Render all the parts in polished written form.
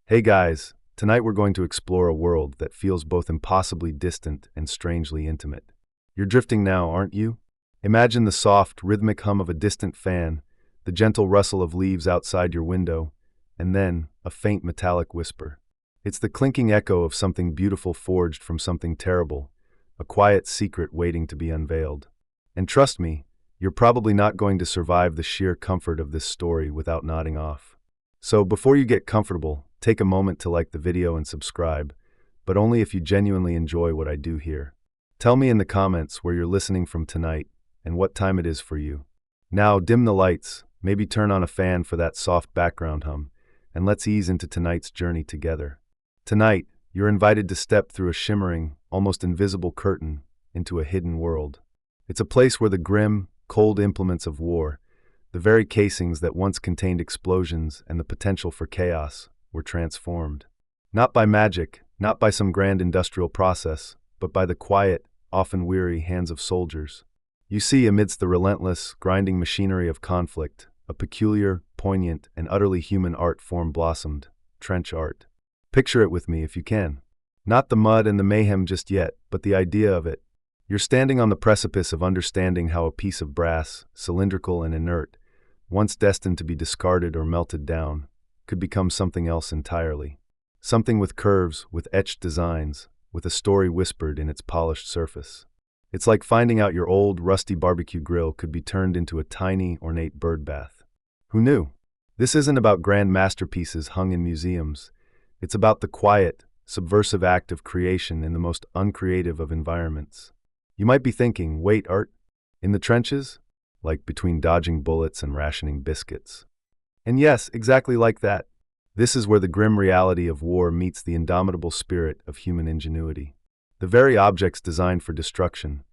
Hey guys, tonight we're going to explore a world that feels both impossibly distant and strangely intimate. You're drifting now, aren't you? Imagine the soft, rhythmic hum of a distant fan, the gentle rustle of leaves outside your window, and then a faint metallic whisper. It's the clinking echo of something beautiful forged from something terrible, a quiet secret waiting to be unveiled. And trust me, you're probably not going to survive the sheer comfort of this story without nodding off. So before you get comfortable, take a moment to like the video and subscribe, but only if you genuinely enjoy what I do here. Tell me in the comments where you're listening from tonight and what time it is for you. Now dim the lights, maybe turn on a fan for that soft background hum, and let's ease into tonight's journey together. Tonight, you're invited to step through a shimmering, almost invisible curtain into a hidden world. It's a place where the grim, cold implements of war, the very casings that once contained explosions and the potential for chaos, were transformed. Not by magic, not by some grand industrial process, but by the quiet, often weary hands of soldiers. You see, amidst the relentless, grinding machinery of conflict, a peculiar, poignant, and utterly human art form blossomed: trench art. Picture it with me if you can. Not the mud and the mayhem just yet, but the idea of it. You're standing on the precipice of understanding how a piece of brass, cylindrical and inert, once destined to be discarded or melted down, could become something else entirely. Something with curves, with etched designs, with a story whispered in its polished surface. It's like finding out your old, rusty barbecue grill could be turned into a tiny, ornate birdbath. Who knew? This isn't about grand masterpieces hung in museums. It's about the quiet, subversive act of creation in the most uncreative of environments. You might be thinking, wait, art? In the trenches? Like between dodging bullets and rationing biscuits. And yes, exactly like that. This is where the grim reality of war meets the indomitable spirit of human ingenuity. The very objects designed for destruction,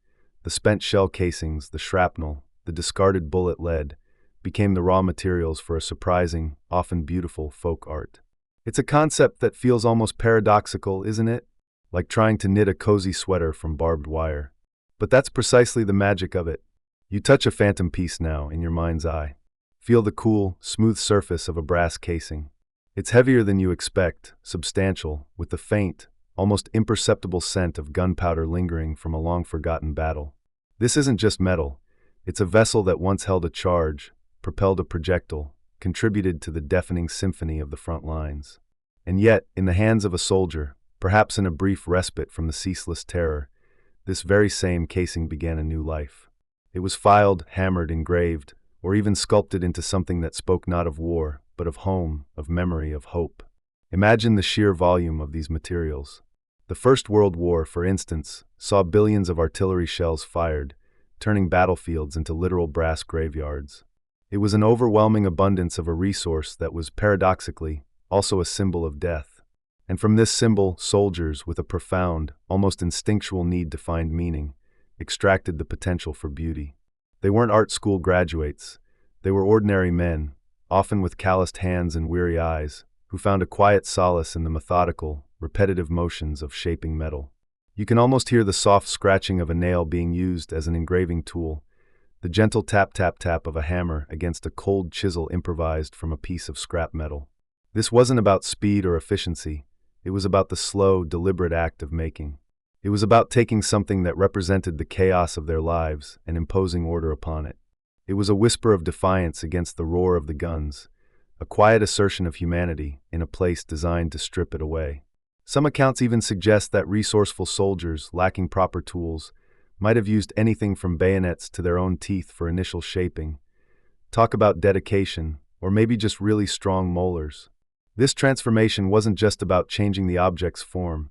the spent shell casings, the shrapnel, the discarded bullet lead, became the raw materials for a surprising, often beautiful folk art. It's a concept that feels almost paradoxical, isn't it? Like trying to knit a cozy sweater from barbed wire. But that's precisely the magic of it. You touch a phantom piece now in your mind's eye. Feel the cool, smooth surface of a brass casing. It's heavier than you expect, substantial, with the faint, almost imperceptible scent of gunpowder lingering from a long-forgotten battle. This isn't just metal. It's a vessel that once held a charge, propelled a projectile, contributed to the deafening symphony of the front lines. And yet, in the hands of a soldier, perhaps in a brief respite from the ceaseless terror, this very same casing began a new life. It was filed, hammered, engraved, or even sculpted into something that spoke not of war, but of home, of memory, of hope. Imagine the sheer volume of these materials. The First World War, for instance, saw billions of artillery shells fired, turning battlefields into literal brass graveyards. It was an overwhelming abundance of a resource that was, paradoxically, also a symbol of death. And from this symbol, soldiers, with a profound, almost instinctual need to find meaning, extracted the potential for beauty. They weren't art school graduates. They were ordinary men, often with calloused hands and weary eyes, who found a quiet solace in the methodical, repetitive motions of shaping metal. You can almost hear the soft scratching of a nail being used as an engraving tool, the gentle tap-tap-tap of a hammer against a cold chisel improvised from a piece of scrap metal. This wasn't about speed or efficiency. It was about the slow, deliberate act of making. It was about taking something that represented the chaos of their lives and imposing order upon it. It was a whisper of defiance against the roar of the guns, a quiet assertion of humanity in a place designed to strip it away. Some accounts even suggest that resourceful soldiers, lacking proper tools, might have used anything from bayonets to their own teeth for initial shaping. Talk about dedication, or maybe just really strong molars. This transformation wasn't just about changing the object's form.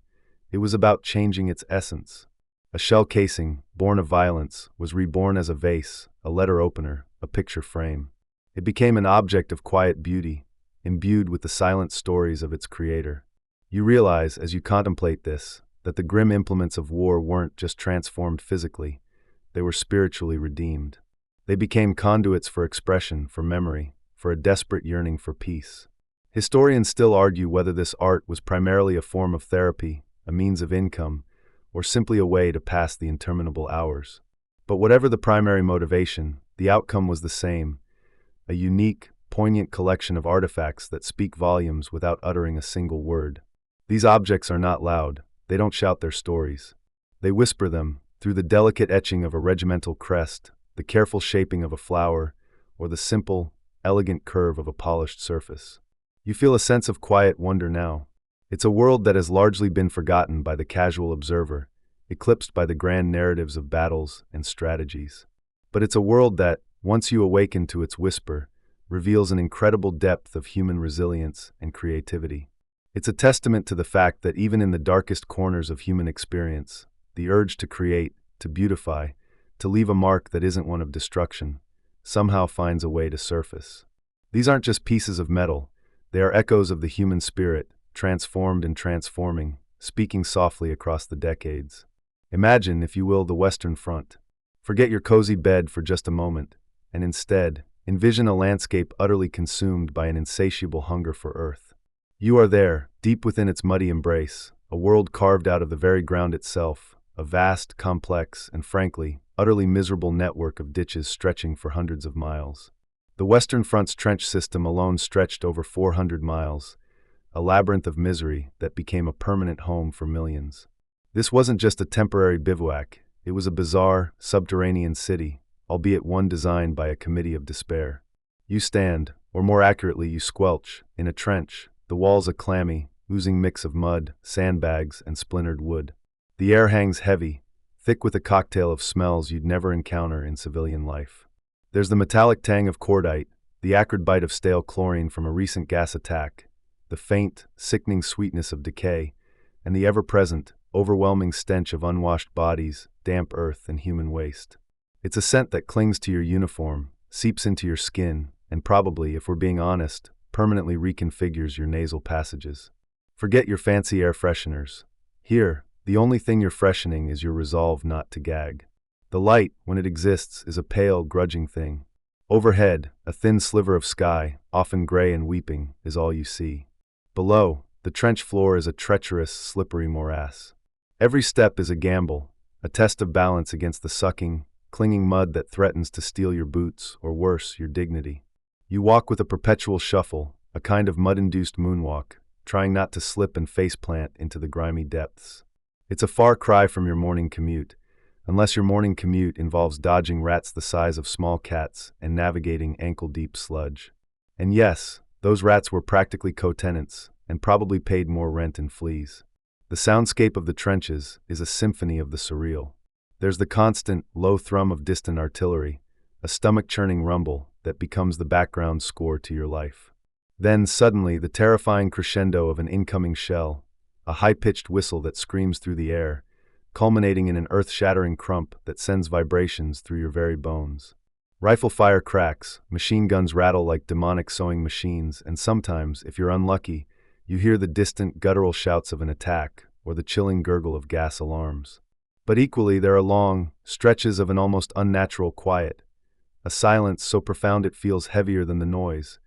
It was about changing its essence. A shell casing, born of violence, was reborn as a vase, a letter opener, a picture frame. It became an object of quiet beauty, imbued with the silent stories of its creator. You realize, as you contemplate this, that the grim implements of war weren't just transformed physically. They were spiritually redeemed. They became conduits for expression, for memory, for a desperate yearning for peace. Historians still argue whether this art was primarily a form of therapy, a means of income, or simply a way to pass the interminable hours. But whatever the primary motivation, the outcome was the same: a unique, poignant collection of artifacts that speak volumes without uttering a single word. These objects are not loud, they don't shout their stories. They whisper them, through the delicate etching of a regimental crest, the careful shaping of a flower, or the simple, elegant curve of a polished surface. You feel a sense of quiet wonder now. It's a world that has largely been forgotten by the casual observer, eclipsed by the grand narratives of battles and strategies. But it's a world that, once you awaken to its whisper, reveals an incredible depth of human resilience and creativity. It's a testament to the fact that even in the darkest corners of human experience, the urge to create, to beautify, to leave a mark that isn't one of destruction, somehow finds a way to surface. These aren't just pieces of metal, they are echoes of the human spirit, transformed and transforming, speaking softly across the decades. Imagine, if you will, the Western Front. Forget your cozy bed for just a moment, and instead, envision a landscape utterly consumed by an insatiable hunger for earth. You are there, deep within its muddy embrace, a world carved out of the very ground itself, a vast, complex, and frankly, utterly miserable network of ditches stretching for hundreds of miles. The Western Front's trench system alone stretched over 400 miles, a labyrinth of misery that became a permanent home for millions. This wasn't just a temporary bivouac, it was a bizarre, subterranean city, albeit one designed by a committee of despair. You stand, or more accurately you squelch, in a trench, the walls a clammy, oozing mix of mud, sandbags, and splintered wood. The air hangs heavy, thick with a cocktail of smells you'd never encounter in civilian life. There's the metallic tang of cordite, the acrid bite of stale chlorine from a recent gas attack, the faint, sickening sweetness of decay, and the ever-present, overwhelming stench of unwashed bodies, damp earth, and human waste. It's a scent that clings to your uniform, seeps into your skin, and probably, if we're being honest, permanently reconfigures your nasal passages. Forget your fancy air fresheners. Here, the only thing you're freshening is your resolve not to gag. The light, when it exists, is a pale, grudging thing. Overhead, a thin sliver of sky, often gray and weeping, is all you see. Below, the trench floor is a treacherous, slippery morass. Every step is a gamble, a test of balance against the sucking, clinging mud that threatens to steal your boots, or worse, your dignity. You walk with a perpetual shuffle, a kind of mud-induced moonwalk, trying not to slip and faceplant into the grimy depths. It's a far cry from your morning commute, unless your morning commute involves dodging rats the size of small cats and navigating ankle-deep sludge. And yes, those rats were practically co-tenants, and probably paid more rent in fleas. The soundscape of the trenches is a symphony of the surreal. There's the constant, low thrum of distant artillery, a stomach-churning rumble that becomes the background score to your life. Then, suddenly, the terrifying crescendo of an incoming shell, a high-pitched whistle that screams through the air, culminating in an earth-shattering crump that sends vibrations through your very bones. Rifle fire cracks, machine guns rattle like demonic sewing machines, and sometimes, if you're unlucky, you hear the distant guttural shouts of an attack or the chilling gurgle of gas alarms. But equally, there are long stretches of an almost unnatural quiet, a silence so profound it feels heavier than the noise,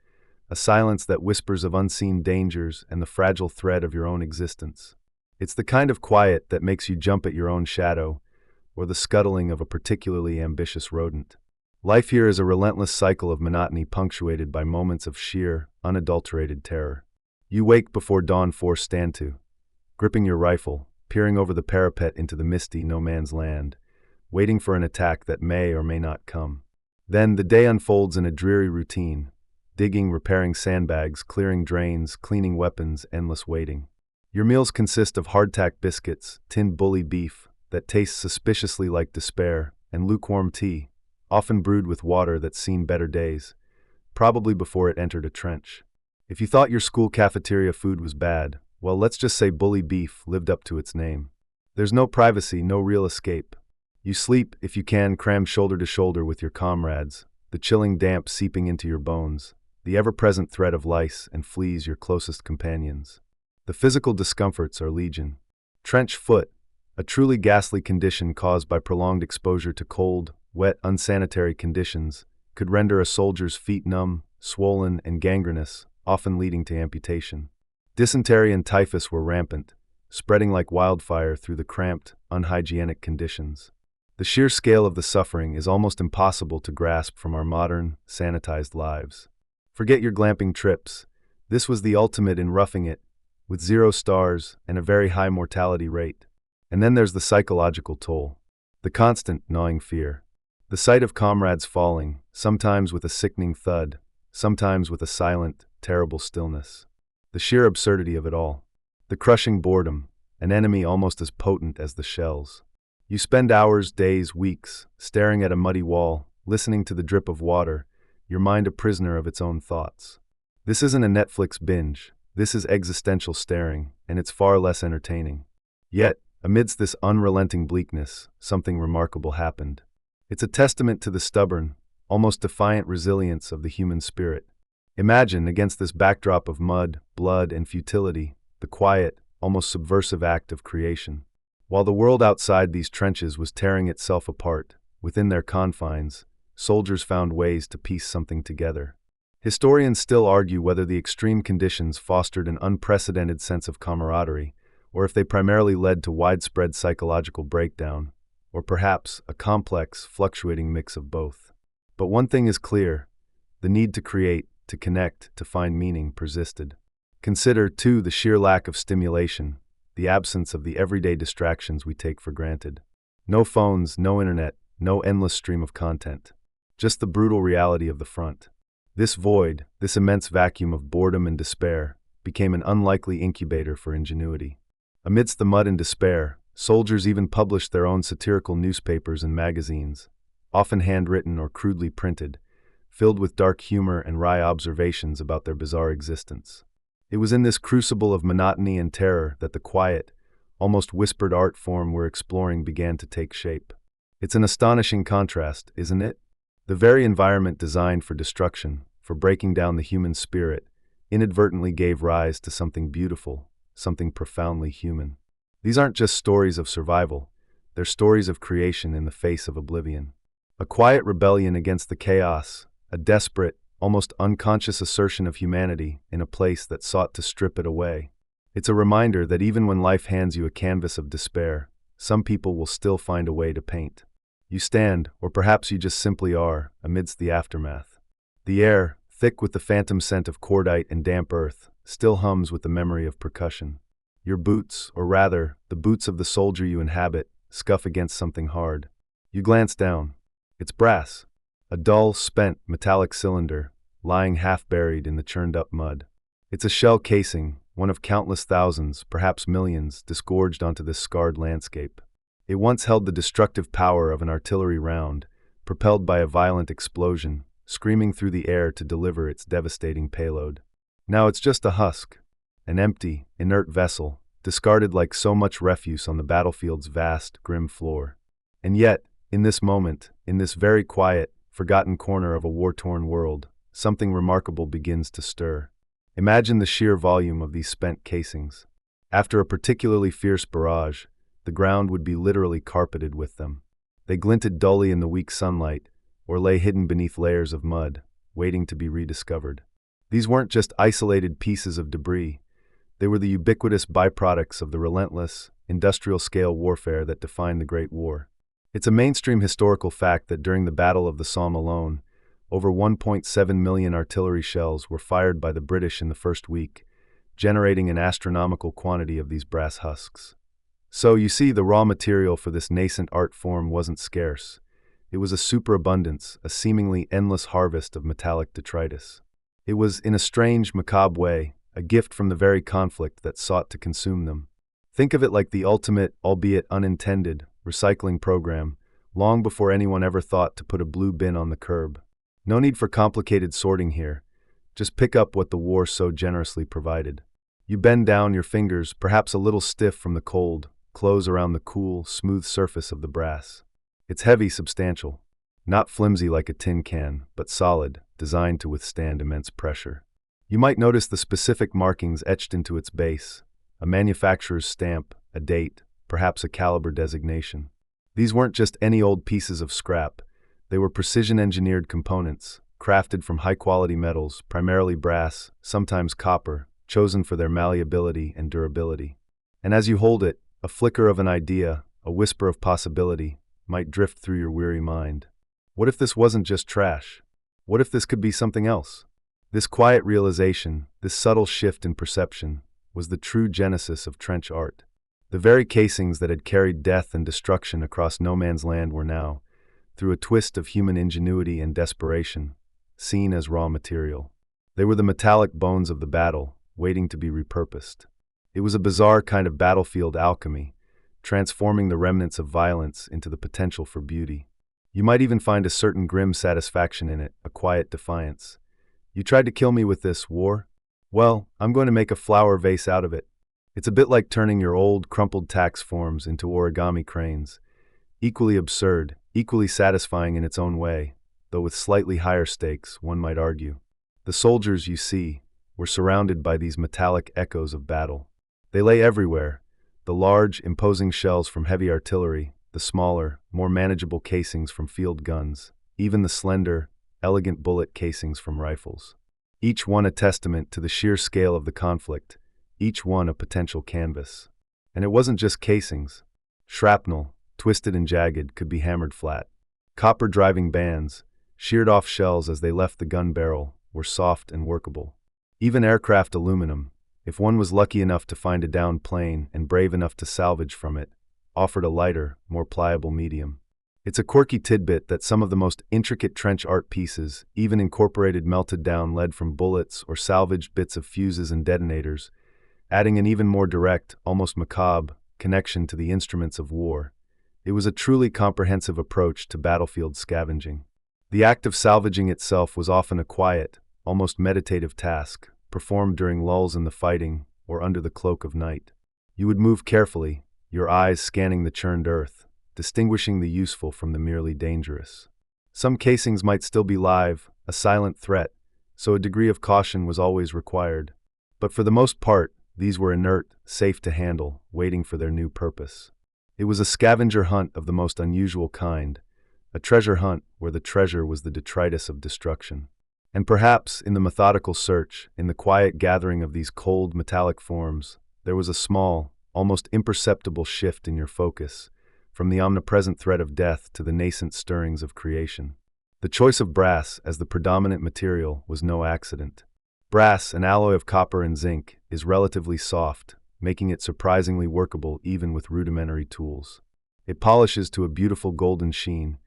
a silence that whispers of unseen dangers and the fragile thread of your own existence. It's the kind of quiet that makes you jump at your own shadow or the scuttling of a particularly ambitious rodent. Life here is a relentless cycle of monotony punctuated by moments of sheer, unadulterated terror. You wake before dawn forced stand to, gripping your rifle, peering over the parapet into the misty no-man's land, waiting for an attack that may or may not come. Then the day unfolds in a dreary routine, digging, repairing sandbags, clearing drains, cleaning weapons, endless waiting. Your meals consist of hardtack biscuits, tinned bully beef that tastes suspiciously like despair, and lukewarm tea, often brewed with water that's seen better days, probably before it entered a trench. If you thought your school cafeteria food was bad, well, let's just say bully beef lived up to its name. There's no privacy, no real escape. You sleep, if you can, crammed shoulder to shoulder with your comrades, the chilling damp seeping into your bones, the ever-present threat of lice and fleas your closest companions. The physical discomforts are legion. Trench foot, a truly ghastly condition caused by prolonged exposure to cold, wet, unsanitary conditions, could render a soldier's feet numb, swollen, and gangrenous, often leading to amputation. Dysentery and typhus were rampant, spreading like wildfire through the cramped, unhygienic conditions. The sheer scale of the suffering is almost impossible to grasp from our modern, sanitized lives. Forget your glamping trips. This was the ultimate in roughing it, with 0 stars and a very high mortality rate. And then there's the psychological toll. The constant, gnawing fear. The sight of comrades falling, sometimes with a sickening thud, sometimes with a silent, terrible stillness. The sheer absurdity of it all. The crushing boredom, an enemy almost as potent as the shells. You spend hours, days, weeks, staring at a muddy wall, listening to the drip of water, your mind a prisoner of its own thoughts. This isn't a Netflix binge, this is existential staring, and it's far less entertaining. Yet, amidst this unrelenting bleakness, something remarkable happened. It's a testament to the stubborn, almost defiant resilience of the human spirit. Imagine, against this backdrop of mud, blood, and futility, the quiet, almost subversive act of creation. While the world outside these trenches was tearing itself apart, within their confines, soldiers found ways to piece something together. Historians still argue whether the extreme conditions fostered an unprecedented sense of camaraderie, or if they primarily led to widespread psychological breakdown, or perhaps a complex, fluctuating mix of both. But one thing is clear: the need to create, to connect, to find meaning persisted. Consider, too, the sheer lack of stimulation, the absence of the everyday distractions we take for granted. No phones, no internet, no endless stream of content. Just the brutal reality of the front. This void, this immense vacuum of boredom and despair, became an unlikely incubator for ingenuity. Amidst the mud and despair, soldiers even published their own satirical newspapers and magazines, often handwritten or crudely printed, filled with dark humor and wry observations about their bizarre existence. It was in this crucible of monotony and terror that the quiet, almost whispered art form we're exploring began to take shape. It's an astonishing contrast, isn't it? The very environment designed for destruction, for breaking down the human spirit, inadvertently gave rise to something beautiful, something profoundly human. These aren't just stories of survival, they're stories of creation in the face of oblivion. A quiet rebellion against the chaos, a desperate, almost unconscious assertion of humanity in a place that sought to strip it away. It's a reminder that even when life hands you a canvas of despair, some people will still find a way to paint. You stand, or perhaps you just simply are, amidst the aftermath. The air, thick with the phantom scent of cordite and damp earth, still hums with the memory of percussion. Your boots, or rather, the boots of the soldier you inhabit, scuff against something hard. You glance down. It's brass. A dull, spent, metallic cylinder, lying half-buried in the churned-up mud. It's a shell casing, one of countless thousands, perhaps millions, disgorged onto this scarred landscape. It once held the destructive power of an artillery round, propelled by a violent explosion, screaming through the air to deliver its devastating payload. Now it's just a husk, an empty, inert vessel, discarded like so much refuse on the battlefield's vast, grim floor. And yet, in this moment, in this very quiet, forgotten corner of a war-torn world, something remarkable begins to stir. Imagine the sheer volume of these spent casings. After a particularly fierce barrage, the ground would be literally carpeted with them. They glinted dully in the weak sunlight, or lay hidden beneath layers of mud, waiting to be rediscovered. These weren't just isolated pieces of debris. They were the ubiquitous byproducts of the relentless, industrial-scale warfare that defined the Great War. It's a mainstream historical fact that during the Battle of the Somme alone, over 1.7 million artillery shells were fired by the British in the first week, generating an astronomical quantity of these brass husks. So, you see, the raw material for this nascent art form wasn't scarce. It was a superabundance, a seemingly endless harvest of metallic detritus. It was, in a strange, macabre way, a gift from the very conflict that sought to consume them. Think of it like the ultimate, albeit unintended, recycling program, long before anyone ever thought to put a blue bin on the curb. No need for complicated sorting here. Just pick up what the war so generously provided. You bend down, your fingers, perhaps a little stiff from the cold, close around the cool, smooth surface of the brass. It's heavy, substantial. Not flimsy like a tin can, but solid, designed to withstand immense pressure. You might notice the specific markings etched into its base, a manufacturer's stamp, a date, perhaps a caliber designation. These weren't just any old pieces of scrap. They were precision-engineered components, crafted from high-quality metals, primarily brass, sometimes copper, chosen for their malleability and durability. And as you hold it, a flicker of an idea, a whisper of possibility, might drift through your weary mind. What if this wasn't just trash? What if this could be something else? This quiet realization, this subtle shift in perception, was the true genesis of trench art. The very casings that had carried death and destruction across no man's land were now, through a twist of human ingenuity and desperation, seen as raw material. They were the metallic bones of the battle, waiting to be repurposed. It was a bizarre kind of battlefield alchemy, transforming the remnants of violence into the potential for beauty. You might even find a certain grim satisfaction in it, a quiet defiance. You tried to kill me with this, war? Well, I'm going to make a flower vase out of it. It's a bit like turning your old, crumpled tax forms into origami cranes. Equally absurd, equally satisfying in its own way, though with slightly higher stakes, one might argue. The soldiers, you see, were surrounded by these metallic echoes of battle. They lay everywhere, the large, imposing shells from heavy artillery, the smaller, more manageable casings from field guns, even the slender, elegant bullet casings from rifles. Each one a testament to the sheer scale of the conflict, each one a potential canvas. And it wasn't just casings. Shrapnel, twisted and jagged, could be hammered flat. Copper-driving bands, sheared off shells as they left the gun barrel, were soft and workable. Even aircraft aluminum, if one was lucky enough to find a downed plane and brave enough to salvage from it, offered a lighter, more pliable medium. It's a quirky tidbit that some of the most intricate trench art pieces even incorporated melted-down lead from bullets or salvaged bits of fuses and detonators, adding an even more direct, almost macabre, connection to the instruments of war. It was a truly comprehensive approach to battlefield scavenging. The act of salvaging itself was often a quiet, almost meditative task, performed during lulls in the fighting or under the cloak of night. You would move carefully, your eyes scanning the churned earth, distinguishing the useful from the merely dangerous. Some casings might still be live, a silent threat, so a degree of caution was always required. But for the most part, these were inert, safe to handle, waiting for their new purpose. It was a scavenger hunt of the most unusual kind, a treasure hunt where the treasure was the detritus of destruction. And perhaps, in the methodical search, in the quiet gathering of these cold, metallic forms, there was a small, almost imperceptible shift in your focus, from the omnipresent threat of death to the nascent stirrings of creation. The choice of brass as the predominant material was no accident. Brass, an alloy of copper and zinc, is relatively soft, making it surprisingly workable even with rudimentary tools. It polishes to a beautiful golden sheen,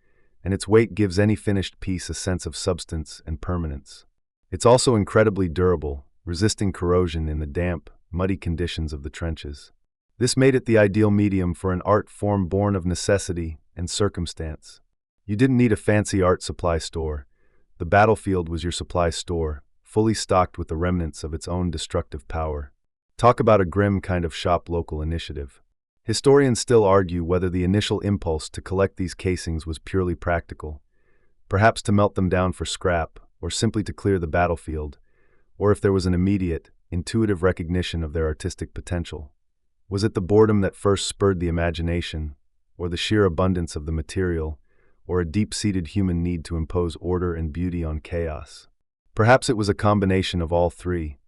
and its weight gives any finished piece a sense of substance and permanence. It's also incredibly durable, resisting corrosion in the damp, muddy conditions of the trenches. This made it the ideal medium for an art form born of necessity and circumstance. You didn't need a fancy art supply store. The battlefield was your supply store, fully stocked with the remnants of its own destructive power. Talk about a grim kind of shop local initiative. Historians still argue whether the initial impulse to collect these casings was purely practical, perhaps to melt them down for scrap, or simply to clear the battlefield, or if there was an immediate, intuitive recognition of their artistic potential. Was it the boredom that first spurred the imagination, or the sheer abundance of the material, or a deep-seated human need to impose order and beauty on chaos? Perhaps it was a combination of all three,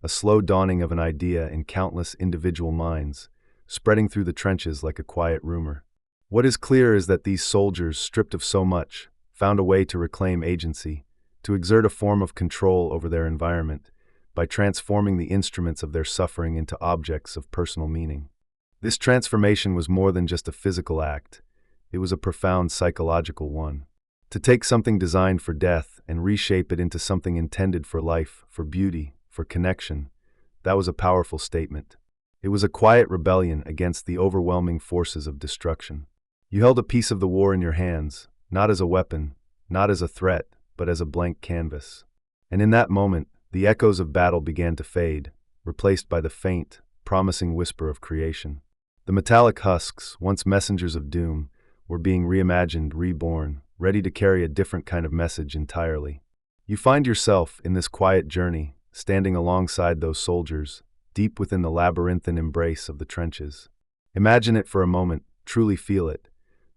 a slow dawning of an idea in countless individual minds, spreading through the trenches like a quiet rumor. What is clear is that these soldiers, stripped of so much, found a way to reclaim agency, to exert a form of control over their environment, by transforming the instruments of their suffering into objects of personal meaning. This transformation was more than just a physical act, it was a profound psychological one. To take something designed for death and reshape it into something intended for life, for beauty, for connection, that was a powerful statement. It was a quiet rebellion against the overwhelming forces of destruction. You held a piece of the war in your hands, not as a weapon, not as a threat, but as a blank canvas. And in that moment, the echoes of battle began to fade, replaced by the faint, promising whisper of creation. The metallic husks, once messengers of doom, were being reimagined, reborn, ready to carry a different kind of message entirely. You find yourself, in this quiet journey, standing alongside those soldiers, deep within the labyrinthine embrace of the trenches. Imagine it for a moment, truly feel it.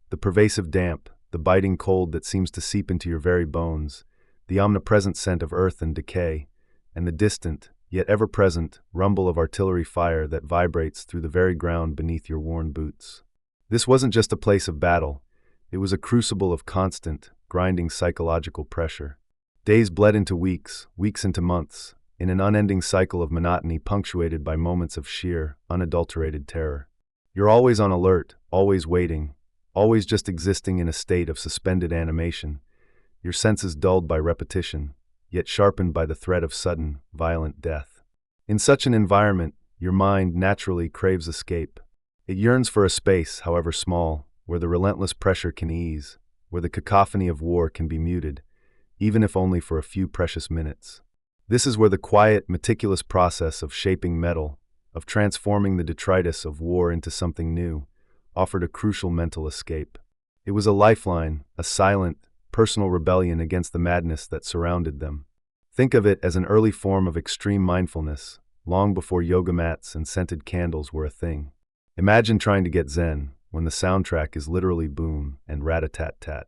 The pervasive damp, the biting cold that seems to seep into your very bones, the omnipresent scent of earth and decay, and the distant, yet ever-present, rumble of artillery fire that vibrates through the very ground beneath your worn boots. This wasn't just a place of battle, it was a crucible of constant, grinding psychological pressure. Days bled into weeks, weeks into months, in an unending cycle of monotony punctuated by moments of sheer, unadulterated terror. You're always on alert, always waiting, always just existing in a state of suspended animation, your senses dulled by repetition, yet sharpened by the threat of sudden, violent death. In such an environment, your mind naturally craves escape. It yearns for a space, however small, where the relentless pressure can ease, where the cacophony of war can be muted, even if only for a few precious minutes. This is where the quiet, meticulous process of shaping metal, of transforming the detritus of war into something new, offered a crucial mental escape. It was a lifeline, a silent, personal rebellion against the madness that surrounded them. Think of it as an early form of extreme mindfulness, long before yoga mats and scented candles were a thing. Imagine trying to get zen when the soundtrack is literally boom and rat-a-tat-tat.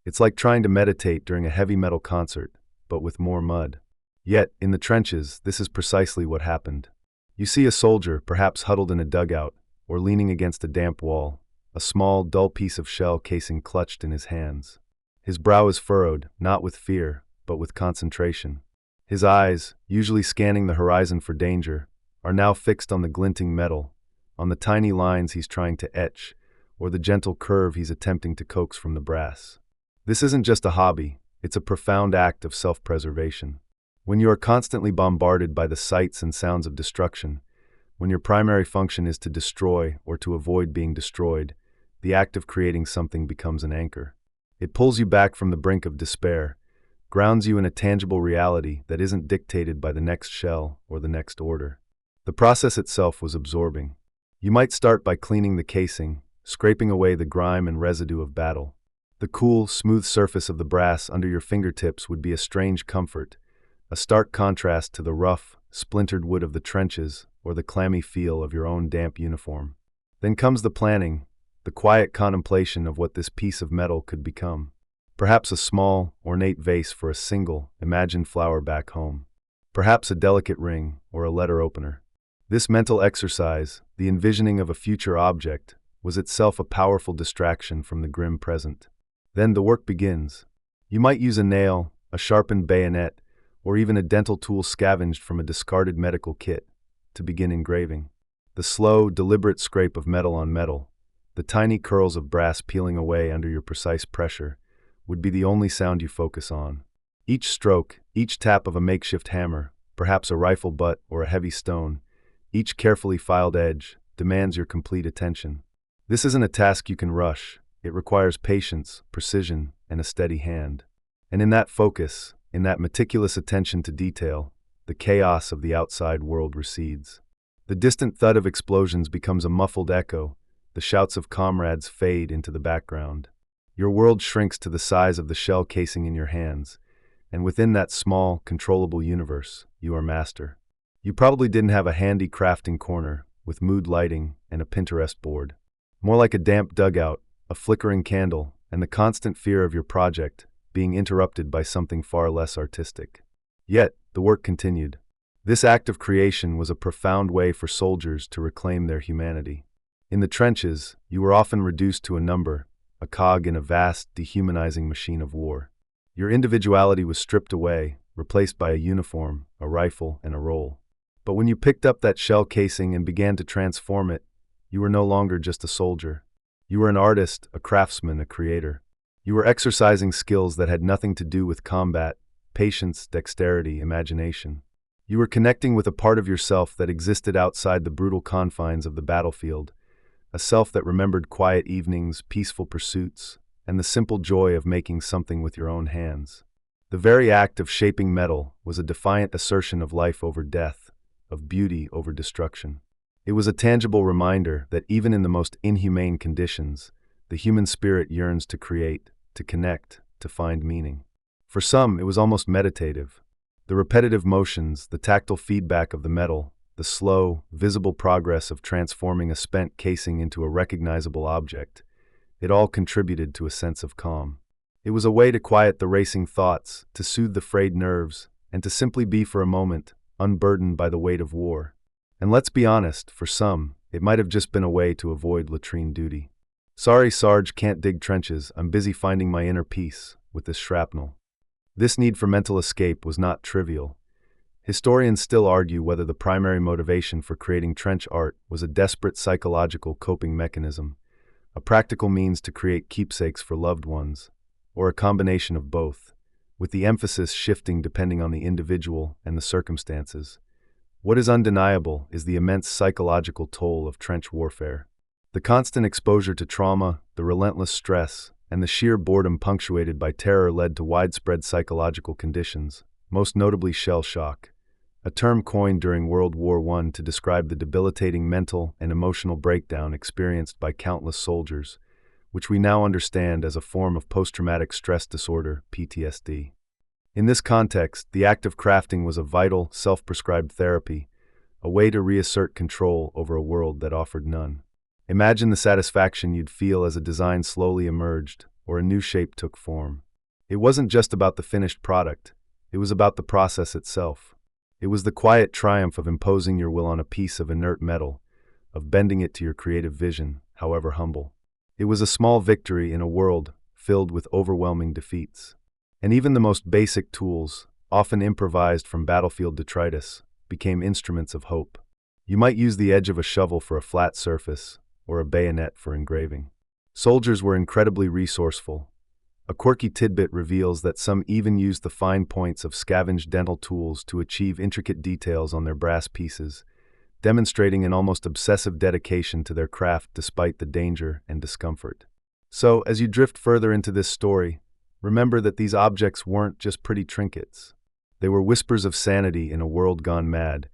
It's like trying to meditate during a heavy metal concert, but with more mud. Yet, in the trenches, this is precisely what happened. You see a soldier, perhaps huddled in a dugout, or leaning against a damp wall, a small, dull piece of shell casing clutched in his hands. His brow is furrowed, not with fear, but with concentration. His eyes, usually scanning the horizon for danger, are now fixed on the glinting metal, on the tiny lines he's trying to etch, or the gentle curve he's attempting to coax from the brass. This isn't just a hobby, it's a profound act of self-preservation. When you are constantly bombarded by the sights and sounds of destruction, when your primary function is to destroy or to avoid being destroyed, the act of creating something becomes an anchor. It pulls you back from the brink of despair, grounds you in a tangible reality that isn't dictated by the next shell or the next order. The process itself was absorbing. You might start by cleaning the casing, scraping away the grime and residue of battle. The cool, smooth surface of the brass under your fingertips would be a strange comfort, a stark contrast to the rough, splintered wood of the trenches or the clammy feel of your own damp uniform. Then comes the planning, the quiet contemplation of what this piece of metal could become. Perhaps a small, ornate vase for a single, imagined flower back home. Perhaps a delicate ring or a letter opener. This mental exercise, the envisioning of a future object, was itself a powerful distraction from the grim present. Then the work begins. You might use a nail, a sharpened bayonet, or even a dental tool scavenged from a discarded medical kit to begin engraving. The slow, deliberate scrape of metal on metal, the tiny curls of brass peeling away under your precise pressure, would be the only sound you focus on. Each stroke, each tap of a makeshift hammer, perhaps a rifle butt or a heavy stone, each carefully filed edge, demands your complete attention. This isn't a task you can rush. It requires patience, precision, and a steady hand. And in that focus, in that meticulous attention to detail, the chaos of the outside world recedes. The distant thud of explosions becomes a muffled echo, the shouts of comrades fade into the background. Your world shrinks to the size of the shell casing in your hands, and within that small, controllable universe, you are master. You probably didn't have a handy crafting corner, with mood lighting and a Pinterest board. More like a damp dugout, a flickering candle, and the constant fear of your project being interrupted by something far less artistic. Yet, the work continued. This act of creation was a profound way for soldiers to reclaim their humanity. In the trenches, you were often reduced to a number, a cog in a vast, dehumanizing machine of war. Your individuality was stripped away, replaced by a uniform, a rifle, and a role. But when you picked up that shell casing and began to transform it, you were no longer just a soldier. You were an artist, a craftsman, a creator. You were exercising skills that had nothing to do with combat, patience, dexterity, imagination. You were connecting with a part of yourself that existed outside the brutal confines of the battlefield, a self that remembered quiet evenings, peaceful pursuits, and the simple joy of making something with your own hands. The very act of shaping metal was a defiant assertion of life over death, of beauty over destruction. It was a tangible reminder that even in the most inhumane conditions, the human spirit yearns to create, to connect, to find meaning. For some, it was almost meditative. The repetitive motions, the tactile feedback of the metal, the slow, visible progress of transforming a spent casing into a recognizable object, it all contributed to a sense of calm. It was a way to quiet the racing thoughts, to soothe the frayed nerves, and to simply be for a moment, unburdened by the weight of war. And let's be honest, for some, it might have just been a way to avoid latrine duty. Sorry, Sarge, can't dig trenches. I'm busy finding my inner peace with this shrapnel. This need for mental escape was not trivial. Historians still argue whether the primary motivation for creating trench art was a desperate psychological coping mechanism, a practical means to create keepsakes for loved ones, or a combination of both, with the emphasis shifting depending on the individual and the circumstances. What is undeniable is the immense psychological toll of trench warfare. The constant exposure to trauma, the relentless stress, and the sheer boredom punctuated by terror led to widespread psychological conditions, most notably shell shock, a term coined during World War I to describe the debilitating mental and emotional breakdown experienced by countless soldiers, which we now understand as a form of post-traumatic stress disorder, PTSD. In this context, the act of crafting was a vital, self-prescribed therapy, a way to reassert control over a world that offered none. Imagine the satisfaction you'd feel as a design slowly emerged or a new shape took form. It wasn't just about the finished product, it was about the process itself. It was the quiet triumph of imposing your will on a piece of inert metal, of bending it to your creative vision, however humble. It was a small victory in a world filled with overwhelming defeats. And even the most basic tools, often improvised from battlefield detritus, became instruments of hope. You might use the edge of a shovel for a flat surface, or a bayonet for engraving. Soldiers were incredibly resourceful. A quirky tidbit reveals that some even used the fine points of scavenged dental tools to achieve intricate details on their brass pieces, demonstrating an almost obsessive dedication to their craft despite the danger and discomfort. So, as you drift further into this story, remember that these objects weren't just pretty trinkets. They were whispers of sanity in a world gone mad,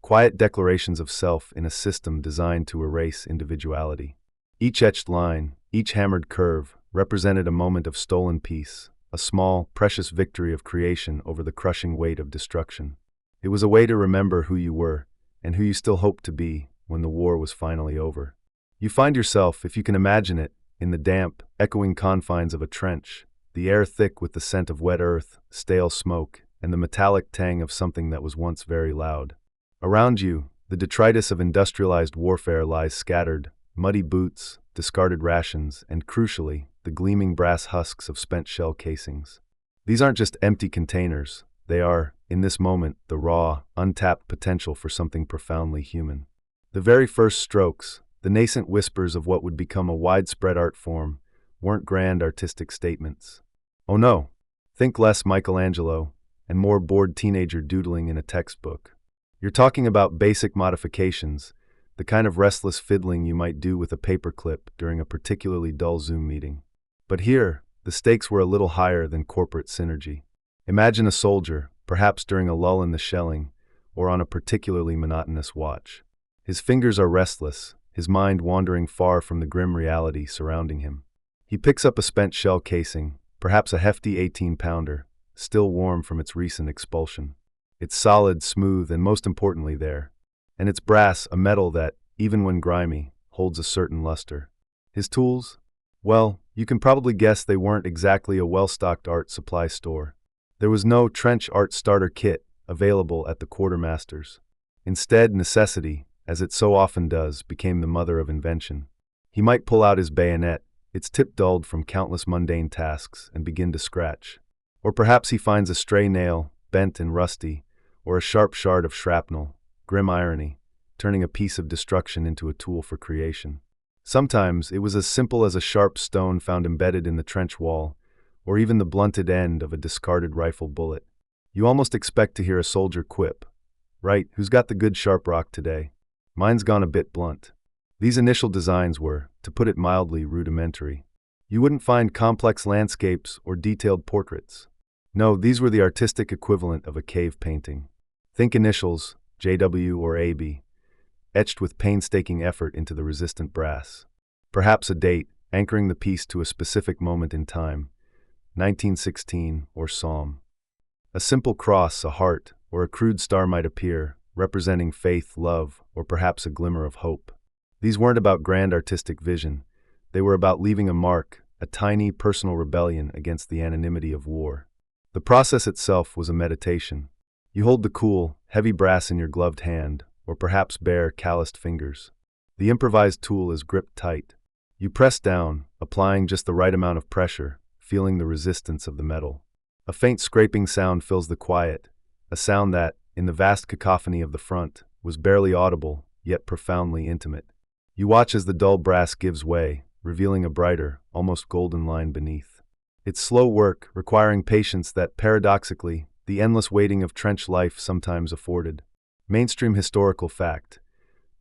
quiet declarations of self in a system designed to erase individuality. Each etched line, each hammered curve, represented a moment of stolen peace, a small, precious victory of creation over the crushing weight of destruction. It was a way to remember who you were, and who you still hoped to be when the war was finally over. You find yourself, if you can imagine it, in the damp, echoing confines of a trench, the air thick with the scent of wet earth, stale smoke, and the metallic tang of something that was once very loud. Around you, the detritus of industrialized warfare lies scattered, muddy boots, discarded rations, and crucially, the gleaming brass husks of spent shell casings. These aren't just empty containers, they are, in this moment, the raw, untapped potential for something profoundly human. The very first strokes, the nascent whispers of what would become a widespread art form, weren't grand artistic statements. Oh no, think less Michelangelo, and more bored teenager doodling in a textbook. You're talking about basic modifications, the kind of restless fiddling you might do with a paperclip during a particularly dull Zoom meeting. But here, the stakes were a little higher than corporate synergy. Imagine a soldier, perhaps during a lull in the shelling, or on a particularly monotonous watch. His fingers are restless, his mind wandering far from the grim reality surrounding him. He picks up a spent shell casing, perhaps a hefty 18-pounder, still warm from its recent expulsion. It's solid, smooth, and most importantly there. And it's brass, a metal that, even when grimy, holds a certain luster. His tools? Well, you can probably guess they weren't exactly a well-stocked art supply store. There was no trench art starter kit available at the quartermaster's. Instead, necessity, as it so often does, became the mother of invention. He might pull out his bayonet, its tip dulled from countless mundane tasks, and begin to scratch. Or perhaps he finds a stray nail, bent and rusty, or a sharp shard of shrapnel, grim irony, turning a piece of destruction into a tool for creation. Sometimes it was as simple as a sharp stone found embedded in the trench wall, or even the blunted end of a discarded rifle bullet. You almost expect to hear a soldier quip, "Right, who's got the good sharp rock today? Mine's gone a bit blunt." These initial designs were, to put it mildly, rudimentary. You wouldn't find complex landscapes or detailed portraits. No, these were the artistic equivalent of a cave painting. Think initials, JW or AB, etched with painstaking effort into the resistant brass. Perhaps a date, anchoring the piece to a specific moment in time, 1916 or Psalm. A simple cross, a heart, or a crude star might appear, representing faith, love, or perhaps a glimmer of hope. These weren't about grand artistic vision. They were about leaving a mark, a tiny personal rebellion against the anonymity of war. The process itself was a meditation. You hold the cool, heavy brass in your gloved hand, or perhaps bare, calloused fingers. The improvised tool is gripped tight. You press down, applying just the right amount of pressure, feeling the resistance of the metal. A faint scraping sound fills the quiet, a sound that, in the vast cacophony of the front, was barely audible, yet profoundly intimate. You watch as the dull brass gives way, revealing a brighter, almost golden line beneath. It's slow work, requiring patience that, paradoxically, the endless waiting of trench life sometimes afforded. Mainstream historical fact.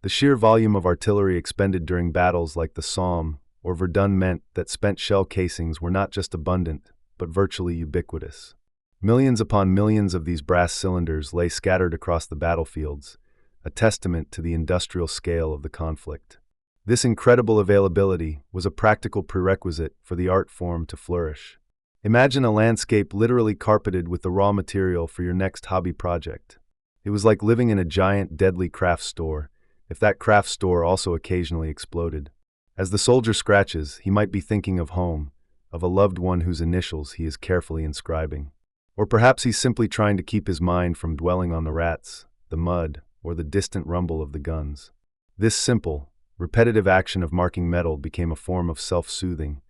The sheer volume of artillery expended during battles like the Somme or Verdun meant that spent shell casings were not just abundant, but virtually ubiquitous. Millions upon millions of these brass cylinders lay scattered across the battlefields, a testament to the industrial scale of the conflict. This incredible availability was a practical prerequisite for the art form to flourish. Imagine a landscape literally carpeted with the raw material for your next hobby project. It was like living in a giant, deadly craft store, if that craft store also occasionally exploded. As the soldier scratches, he might be thinking of home, of a loved one whose initials he is carefully inscribing. Or perhaps he's simply trying to keep his mind from dwelling on the rats, the mud, or the distant rumble of the guns. This simple, repetitive action of marking metal became a form of self-soothing,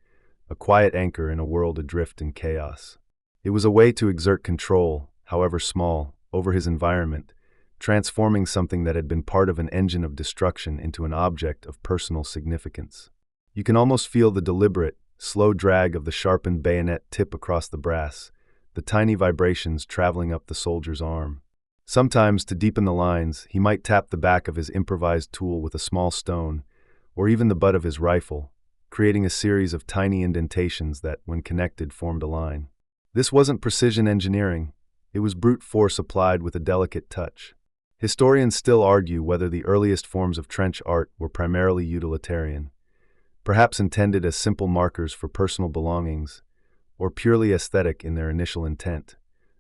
a quiet anchor in a world adrift in chaos. It was a way to exert control, however small, over his environment, transforming something that had been part of an engine of destruction into an object of personal significance. You can almost feel the deliberate, slow drag of the sharpened bayonet tip across the brass, the tiny vibrations traveling up the soldier's arm. Sometimes, to deepen the lines, he might tap the back of his improvised tool with a small stone, or even the butt of his rifle, creating a series of tiny indentations that, when connected, formed a line. This wasn't precision engineering, it was brute force applied with a delicate touch. Historians still argue whether the earliest forms of trench art were primarily utilitarian, perhaps intended as simple markers for personal belongings, or purely aesthetic in their initial intent,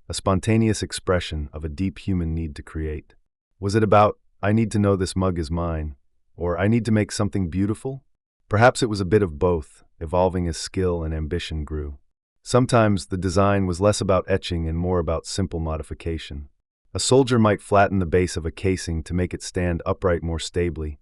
a spontaneous expression of a deep human need to create. Was it about, I need to know this mug is mine, or I need to make something beautiful? Perhaps it was a bit of both, evolving as skill and ambition grew. Sometimes the design was less about etching and more about simple modification. A soldier might flatten the base of a casing to make it stand upright more stably,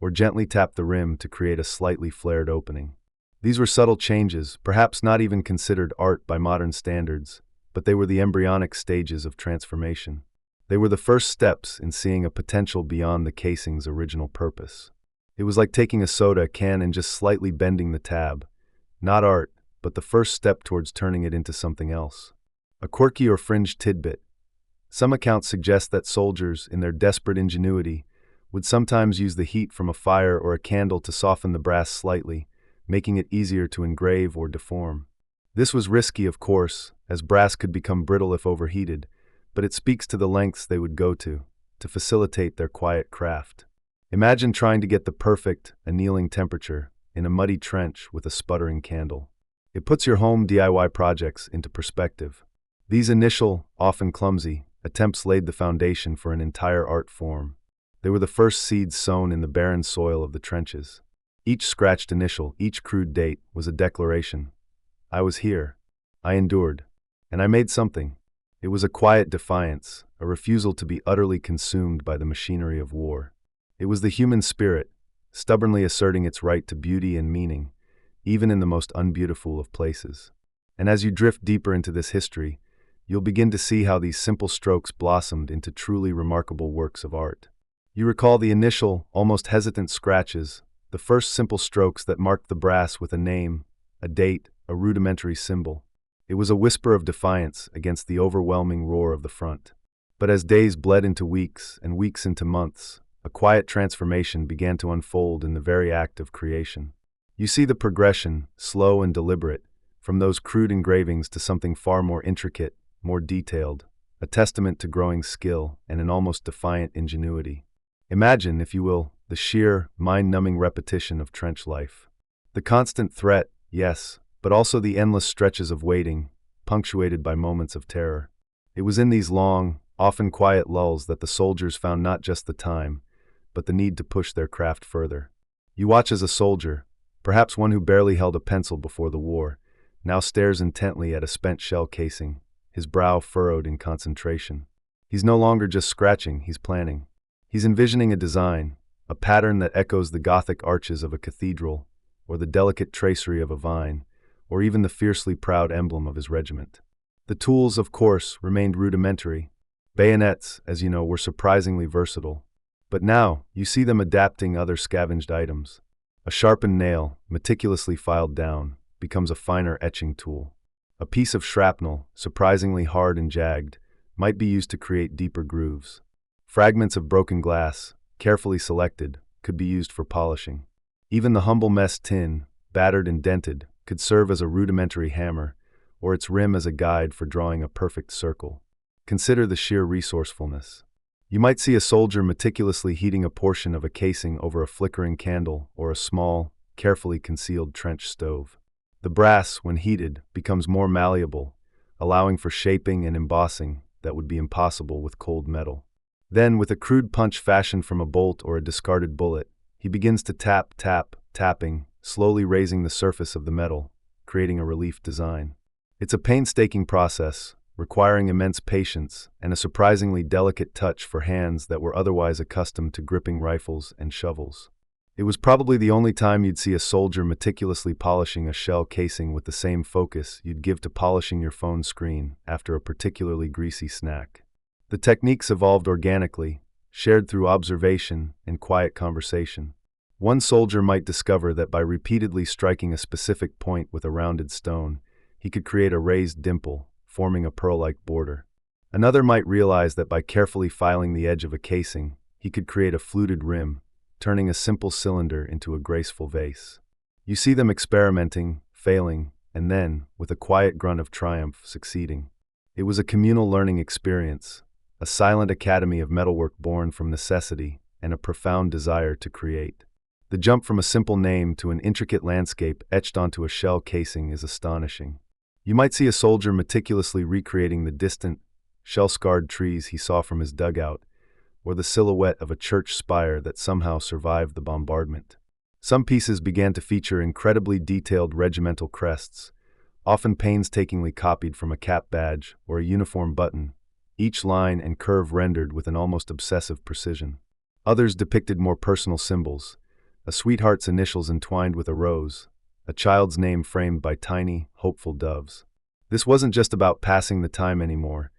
or gently tap the rim to create a slightly flared opening. These were subtle changes, perhaps not even considered art by modern standards, but they were the embryonic stages of transformation. They were the first steps in seeing a potential beyond the casing's original purpose. It was like taking a soda can and just slightly bending the tab. Not art, but the first step towards turning it into something else. A quirky or fringe tidbit. Some accounts suggest that soldiers, in their desperate ingenuity, would sometimes use the heat from a fire or a candle to soften the brass slightly, making it easier to engrave or deform. This was risky, of course, as brass could become brittle if overheated, but it speaks to the lengths they would go to facilitate their quiet craft. Imagine trying to get the perfect, annealing temperature in a muddy trench with a sputtering candle. It puts your home DIY projects into perspective. These initial, often clumsy, attempts laid the foundation for an entire art form. They were the first seeds sown in the barren soil of the trenches. Each scratched initial, each crude date, was a declaration. I was here. I endured. And I made something. It was a quiet defiance, a refusal to be utterly consumed by the machinery of war. It was the human spirit, stubbornly asserting its right to beauty and meaning, even in the most unbeautiful of places. And as you drift deeper into this history, you'll begin to see how these simple strokes blossomed into truly remarkable works of art. You recall the initial, almost hesitant scratches, the first simple strokes that marked the brass with a name, a date, a rudimentary symbol. It was a whisper of defiance against the overwhelming roar of the front. But as days bled into weeks and weeks into months, a quiet transformation began to unfold in the very act of creation. You see the progression, slow and deliberate, from those crude engravings to something far more intricate, more detailed, a testament to growing skill and an almost defiant ingenuity. Imagine, if you will, the sheer, mind-numbing repetition of trench life. The constant threat, yes, but also the endless stretches of waiting, punctuated by moments of terror. It was in these long, often quiet lulls that the soldiers found not just the time, but the need to push their craft further. You watch as a soldier, perhaps one who barely held a pencil before the war, now stares intently at a spent shell casing, his brow furrowed in concentration. He's no longer just scratching, he's planning. He's envisioning a design, a pattern that echoes the Gothic arches of a cathedral, or the delicate tracery of a vine, or even the fiercely proud emblem of his regiment. The tools, of course, remained rudimentary. Bayonets, as you know, were surprisingly versatile. But now, you see them adapting other scavenged items. A sharpened nail, meticulously filed down, becomes a finer etching tool. A piece of shrapnel, surprisingly hard and jagged, might be used to create deeper grooves. Fragments of broken glass, carefully selected, could be used for polishing. Even the humble mess tin, battered and dented, could serve as a rudimentary hammer, or its rim as a guide for drawing a perfect circle. Consider the sheer resourcefulness. You might see a soldier meticulously heating a portion of a casing over a flickering candle or a small, carefully concealed trench stove. The brass, when heated, becomes more malleable, allowing for shaping and embossing that would be impossible with cold metal. Then, with a crude punch fashioned from a bolt or a discarded bullet, he begins to tapping, slowly raising the surface of the metal, creating a relief design. It's a painstaking process, requiring immense patience and a surprisingly delicate touch for hands that were otherwise accustomed to gripping rifles and shovels. It was probably the only time you'd see a soldier meticulously polishing a shell casing with the same focus you'd give to polishing your phone screen after a particularly greasy snack. The techniques evolved organically, shared through observation and quiet conversation. One soldier might discover that by repeatedly striking a specific point with a rounded stone, he could create a raised dimple, forming a pearl-like border. Another might realize that by carefully filing the edge of a casing, he could create a fluted rim, turning a simple cylinder into a graceful vase. You see them experimenting, failing, and then, with a quiet grunt of triumph, succeeding. It was a communal learning experience, a silent academy of metalwork born from necessity and a profound desire to create. The jump from a simple name to an intricate landscape etched onto a shell casing is astonishing. You might see a soldier meticulously recreating the distant, shell-scarred trees he saw from his dugout, or the silhouette of a church spire that somehow survived the bombardment. Some pieces began to feature incredibly detailed regimental crests, often painstakingly copied from a cap badge or a uniform button, each line and curve rendered with an almost obsessive precision. Others depicted more personal symbols, a sweetheart's initials entwined with a rose, a child's name framed by tiny, hopeful doves. This wasn't just about passing the time anymore.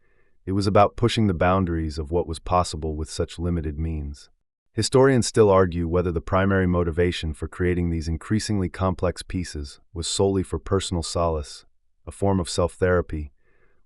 It was about pushing the boundaries of what was possible with such limited means. Historians still argue whether the primary motivation for creating these increasingly complex pieces was solely for personal solace, a form of self-therapy,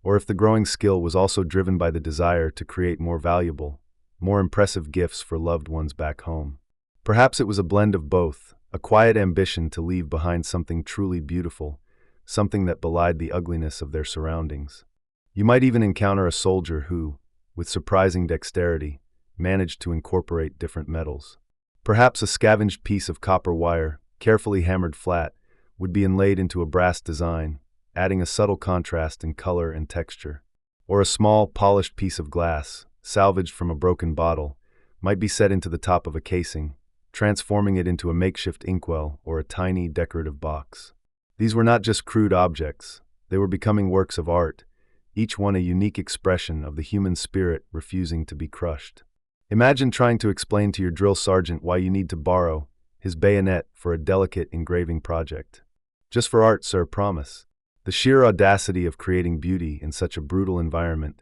or if the growing skill was also driven by the desire to create more valuable, more impressive gifts for loved ones back home. Perhaps it was a blend of both, a quiet ambition to leave behind something truly beautiful, something that belied the ugliness of their surroundings. You might even encounter a soldier who, with surprising dexterity, managed to incorporate different metals. Perhaps a scavenged piece of copper wire, carefully hammered flat, would be inlaid into a brass design, adding a subtle contrast in color and texture. Or a small, polished piece of glass, salvaged from a broken bottle, might be set into the top of a casing, transforming it into a makeshift inkwell or a tiny decorative box. These were not just crude objects, they were becoming works of art, each one a unique expression of the human spirit refusing to be crushed. Imagine trying to explain to your drill sergeant why you need to borrow his bayonet for a delicate engraving project. Just for art, sir, promise. The sheer audacity of creating beauty in such a brutal environment,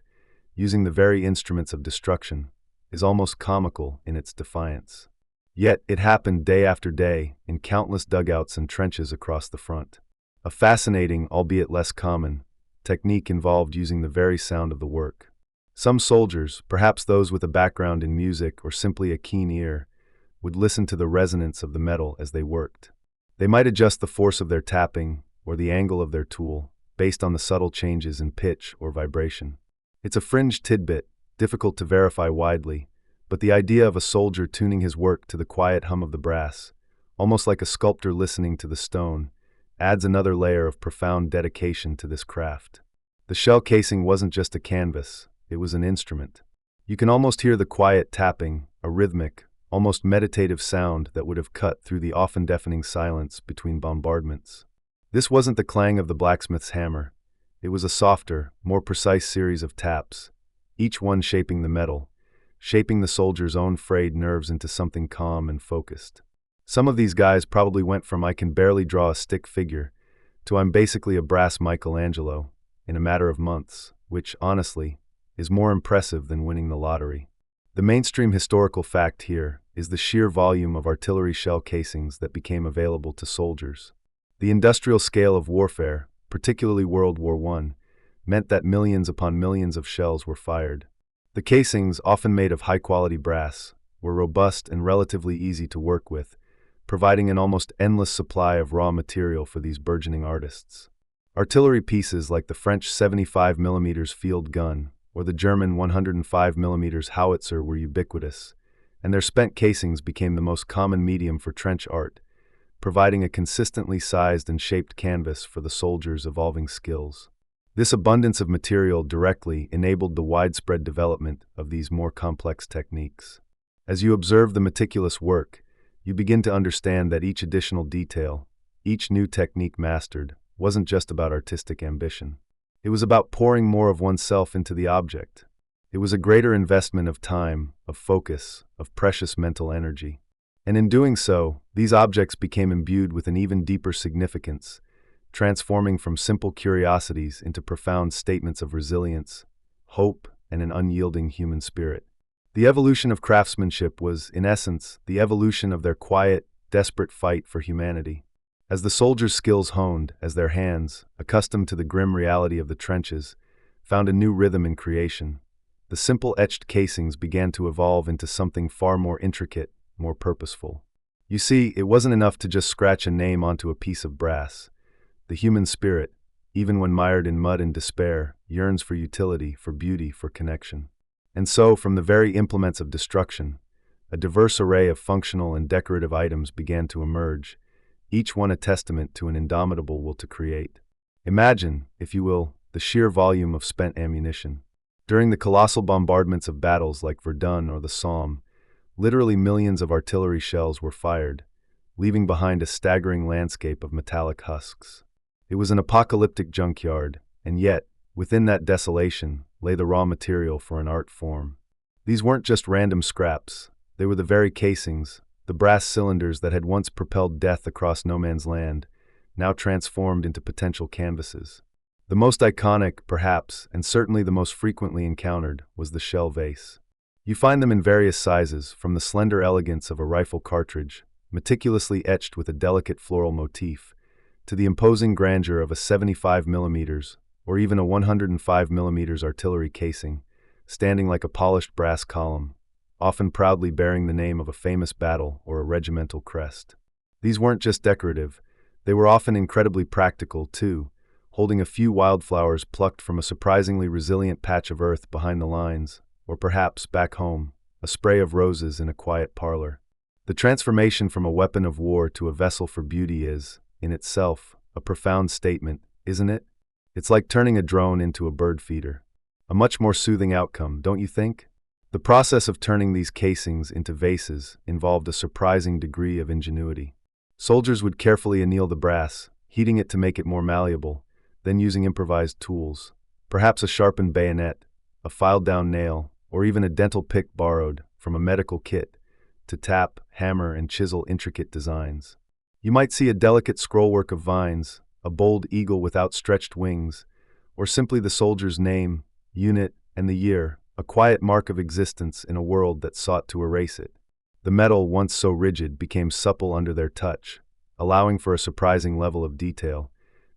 using the very instruments of destruction, is almost comical in its defiance. Yet, it happened day after day, in countless dugouts and trenches across the front. A fascinating, albeit less common, technique involved using the very sound of the work. Some soldiers, perhaps those with a background in music or simply a keen ear, would listen to the resonance of the metal as they worked. They might adjust the force of their tapping or the angle of their tool, based on the subtle changes in pitch or vibration. It's a fringe tidbit, difficult to verify widely, but the idea of a soldier tuning his work to the quiet hum of the brass, almost like a sculptor listening to the stone, adds another layer of profound dedication to this craft. The shell casing wasn't just a canvas, it was an instrument. You can almost hear the quiet tapping, a rhythmic, almost meditative sound that would have cut through the often deafening silence between bombardments. This wasn't the clang of the blacksmith's hammer. It was a softer, more precise series of taps, each one shaping the metal, shaping the soldier's own frayed nerves into something calm and focused. Some of these guys probably went from "I can barely draw a stick figure" to "I'm basically a brass Michelangelo," in a matter of months, which, honestly, is more impressive than winning the lottery. The mainstream historical fact here is the sheer volume of artillery shell casings that became available to soldiers. The industrial scale of warfare, particularly World War I, meant that millions upon millions of shells were fired. The casings, often made of high-quality brass, were robust and relatively easy to work with, providing an almost endless supply of raw material for these burgeoning artists. Artillery pieces like the French 75mm field gun or the German 105mm howitzer were ubiquitous, and their spent casings became the most common medium for trench art, providing a consistently sized and shaped canvas for the soldiers' evolving skills. This abundance of material directly enabled the widespread development of these more complex techniques. As you observe the meticulous work, you begin to understand that each additional detail, each new technique mastered, wasn't just about artistic ambition. It was about pouring more of oneself into the object. It was a greater investment of time, of focus, of precious mental energy. And in doing so, these objects became imbued with an even deeper significance, transforming from simple curiosities into profound statements of resilience, hope, and an unyielding human spirit. The evolution of craftsmanship was, in essence, the evolution of their quiet, desperate fight for humanity. As the soldiers' skills honed, as their hands, accustomed to the grim reality of the trenches, found a new rhythm in creation, the simple etched casings began to evolve into something far more intricate, more purposeful. You see, it wasn't enough to just scratch a name onto a piece of brass. The human spirit, even when mired in mud and despair, yearns for utility, for beauty, for connection. And so, from the very implements of destruction, a diverse array of functional and decorative items began to emerge, each one a testament to an indomitable will to create. Imagine, if you will, the sheer volume of spent ammunition. During the colossal bombardments of battles like Verdun or the Somme, literally millions of artillery shells were fired, leaving behind a staggering landscape of metallic husks. It was an apocalyptic junkyard, and yet, within that desolation, lay the raw material for an art form. These weren't just random scraps, they were the very casings, the brass cylinders that had once propelled death across no man's land, now transformed into potential canvases. The most iconic, perhaps, and certainly the most frequently encountered, was the shell vase. You find them in various sizes, from the slender elegance of a rifle cartridge, meticulously etched with a delicate floral motif, to the imposing grandeur of a 75mm or even a 105mm artillery casing, standing like a polished brass column, often proudly bearing the name of a famous battle or a regimental crest. These weren't just decorative, they were often incredibly practical, too, holding a few wildflowers plucked from a surprisingly resilient patch of earth behind the lines, or perhaps, back home, a spray of roses in a quiet parlor. The transformation from a weapon of war to a vessel for beauty is, in itself, a profound statement, isn't it? It's like turning a drone into a bird feeder. A much more soothing outcome, don't you think? The process of turning these casings into vases involved a surprising degree of ingenuity. Soldiers would carefully anneal the brass, heating it to make it more malleable, then using improvised tools, perhaps a sharpened bayonet, a filed-down nail, or even a dental pick borrowed from a medical kit, to tap, hammer, and chisel intricate designs. You might see a delicate scrollwork of vines, a bold eagle with outstretched wings, or simply the soldier's name, unit, and the year, a quiet mark of existence in a world that sought to erase it. The metal, once so rigid, became supple under their touch, allowing for a surprising level of detail,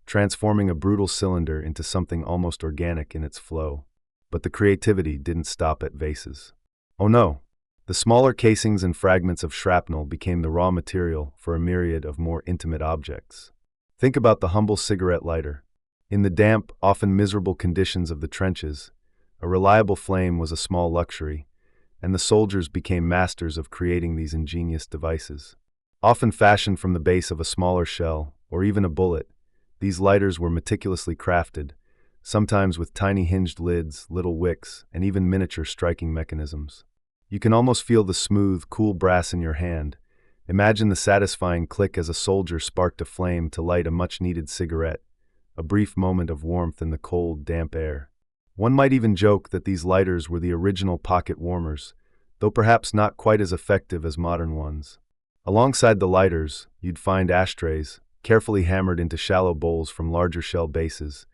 transforming a brutal cylinder into something almost organic in its flow. But the creativity didn't stop at vases. Oh no! The smaller casings and fragments of shrapnel became the raw material for a myriad of more intimate objects. Think about the humble cigarette lighter. In the damp, often miserable conditions of the trenches, a reliable flame was a small luxury, and the soldiers became masters of creating these ingenious devices. Often fashioned from the base of a smaller shell, or even a bullet, these lighters were meticulously crafted, sometimes with tiny hinged lids, little wicks, and even miniature striking mechanisms. You can almost feel the smooth, cool brass in your hand. Imagine the satisfying click as a soldier sparked a flame to light a much-needed cigarette, a brief moment of warmth in the cold, damp air. One might even joke that these lighters were the original pocket warmers, though perhaps not quite as effective as modern ones. Alongside the lighters, you'd find ashtrays, carefully hammered into shallow bowls from larger shell bases,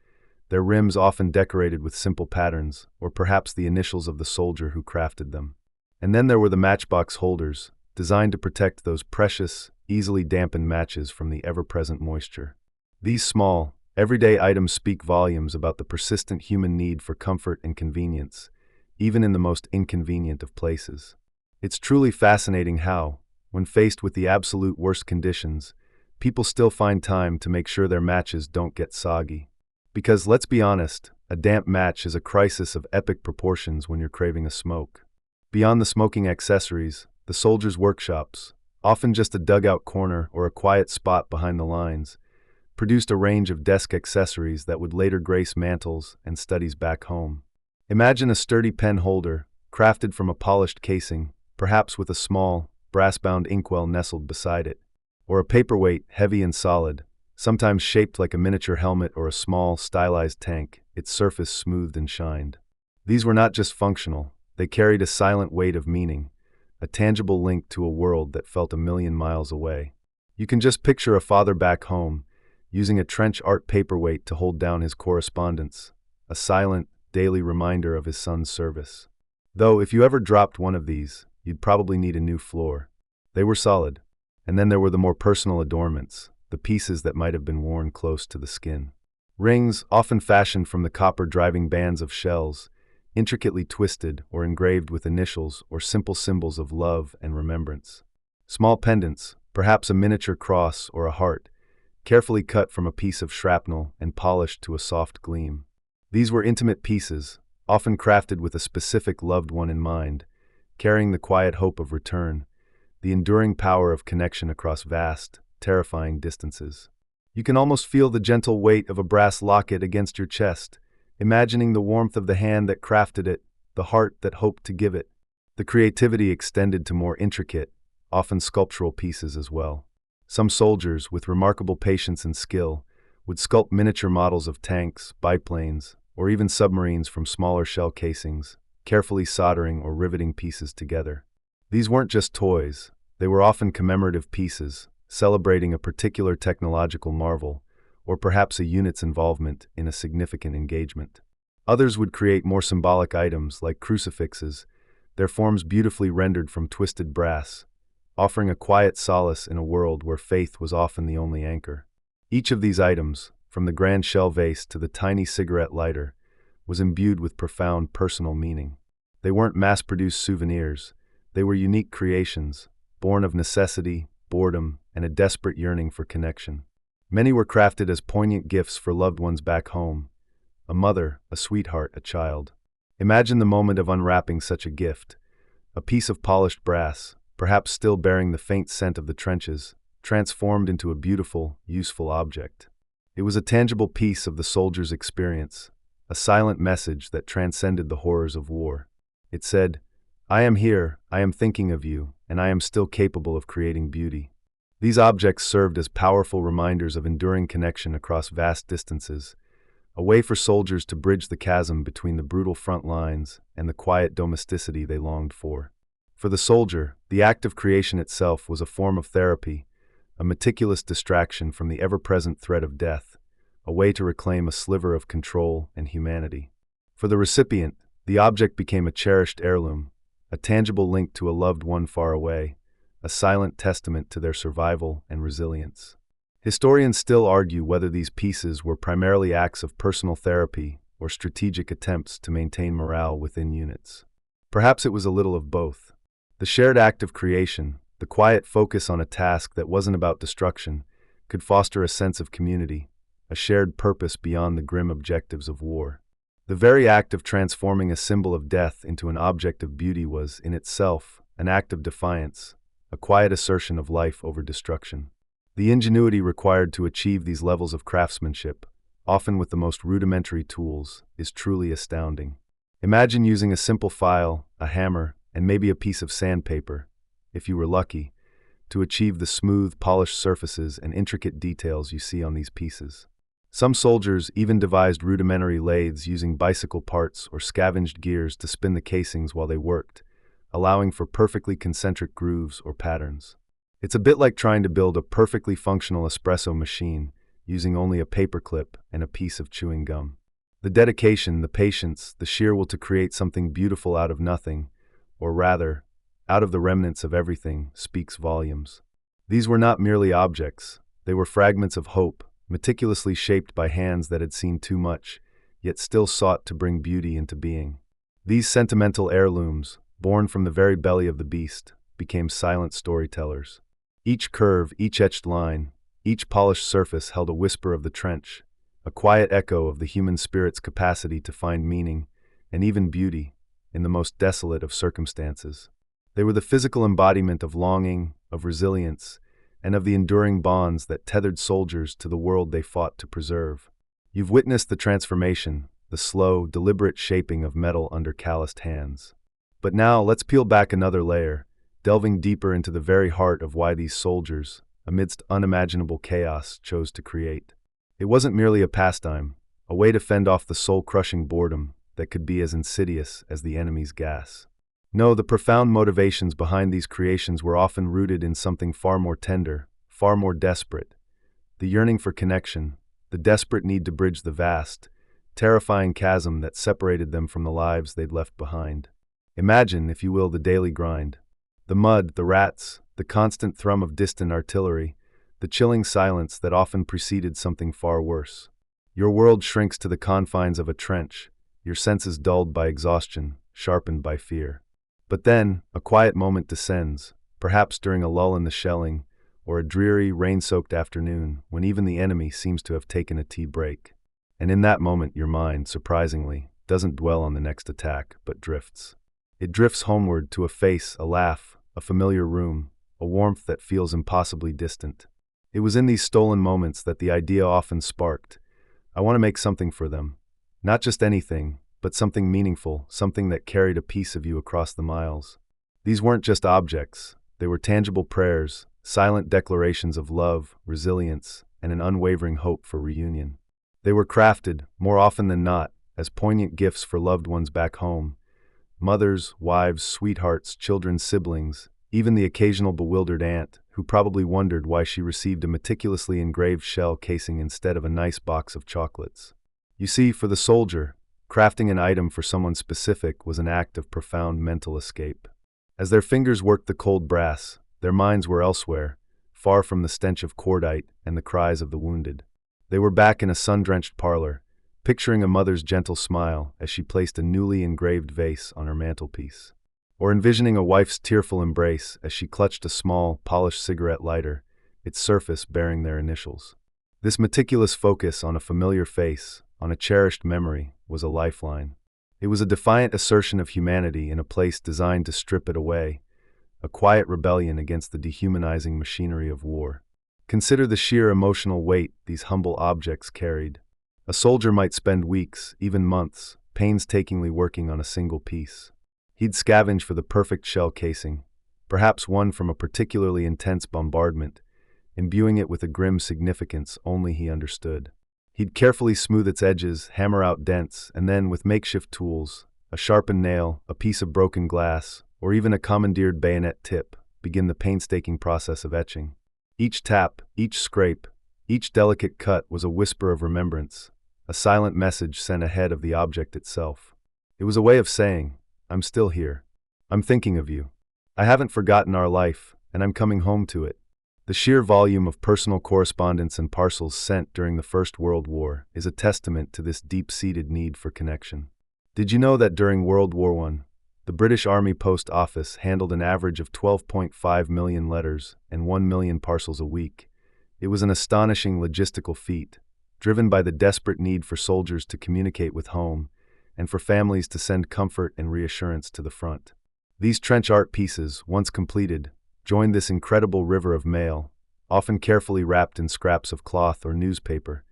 their rims often decorated with simple patterns, or perhaps the initials of the soldier who crafted them. And then there were the matchbox holders, designed to protect those precious, easily dampened matches from the ever-present moisture. These small, everyday items speak volumes about the persistent human need for comfort and convenience, even in the most inconvenient of places. It's truly fascinating how, when faced with the absolute worst conditions, people still find time to make sure their matches don't get soggy. Because, let's be honest, a damp match is a crisis of epic proportions when you're craving a smoke. Beyond the smoking accessories, the soldiers' workshops, often just a dugout corner or a quiet spot behind the lines, produced a range of desk accessories that would later grace mantels and studies back home. Imagine a sturdy pen holder, crafted from a polished casing, perhaps with a small, brass-bound inkwell nestled beside it, or a paperweight heavy and solid, sometimes shaped like a miniature helmet or a small, stylized tank, its surface smoothed and shined. These were not just functional, they carried a silent weight of meaning, a tangible link to a world that felt a million miles away. You can just picture a father back home, using a trench art paperweight to hold down his correspondence, a silent, daily reminder of his son's service. Though, if you ever dropped one of these, you'd probably need a new floor. They were solid. And then there were the more personal adornments, the pieces that might have been worn close to the skin. Rings, often fashioned from the copper driving bands of shells, intricately twisted or engraved with initials or simple symbols of love and remembrance. Small pendants, perhaps a miniature cross or a heart, carefully cut from a piece of shrapnel and polished to a soft gleam. These were intimate pieces, often crafted with a specific loved one in mind, carrying the quiet hope of return, the enduring power of connection across vast, terrifying distances. You can almost feel the gentle weight of a brass locket against your chest, imagining the warmth of the hand that crafted it, the heart that hoped to give it. The creativity extended to more intricate, often sculptural pieces as well. Some soldiers, with remarkable patience and skill, would sculpt miniature models of tanks, biplanes, or even submarines from smaller shell casings, carefully soldering or riveting pieces together. These weren't just toys, they were often commemorative pieces, celebrating a particular technological marvel, or perhaps a unit's involvement in a significant engagement. Others would create more symbolic items like crucifixes, their forms beautifully rendered from twisted brass, offering a quiet solace in a world where faith was often the only anchor. Each of these items, from the grand shell vase to the tiny cigarette lighter, was imbued with profound personal meaning. They weren't mass-produced souvenirs. They were unique creations, born of necessity, boredom, and a desperate yearning for connection. Many were crafted as poignant gifts for loved ones back home, a mother, a sweetheart, a child. Imagine the moment of unwrapping such a gift, a piece of polished brass, perhaps still bearing the faint scent of the trenches, transformed into a beautiful, useful object. It was a tangible piece of the soldier's experience, a silent message that transcended the horrors of war. It said, "I am here, I am thinking of you, and I am still capable of creating beauty." These objects served as powerful reminders of enduring connection across vast distances, a way for soldiers to bridge the chasm between the brutal front lines and the quiet domesticity they longed for. For the soldier, the act of creation itself was a form of therapy, a meticulous distraction from the ever-present threat of death, a way to reclaim a sliver of control and humanity. For the recipient, the object became a cherished heirloom, a tangible link to a loved one far away, a silent testament to their survival and resilience. Historians still argue whether these pieces were primarily acts of personal therapy or strategic attempts to maintain morale within units. Perhaps it was a little of both. The shared act of creation, the quiet focus on a task that wasn't about destruction, could foster a sense of community, a shared purpose beyond the grim objectives of war. The very act of transforming a symbol of death into an object of beauty was, in itself, an act of defiance, a quiet assertion of life over destruction. The ingenuity required to achieve these levels of craftsmanship, often with the most rudimentary tools, is truly astounding. Imagine using a simple file, a hammer, and maybe a piece of sandpaper, if you were lucky, to achieve the smooth, polished surfaces and intricate details you see on these pieces. Some soldiers even devised rudimentary lathes using bicycle parts or scavenged gears to spin the casings while they worked, allowing for perfectly concentric grooves or patterns. It's a bit like trying to build a perfectly functional espresso machine using only a paperclip and a piece of chewing gum. The dedication, the patience, the sheer will to create something beautiful out of nothing, or rather, out of the remnants of everything, speaks volumes. These were not merely objects, they were fragments of hope, meticulously shaped by hands that had seen too much, yet still sought to bring beauty into being. These sentimental heirlooms, born from the very belly of the beast, became silent storytellers. Each curve, each etched line, each polished surface held a whisper of the trench, a quiet echo of the human spirit's capacity to find meaning, and even beauty, in the most desolate of circumstances. They were the physical embodiment of longing, of resilience, and of the enduring bonds that tethered soldiers to the world they fought to preserve. You've witnessed the transformation, the slow, deliberate shaping of metal under calloused hands. But now let's peel back another layer, delving deeper into the very heart of why these soldiers, amidst unimaginable chaos, chose to create. It wasn't merely a pastime, a way to fend off the soul-crushing boredom that could be as insidious as the enemy's gas. No, the profound motivations behind these creations were often rooted in something far more tender, far more desperate. The yearning for connection, the desperate need to bridge the vast, terrifying chasm that separated them from the lives they'd left behind. Imagine, if you will, the daily grind. The mud, the rats, the constant thrum of distant artillery, the chilling silence that often preceded something far worse. Your world shrinks to the confines of a trench, your senses dulled by exhaustion, sharpened by fear. But then, a quiet moment descends, perhaps during a lull in the shelling, or a dreary, rain-soaked afternoon when even the enemy seems to have taken a tea break. And in that moment your mind, surprisingly, doesn't dwell on the next attack, but drifts. It drifts homeward to a face, a laugh, a familiar room, a warmth that feels impossibly distant. It was in these stolen moments that the idea often sparked. I want to make something for them. Not just anything, but something meaningful, something that carried a piece of you across the miles. These weren't just objects, they were tangible prayers, silent declarations of love, resilience, and an unwavering hope for reunion. They were crafted, more often than not, as poignant gifts for loved ones back home. Mothers, wives, sweethearts, children, siblings, even the occasional bewildered aunt, who probably wondered why she received a meticulously engraved shell casing instead of a nice box of chocolates. You see, for the soldier, crafting an item for someone specific was an act of profound mental escape. As their fingers worked the cold brass, their minds were elsewhere, far from the stench of cordite and the cries of the wounded. They were back in a sun-drenched parlor, picturing a mother's gentle smile as she placed a newly engraved vase on her mantelpiece, or envisioning a wife's tearful embrace as she clutched a small, polished cigarette lighter, its surface bearing their initials. This meticulous focus on a familiar face, on a cherished memory, was a lifeline. It was a defiant assertion of humanity in a place designed to strip it away, a quiet rebellion against the dehumanizing machinery of war. Consider the sheer emotional weight these humble objects carried. A soldier might spend weeks, even months, painstakingly working on a single piece. He'd scavenge for the perfect shell casing, perhaps one from a particularly intense bombardment, imbuing it with a grim significance only he understood. He'd carefully smooth its edges, hammer out dents, and then, with makeshift tools, a sharpened nail, a piece of broken glass, or even a commandeered bayonet tip, begin the painstaking process of etching. Each tap, each scrape, each delicate cut was a whisper of remembrance, a silent message sent ahead of the object itself. It was a way of saying, I'm still here. I'm thinking of you. I haven't forgotten our life, and I'm coming home to it. The sheer volume of personal correspondence and parcels sent during the First World War is a testament to this deep-seated need for connection. Did you know that during World War I, the British Army Post Office handled an average of 12.5 million letters and 1 million parcels a week? It was an astonishing logistical feat, driven by the desperate need for soldiers to communicate with home and for families to send comfort and reassurance to the front. These trench art pieces, once completed, joined this incredible river of mail, often carefully wrapped in scraps of cloth or newspaper,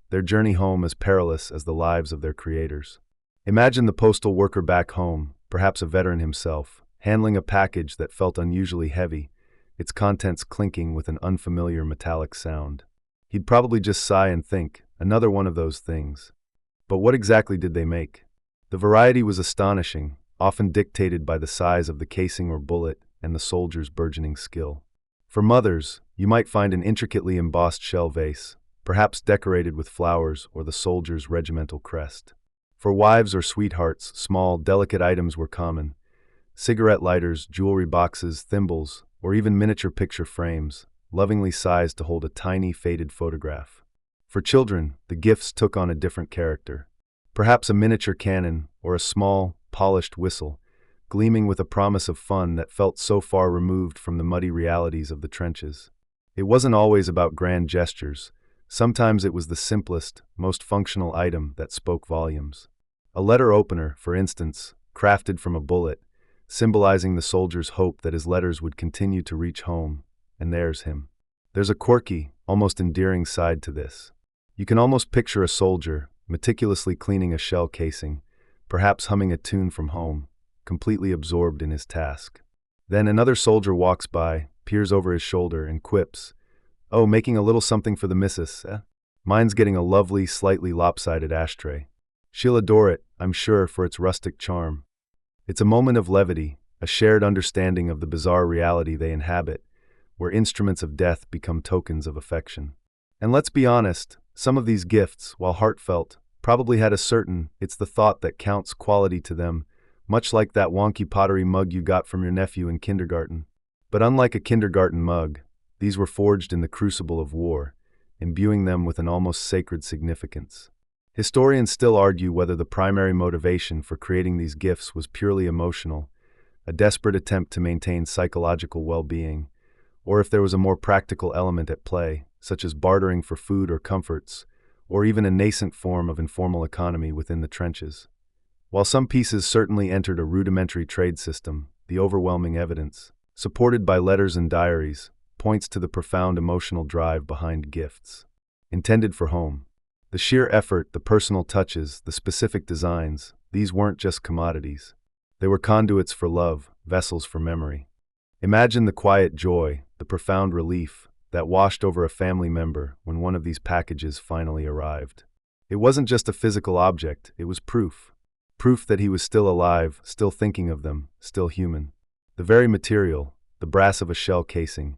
their journey home as perilous as the lives of their creators. Imagine the postal worker back home, perhaps a veteran himself, handling a package that felt unusually heavy, its contents clinking with an unfamiliar metallic sound. He'd probably just sigh and think, another one of those things. But what exactly did they make? The variety was astonishing, often dictated by the size of the casing or bullet and the soldier's burgeoning skill. For mothers, you might find an intricately embossed shell vase, perhaps decorated with flowers or the soldier's regimental crest. For wives or sweethearts, small, delicate items were common. Cigarette lighters, jewelry boxes, thimbles, or even miniature picture frames, lovingly sized to hold a tiny, faded photograph. For children, the gifts took on a different character. Perhaps a miniature cannon or a small, polished whistle, gleaming with a promise of fun that felt so far removed from the muddy realities of the trenches. It wasn't always about grand gestures. Sometimes it was the simplest, most functional item that spoke volumes. A letter opener, for instance, crafted from a bullet, symbolizing the soldier's hope that his letters would continue to reach home, and there's him. There's a quirky, almost endearing side to this. You can almost picture a soldier, meticulously cleaning a shell casing, perhaps humming a tune from home, completely absorbed in his task. Then another soldier walks by, peers over his shoulder, and quips, "Oh, making a little something for the missus, eh? Mine's getting a lovely, slightly lopsided ashtray. She'll adore it, I'm sure, for its rustic charm." It's a moment of levity, a shared understanding of the bizarre reality they inhabit, where instruments of death become tokens of affection. And let's be honest, some of these gifts, while heartfelt, probably had a certain "it's the thought that counts" quality to them, much like that wonky pottery mug you got from your nephew in kindergarten. But unlike a kindergarten mug, these were forged in the crucible of war, imbuing them with an almost sacred significance. Historians still argue whether the primary motivation for creating these gifts was purely emotional, a desperate attempt to maintain psychological well-being, or if there was a more practical element at play, such as bartering for food or comforts, or even a nascent form of informal economy within the trenches. While some pieces certainly entered a rudimentary trade system, the overwhelming evidence, supported by letters and diaries, points to the profound emotional drive behind gifts. Intended for home. The sheer effort, the personal touches, the specific designs, these weren't just commodities. They were conduits for love, vessels for memory. Imagine the quiet joy, the profound relief, that washed over a family member when one of these packages finally arrived. It wasn't just a physical object, it was proof. Proof that he was still alive, still thinking of them, still human. The very material, the brass of a shell casing,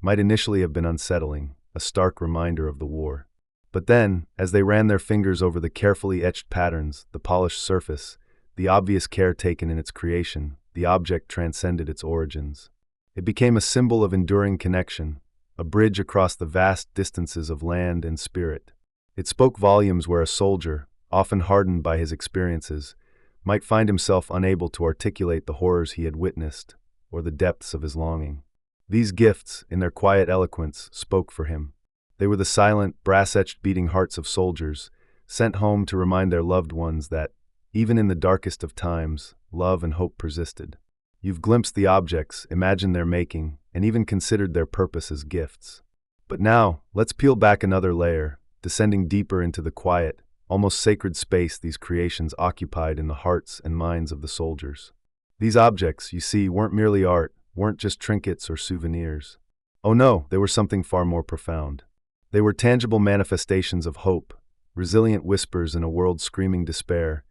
might initially have been unsettling, a stark reminder of the war. But then, as they ran their fingers over the carefully etched patterns, the polished surface, the obvious care taken in its creation, the object transcended its origins. It became a symbol of enduring connection, a bridge across the vast distances of land and spirit. It spoke volumes where a soldier, often hardened by his experiences, might find himself unable to articulate the horrors he had witnessed, or the depths of his longing. These gifts, in their quiet eloquence, spoke for him. They were the silent, brass-etched beating hearts of soldiers, sent home to remind their loved ones that, even in the darkest of times, love and hope persisted. You've glimpsed the objects, imagined their making, and even considered their purpose as gifts. But now, let's peel back another layer, descending deeper into the quiet, almost sacred space these creations occupied in the hearts and minds of the soldiers. These objects, you see, weren't merely art, weren't just trinkets or souvenirs. Oh no, they were something far more profound. They were tangible manifestations of hope, resilient whispers in a world screaming despair,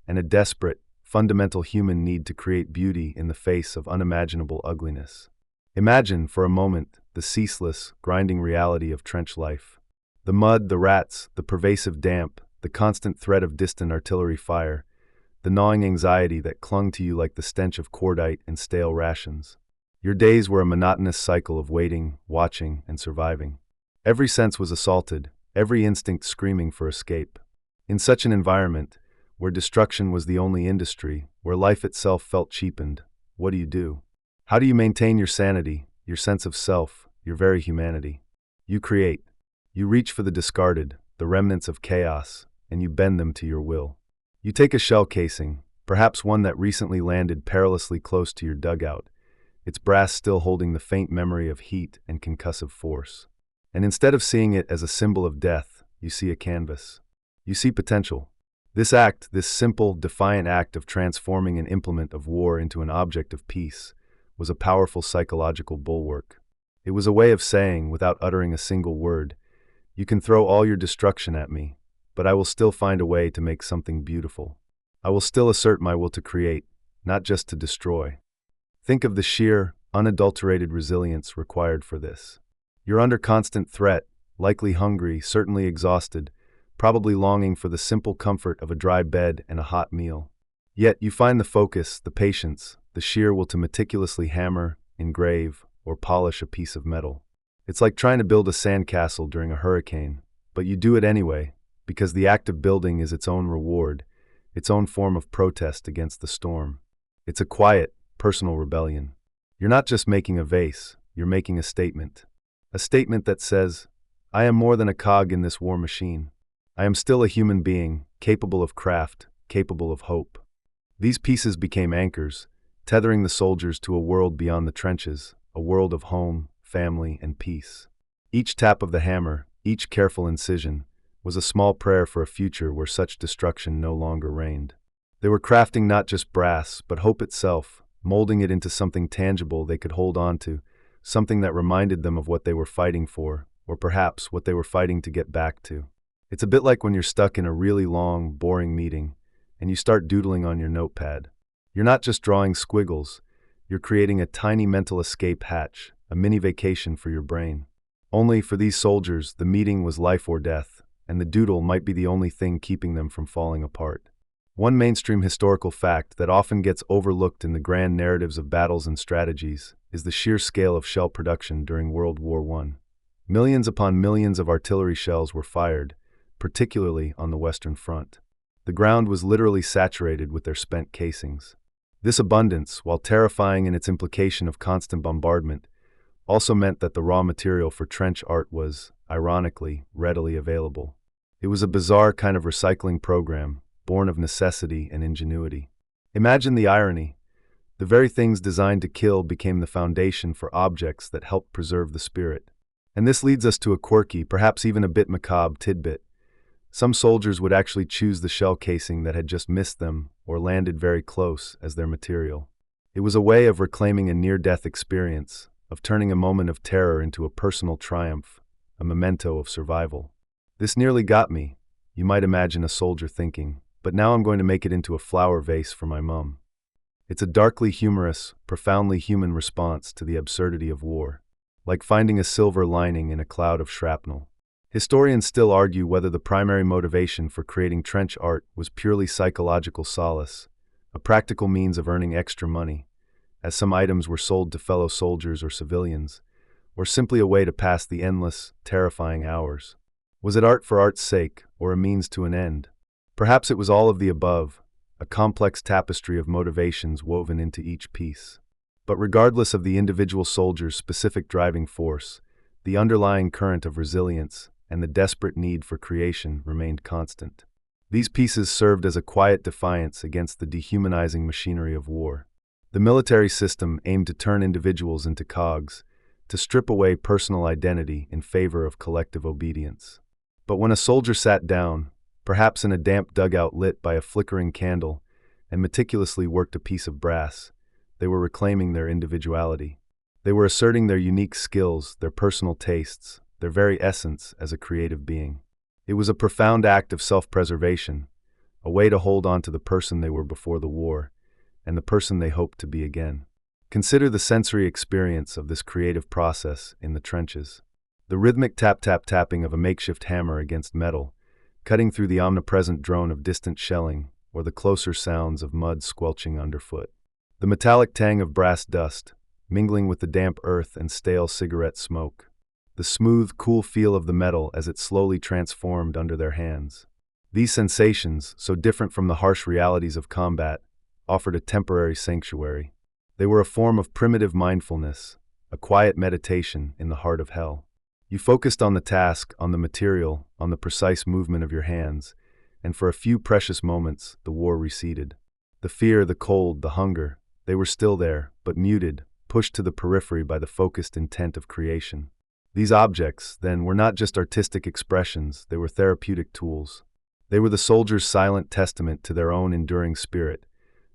and a desperate, fundamental human need to create beauty in the face of unimaginable ugliness. Imagine, for a moment, the ceaseless, grinding reality of trench life. The mud, the rats, the pervasive damp, the constant threat of distant artillery fire, the gnawing anxiety that clung to you like the stench of cordite and stale rations. Your days were a monotonous cycle of waiting, watching, and surviving. Every sense was assaulted, every instinct screaming for escape. In such an environment, where destruction was the only industry, where life itself felt cheapened, what do? How do you maintain your sanity, your sense of self, your very humanity? You create. You reach for the discarded, the remnants of chaos, and you bend them to your will. You take a shell casing, perhaps one that recently landed perilously close to your dugout, its brass still holding the faint memory of heat and concussive force. And instead of seeing it as a symbol of death, you see a canvas. You see potential. This act, this simple, defiant act of transforming an implement of war into an object of peace, was a powerful psychological bulwark. It was a way of saying, without uttering a single word, "You can throw all your destruction at me, but I will still find a way to make something beautiful. I will still assert my will to create, not just to destroy." Think of the sheer, unadulterated resilience required for this. You're under constant threat, likely hungry, certainly exhausted, probably longing for the simple comfort of a dry bed and a hot meal. Yet you find the focus, the patience, the sheer will to meticulously hammer, engrave, or polish a piece of metal. It's like trying to build a sandcastle during a hurricane, but you do it anyway, because the act of building is its own reward, its own form of protest against the storm. It's a quiet, personal rebellion. You're not just making a vase, you're making a statement. A statement that says, I am more than a cog in this war machine. I am still a human being, capable of craft, capable of hope. These pieces became anchors, tethering the soldiers to a world beyond the trenches, a world of home, family, and peace. Each tap of the hammer, each careful incision, was a small prayer for a future where such destruction no longer reigned. They were crafting not just brass, but hope itself, molding it into something tangible they could hold on to, something that reminded them of what they were fighting for, or perhaps what they were fighting to get back to. It's a bit like when you're stuck in a really long, boring meeting, and you start doodling on your notepad. You're not just drawing squiggles, you're creating a tiny mental escape hatch, a mini vacation for your brain. Only for these soldiers, the meeting was life or death, and the doodle might be the only thing keeping them from falling apart. One mainstream historical fact that often gets overlooked in the grand narratives of battles and strategies is the sheer scale of shell production during World War I. Millions upon millions of artillery shells were fired, particularly on the Western Front. The ground was literally saturated with their spent casings. This abundance, while terrifying in its implication of constant bombardment, also meant that the raw material for trench art was, ironically, readily available. It was a bizarre kind of recycling program, born of necessity and ingenuity. Imagine the irony. The very things designed to kill became the foundation for objects that helped preserve the spirit. And this leads us to a quirky, perhaps even a bit macabre tidbit. Some soldiers would actually choose the shell casing that had just missed them or landed very close as their material. It was a way of reclaiming a near-death experience, of turning a moment of terror into a personal triumph, a memento of survival. This nearly got me, you might imagine a soldier thinking, but now I'm going to make it into a flower vase for my mum. It's a darkly humorous, profoundly human response to the absurdity of war, like finding a silver lining in a cloud of shrapnel. Historians still argue whether the primary motivation for creating trench art was purely psychological solace, a practical means of earning extra money, as some items were sold to fellow soldiers or civilians, or simply a way to pass the endless, terrifying hours. Was it art for art's sake, or a means to an end? Perhaps it was all of the above, a complex tapestry of motivations woven into each piece. But regardless of the individual soldier's specific driving force, the underlying current of resilience and the desperate need for creation remained constant. These pieces served as a quiet defiance against the dehumanizing machinery of war. The military system aimed to turn individuals into cogs, to strip away personal identity in favor of collective obedience. But when a soldier sat down, perhaps in a damp dugout lit by a flickering candle, and meticulously worked a piece of brass, they were reclaiming their individuality. They were asserting their unique skills, their personal tastes, their very essence as a creative being. It was a profound act of self-preservation, a way to hold on to the person they were before the war, and the person they hoped to be again. Consider the sensory experience of this creative process in the trenches. The rhythmic tap-tap-tapping of a makeshift hammer against metal, cutting through the omnipresent drone of distant shelling, or the closer sounds of mud squelching underfoot. The metallic tang of brass dust, mingling with the damp earth and stale cigarette smoke. The smooth, cool feel of the metal as it slowly transformed under their hands. These sensations, so different from the harsh realities of combat, offered a temporary sanctuary. They were a form of primitive mindfulness, a quiet meditation in the heart of hell. You focused on the task, on the material, on the precise movement of your hands, and for a few precious moments, the war receded. The fear, the cold, the hunger, they were still there, but muted, pushed to the periphery by the focused intent of creation. These objects, then, were not just artistic expressions, they were therapeutic tools. They were the soldiers' silent testament to their own enduring spirit,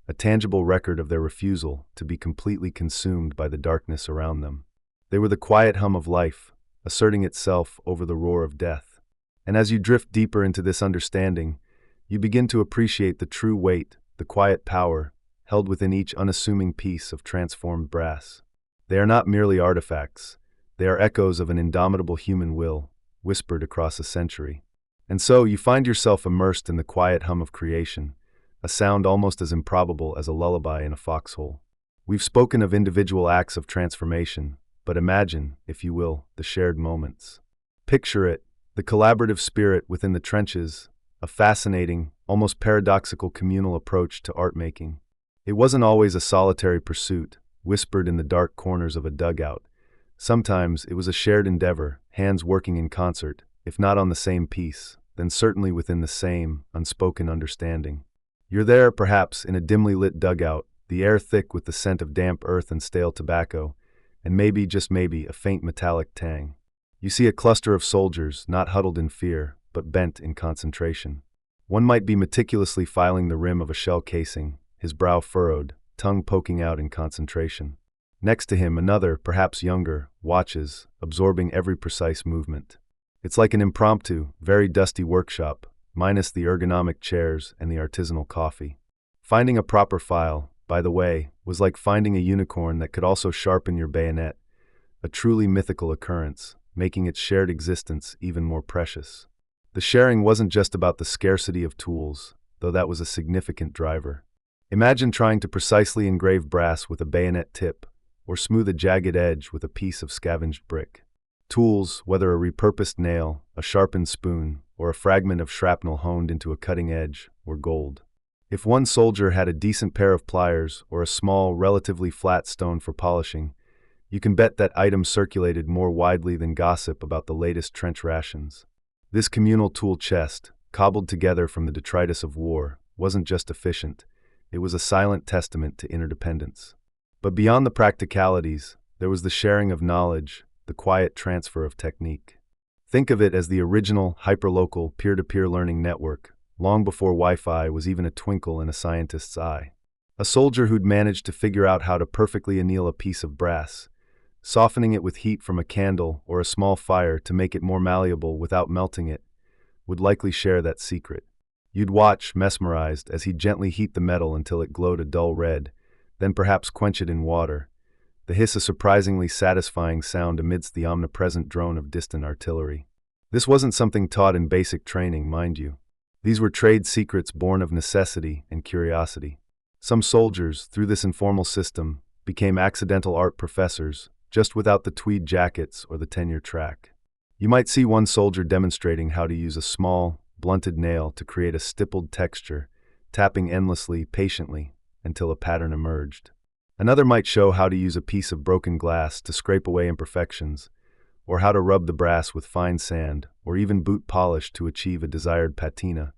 a tangible record of their refusal to be completely consumed by the darkness around them. They were the quiet hum of life, asserting itself over the roar of death. And as you drift deeper into this understanding, you begin to appreciate the true weight, the quiet power, held within each unassuming piece of transformed brass. They are not merely artifacts, they are echoes of an indomitable human will, whispered across a century. And so you find yourself immersed in the quiet hum of creation, a sound almost as improbable as a lullaby in a foxhole. We've spoken of individual acts of transformation, but imagine, if you will, the shared moments. Picture it, the collaborative spirit within the trenches, a fascinating, almost paradoxical communal approach to art making. It wasn't always a solitary pursuit, whispered in the dark corners of a dugout. Sometimes it was a shared endeavor, hands working in concert, if not on the same piece, then certainly within the same, unspoken understanding. You're there, perhaps, in a dimly lit dugout, the air thick with the scent of damp earth and stale tobacco, and maybe, just maybe, a faint metallic tang. You see a cluster of soldiers, not huddled in fear, but bent in concentration. One might be meticulously filing the rim of a shell casing, his brow furrowed, tongue poking out in concentration. Next to him, another, perhaps younger, watches, absorbing every precise movement. It's like an impromptu, very dusty workshop, minus the ergonomic chairs and the artisanal coffee. Finding a proper file, by the way, was like finding a unicorn that could also sharpen your bayonet, a truly mythical occurrence, making its shared existence even more precious. The sharing wasn't just about the scarcity of tools, though that was a significant driver. Imagine trying to precisely engrave brass with a bayonet tip, or smooth a jagged edge with a piece of scavenged brick. Tools, whether a repurposed nail, a sharpened spoon, or a fragment of shrapnel honed into a cutting edge, were gold. If one soldier had a decent pair of pliers or a small, relatively flat stone for polishing, you can bet that item circulated more widely than gossip about the latest trench rations. This communal tool chest, cobbled together from the detritus of war, wasn't just efficient, it was a silent testament to interdependence. But beyond the practicalities, there was the sharing of knowledge, the quiet transfer of technique. Think of it as the original, hyperlocal, peer-to-peer learning network, long before Wi-Fi was even a twinkle in a scientist's eye. A soldier who'd managed to figure out how to perfectly anneal a piece of brass, softening it with heat from a candle or a small fire to make it more malleable without melting it, would likely share that secret. You'd watch, mesmerized, as he'd gently heat the metal until it glowed a dull red, then perhaps quench it in water, the hiss a surprisingly satisfying sound amidst the omnipresent drone of distant artillery. This wasn't something taught in basic training, mind you. These were trade secrets born of necessity and curiosity. Some soldiers, through this informal system, became accidental art professors, just without the tweed jackets or the tenure track. You might see one soldier demonstrating how to use a small, blunted nail to create a stippled texture, tapping endlessly, patiently, until a pattern emerged. Another might show how to use a piece of broken glass to scrape away imperfections, or how to rub the brass with fine sand, or even boot polish to achieve a desired patina,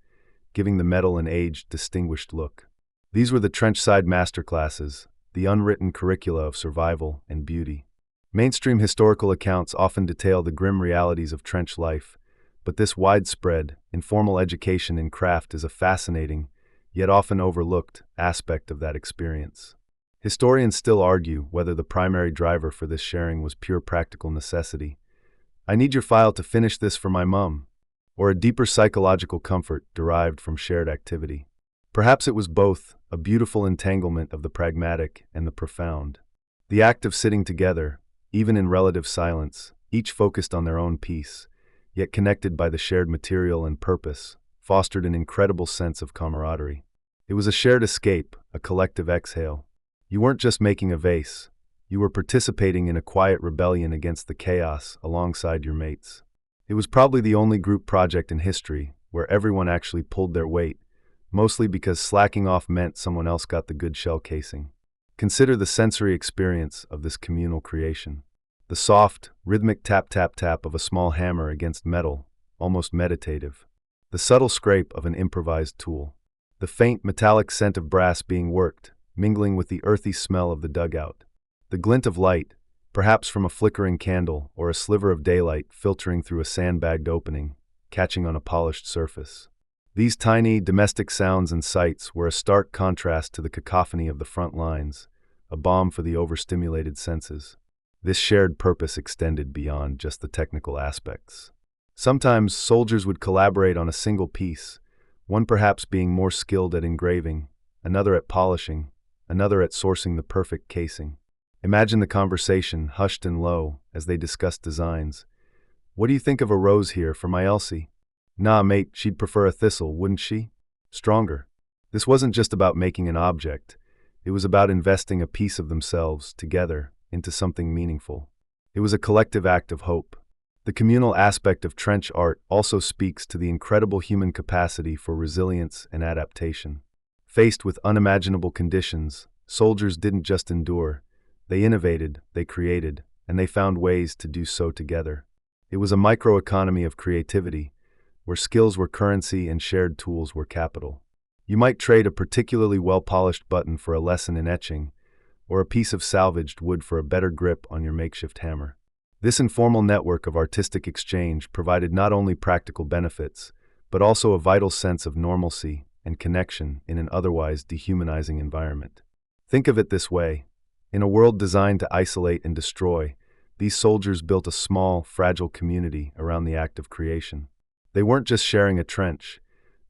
giving the metal an aged, distinguished look. These were the trench-side masterclasses, the unwritten curricula of survival and beauty. Mainstream historical accounts often detail the grim realities of trench life, but this widespread, informal education in craft is a fascinating, yet often overlooked, aspect of that experience. Historians still argue whether the primary driver for this sharing was pure practical necessity. I need your file to finish this for my mum, or a deeper psychological comfort derived from shared activity. Perhaps it was both, a beautiful entanglement of the pragmatic and the profound. The act of sitting together, even in relative silence, each focused on their own piece, yet connected by the shared material and purpose, fostered an incredible sense of camaraderie. It was a shared escape, a collective exhale. You weren't just making a vase, you were participating in a quiet rebellion against the chaos alongside your mates. It was probably the only group project in history where everyone actually pulled their weight, mostly because slacking off meant someone else got the good shell casing. Consider the sensory experience of this communal creation. The soft, rhythmic tap-tap-tap of a small hammer against metal, almost meditative. The subtle scrape of an improvised tool. The faint, metallic scent of brass being worked, mingling with the earthy smell of the dugout. The glint of light, perhaps from a flickering candle or a sliver of daylight filtering through a sandbagged opening, catching on a polished surface. These tiny, domestic sounds and sights were a stark contrast to the cacophony of the front lines, a balm for the overstimulated senses. This shared purpose extended beyond just the technical aspects. Sometimes soldiers would collaborate on a single piece, one perhaps being more skilled at engraving, another at polishing, another at sourcing the perfect casing. Imagine the conversation, hushed and low, as they discussed designs. "What do you think of a rose here for my Elsie?" Nah, mate, she'd prefer a thistle, wouldn't she? Stronger. This wasn't just about making an object. It was about investing a piece of themselves, together, into something meaningful. It was a collective act of hope. The communal aspect of trench art also speaks to the incredible human capacity for resilience and adaptation. Faced with unimaginable conditions, soldiers didn't just endure. They innovated, they created, and they found ways to do so together. It was a microeconomy of creativity, where skills were currency and shared tools were capital. You might trade a particularly well-polished button for a lesson in etching, or a piece of salvaged wood for a better grip on your makeshift hammer. This informal network of artistic exchange provided not only practical benefits, but also a vital sense of normalcy and connection in an otherwise dehumanizing environment. Think of it this way. In a world designed to isolate and destroy, these soldiers built a small, fragile community around the act of creation. They weren't just sharing a trench.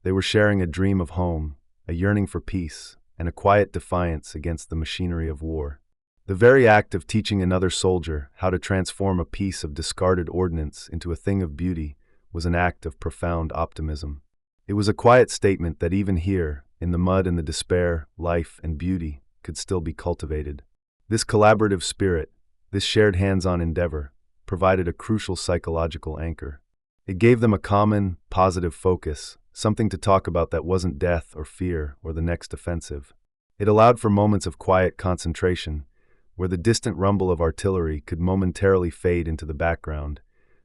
They were sharing a dream of home, a yearning for peace, and a quiet defiance against the machinery of war. The very act of teaching another soldier how to transform a piece of discarded ordnance into a thing of beauty was an act of profound optimism. It was a quiet statement that even here, in the mud and the despair, life and beauty could still be cultivated. This collaborative spirit, this shared hands-on endeavor, provided a crucial psychological anchor. It gave them a common, positive focus, something to talk about that wasn't death or fear or the next offensive. It allowed for moments of quiet concentration, where the distant rumble of artillery could momentarily fade into the background,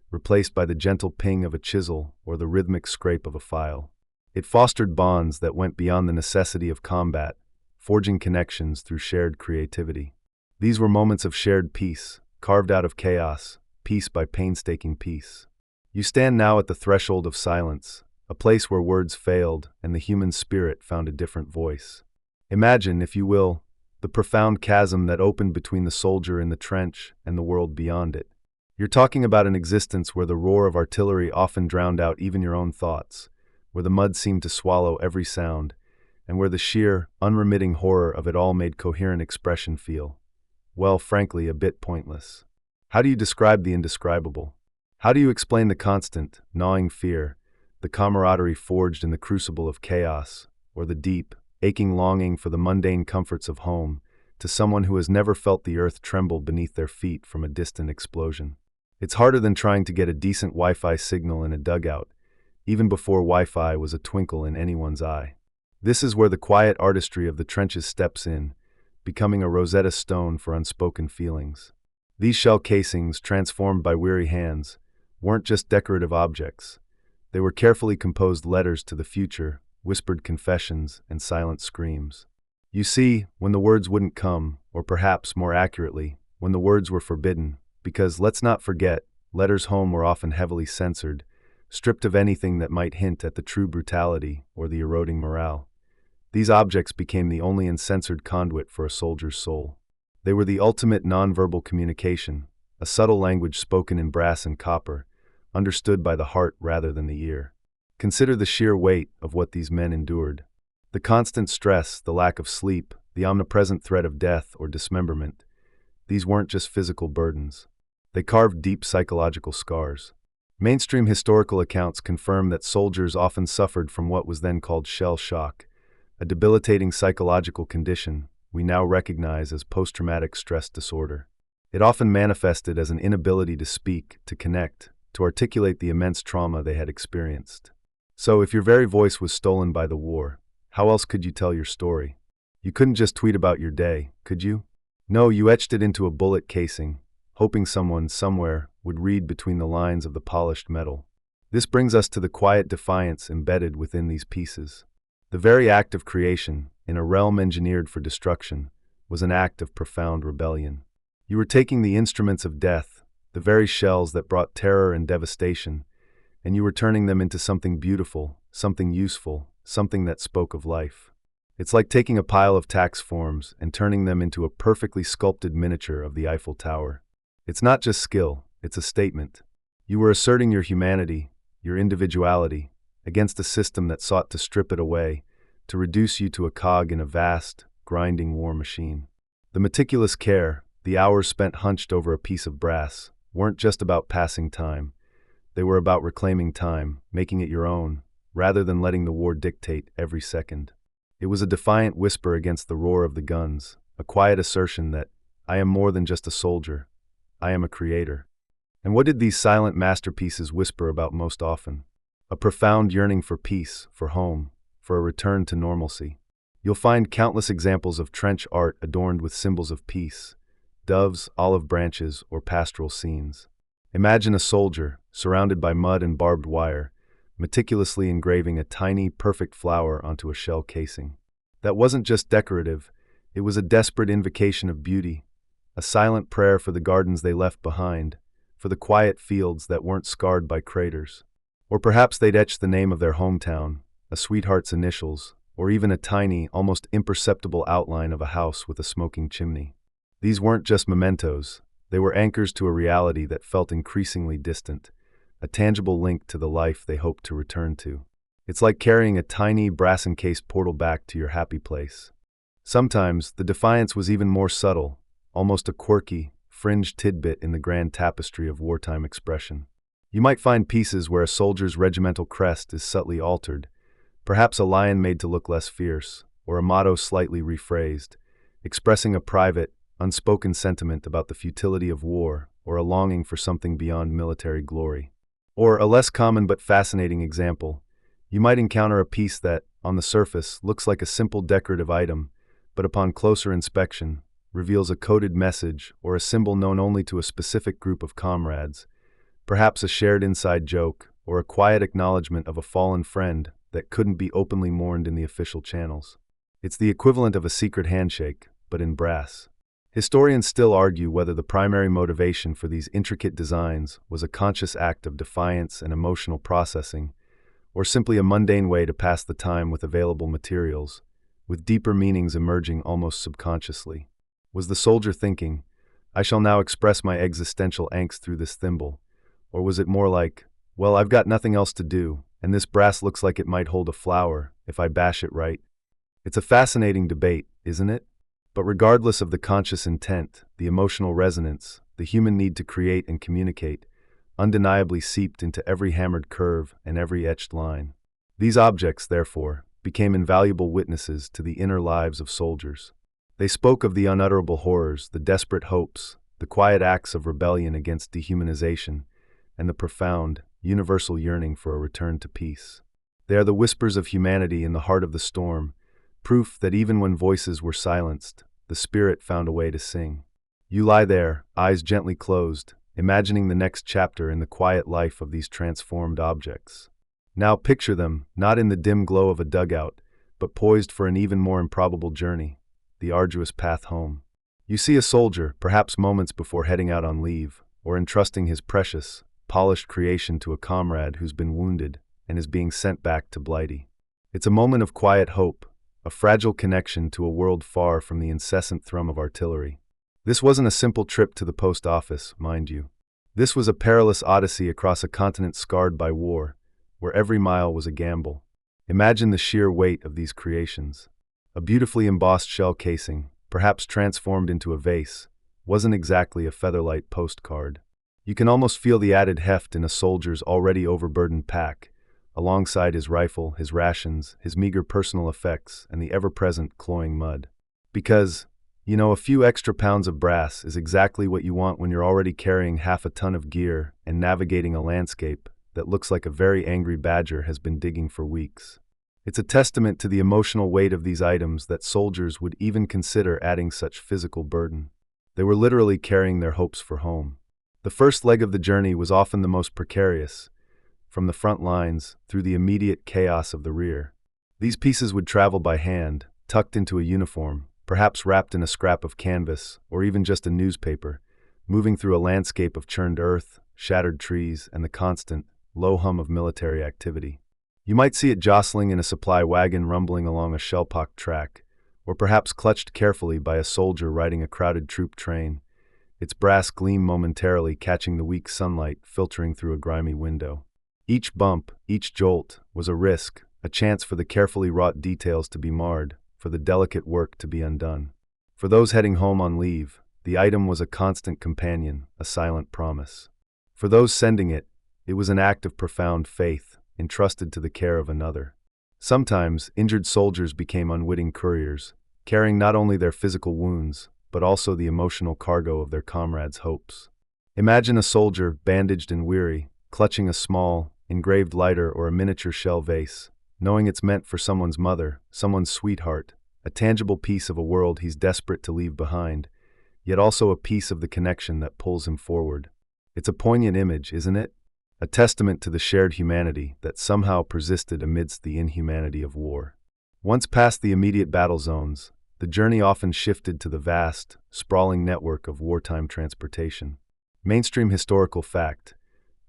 replaced by the gentle ping of a chisel or the rhythmic scrape of a file. It fostered bonds that went beyond the necessity of combat, forging connections through shared creativity. These were moments of shared peace, carved out of chaos, piece by painstaking piece. You stand now at the threshold of silence, a place where words failed and the human spirit found a different voice. Imagine, if you will, the profound chasm that opened between the soldier in the trench and the world beyond it. You're talking about an existence where the roar of artillery often drowned out even your own thoughts, where the mud seemed to swallow every sound, and where the sheer, unremitting horror of it all made coherent expression feel, well, frankly, a bit pointless. How do you describe the indescribable? How do you explain the constant, gnawing fear, the camaraderie forged in the crucible of chaos, or the deep, aching longing for the mundane comforts of home, to someone who has never felt the earth tremble beneath their feet from a distant explosion? It's harder than trying to get a decent Wi-Fi signal in a dugout, even before Wi-Fi was a twinkle in anyone's eye. This is where the quiet artistry of the trenches steps in, becoming a Rosetta Stone for unspoken feelings. These shell casings, transformed by weary hands, weren't just decorative objects. They were carefully composed letters to the future, whispered confessions, and silent screams. You see, when the words wouldn't come, or perhaps more accurately, when the words were forbidden, because let's not forget, letters home were often heavily censored, stripped of anything that might hint at the true brutality or the eroding morale. These objects became the only uncensored conduit for a soldier's soul. They were the ultimate nonverbal communication, a subtle language spoken in brass and copper, understood by the heart rather than the ear. Consider the sheer weight of what these men endured. The constant stress, the lack of sleep, the omnipresent threat of death or dismemberment. These weren't just physical burdens. They carved deep psychological scars. Mainstream historical accounts confirm that soldiers often suffered from what was then called shell shock, a debilitating psychological condition we now recognize as post-traumatic stress disorder. It often manifested as an inability to speak, to connect, to articulate the immense trauma they had experienced. So if your very voice was stolen by the war, how else could you tell your story? You couldn't just tweet about your day, could you? No, you etched it into a bullet casing, hoping someone, somewhere, would read between the lines of the polished metal. This brings us to the quiet defiance embedded within these pieces. The very act of creation, in a realm engineered for destruction, was an act of profound rebellion. You were taking the instruments of death, the very shells that brought terror and devastation, and you were turning them into something beautiful, something useful, something that spoke of life. It's like taking a pile of tax forms and turning them into a perfectly sculpted miniature of the Eiffel Tower. It's not just skill, it's a statement. You were asserting your humanity, your individuality, against a system that sought to strip it away, to reduce you to a cog in a vast, grinding war machine. The meticulous care, the hours spent hunched over a piece of brass, weren't just about passing time. They were about reclaiming time, making it your own, rather than letting the war dictate every second. It was a defiant whisper against the roar of the guns, a quiet assertion that, I am more than just a soldier, I am a creator. And what did these silent masterpieces whisper about most often? A profound yearning for peace, for home, for a return to normalcy. You'll find countless examples of trench art adorned with symbols of peace, doves, olive branches, or pastoral scenes. Imagine a soldier, surrounded by mud and barbed wire, meticulously engraving a tiny, perfect flower onto a shell casing. That wasn't just decorative, it was a desperate invocation of beauty, a silent prayer for the gardens they left behind, for the quiet fields that weren't scarred by craters. Or perhaps they'd etched the name of their hometown, a sweetheart's initials, or even a tiny, almost imperceptible outline of a house with a smoking chimney. These weren't just mementos, they were anchors to a reality that felt increasingly distant, a tangible link to the life they hoped to return to. It's like carrying a tiny, brass-encased portal back to your happy place. Sometimes, the defiance was even more subtle, almost a quirky, fringed tidbit in the grand tapestry of wartime expression. You might find pieces where a soldier's regimental crest is subtly altered, perhaps a lion made to look less fierce, or a motto slightly rephrased, expressing a private, unspoken sentiment about the futility of war or a longing for something beyond military glory. Or, a less common but fascinating example, you might encounter a piece that, on the surface, looks like a simple decorative item, but upon closer inspection, reveals a coded message or a symbol known only to a specific group of comrades, perhaps a shared inside joke or a quiet acknowledgement of a fallen friend that couldn't be openly mourned in the official channels. It's the equivalent of a secret handshake, but in brass. Historians still argue whether the primary motivation for these intricate designs was a conscious act of defiance and emotional processing, or simply a mundane way to pass the time with available materials, with deeper meanings emerging almost subconsciously. Was the soldier thinking, I shall now express my existential angst through this thimble? Or was it more like, well, I've got nothing else to do, and this brass looks like it might hold a flower, if I bash it right? It's a fascinating debate, isn't it? But regardless of the conscious intent, the emotional resonance, the human need to create and communicate, undeniably seeped into every hammered curve and every etched line. These objects, therefore, became invaluable witnesses to the inner lives of soldiers. They spoke of the unutterable horrors, the desperate hopes, the quiet acts of rebellion against dehumanization, and the profound, universal yearning for a return to peace. They are the whispers of humanity in the heart of the storm, proof that even when voices were silenced, the spirit found a way to sing. You lie there, eyes gently closed, imagining the next chapter in the quiet life of these transformed objects. Now picture them, not in the dim glow of a dugout, but poised for an even more improbable journey, the arduous path home. You see a soldier, perhaps moments before heading out on leave, or entrusting his precious, polished creation to a comrade who's been wounded and is being sent back to Blighty. It's a moment of quiet hope, a fragile connection to a world far from the incessant thrum of artillery. This wasn't a simple trip to the post office, mind you. This was a perilous odyssey across a continent scarred by war, where every mile was a gamble. Imagine the sheer weight of these creations. A beautifully embossed shell casing, perhaps transformed into a vase, wasn't exactly a featherlight postcard. You can almost feel the added heft in a soldier's already overburdened pack, alongside his rifle, his rations, his meager personal effects, and the ever-present cloying mud. Because, a few extra pounds of brass is exactly what you want when you're already carrying half a ton of gear and navigating a landscape that looks like a very angry badger has been digging for weeks. It's a testament to the emotional weight of these items that soldiers would even consider adding such physical burden. They were literally carrying their hopes for home. The first leg of the journey was often the most precarious, from the front lines through the immediate chaos of the rear. These pieces would travel by hand, tucked into a uniform, perhaps wrapped in a scrap of canvas or even just a newspaper, moving through a landscape of churned earth, shattered trees, and the constant, low hum of military activity. You might see it jostling in a supply wagon rumbling along a shell-pocked track, or perhaps clutched carefully by a soldier riding a crowded troop train, its brass gleam momentarily catching the weak sunlight filtering through a grimy window. Each bump, each jolt, was a risk, a chance for the carefully wrought details to be marred, for the delicate work to be undone. For those heading home on leave, the item was a constant companion, a silent promise. For those sending it, It was an act of profound faith, entrusted to the care of another. Sometimes, injured soldiers became unwitting couriers, carrying not only their physical wounds, but also the emotional cargo of their comrades' hopes. Imagine a soldier, bandaged and weary, clutching a small, engraved lighter or a miniature shell vase, knowing it's meant for someone's mother, someone's sweetheart, a tangible piece of a world he's desperate to leave behind, yet also a piece of the connection that pulls him forward. It's a poignant image, isn't it? A testament to the shared humanity that somehow persisted amidst the inhumanity of war. Once past the immediate battle zones, the journey often shifted to the vast, sprawling network of wartime transportation. Mainstream historical fact: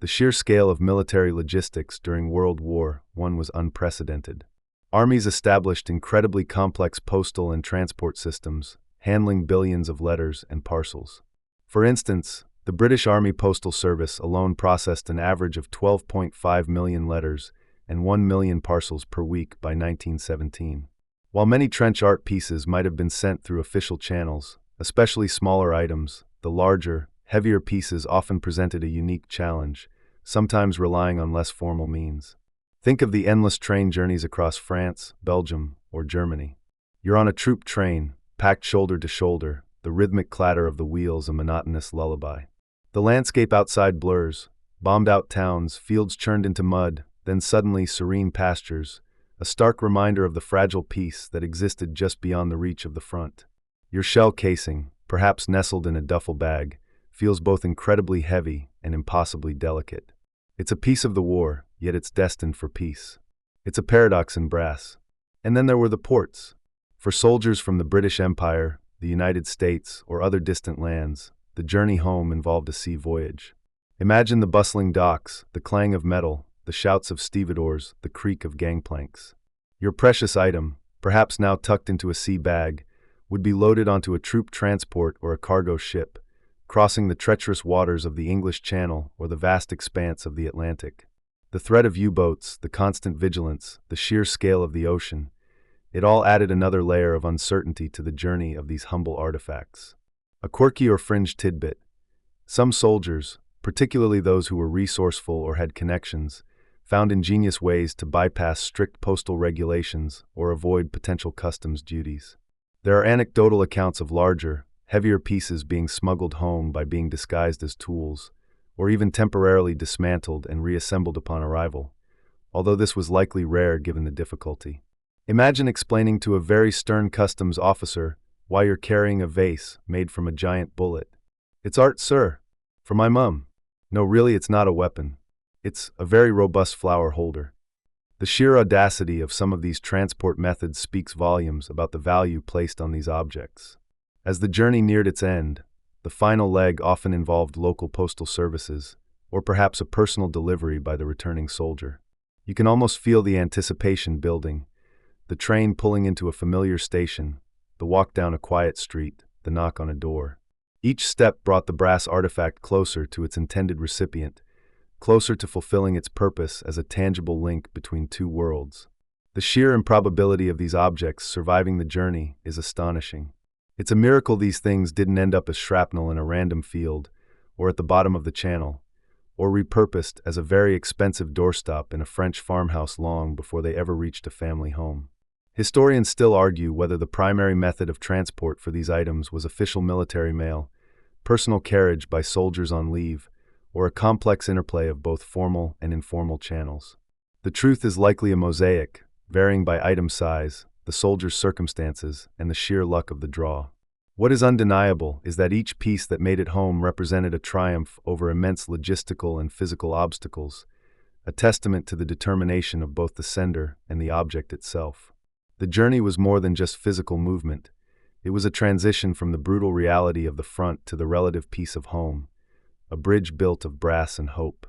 the sheer scale of military logistics during World War I was unprecedented. Armies established incredibly complex postal and transport systems, handling billions of letters and parcels. For instance, the British Army Postal Service alone processed an average of 12.5 million letters and 1 million parcels per week by 1917. While many trench art pieces might have been sent through official channels, especially smaller items, the larger, heavier pieces often presented a unique challenge, sometimes relying on less formal means. Think of the endless train journeys across France, Belgium, or Germany. You're on a troop train, packed shoulder to shoulder, the rhythmic clatter of the wheels a monotonous lullaby. The landscape outside blurs, bombed-out towns, fields churned into mud, then suddenly serene pastures, a stark reminder of the fragile peace that existed just beyond the reach of the front. Your shell casing, perhaps nestled in a duffel bag, feels both incredibly heavy and impossibly delicate. It's a piece of the war, yet it's destined for peace. It's a paradox in brass. And then there were the ports. For soldiers from the British Empire, the United States, or other distant lands, the journey home involved a sea voyage. Imagine the bustling docks, the clang of metal, the shouts of stevedores, the creak of gangplanks. Your precious item, perhaps now tucked into a sea bag, would be loaded onto a troop transport or a cargo ship, crossing the treacherous waters of the English Channel or the vast expanse of the Atlantic. The threat of U-boats, the constant vigilance, the sheer scale of the ocean, it all added another layer of uncertainty to the journey of these humble artifacts. A quirky or fringe tidbit: some soldiers, particularly those who were resourceful or had connections, found ingenious ways to bypass strict postal regulations or avoid potential customs duties. There are anecdotal accounts of larger, heavier pieces being smuggled home by being disguised as tools, or even temporarily dismantled and reassembled upon arrival, although this was likely rare given the difficulty. Imagine explaining to a very stern customs officer why you're carrying a vase made from a giant bullet. "It's art, sir. For my mum." "No, really, it's not a weapon. It's a very robust flower holder." The sheer audacity of some of these transport methods speaks volumes about the value placed on these objects. As the journey neared its end, the final leg often involved local postal services, or perhaps a personal delivery by the returning soldier. You can almost feel the anticipation building: the train pulling into a familiar station, the walk down a quiet street, the knock on a door. Each step brought the brass artifact closer to its intended recipient, closer to fulfilling its purpose as a tangible link between two worlds. The sheer improbability of these objects surviving the journey is astonishing. It's a miracle these things didn't end up as shrapnel in a random field, or at the bottom of the channel, or repurposed as a very expensive doorstop in a French farmhouse long before they ever reached a family home. Historians still argue whether the primary method of transport for these items was official military mail, personal carriage by soldiers on leave, or a complex interplay of both formal and informal channels. The truth is likely a mosaic, varying by item size, the soldier's circumstances, and the sheer luck of the draw. What is undeniable is that each piece that made it home represented a triumph over immense logistical and physical obstacles, a testament to the determination of both the sender and the object itself. The journey was more than just physical movement. It was a transition from the brutal reality of the front to the relative peace of home, a bridge built of brass and hope.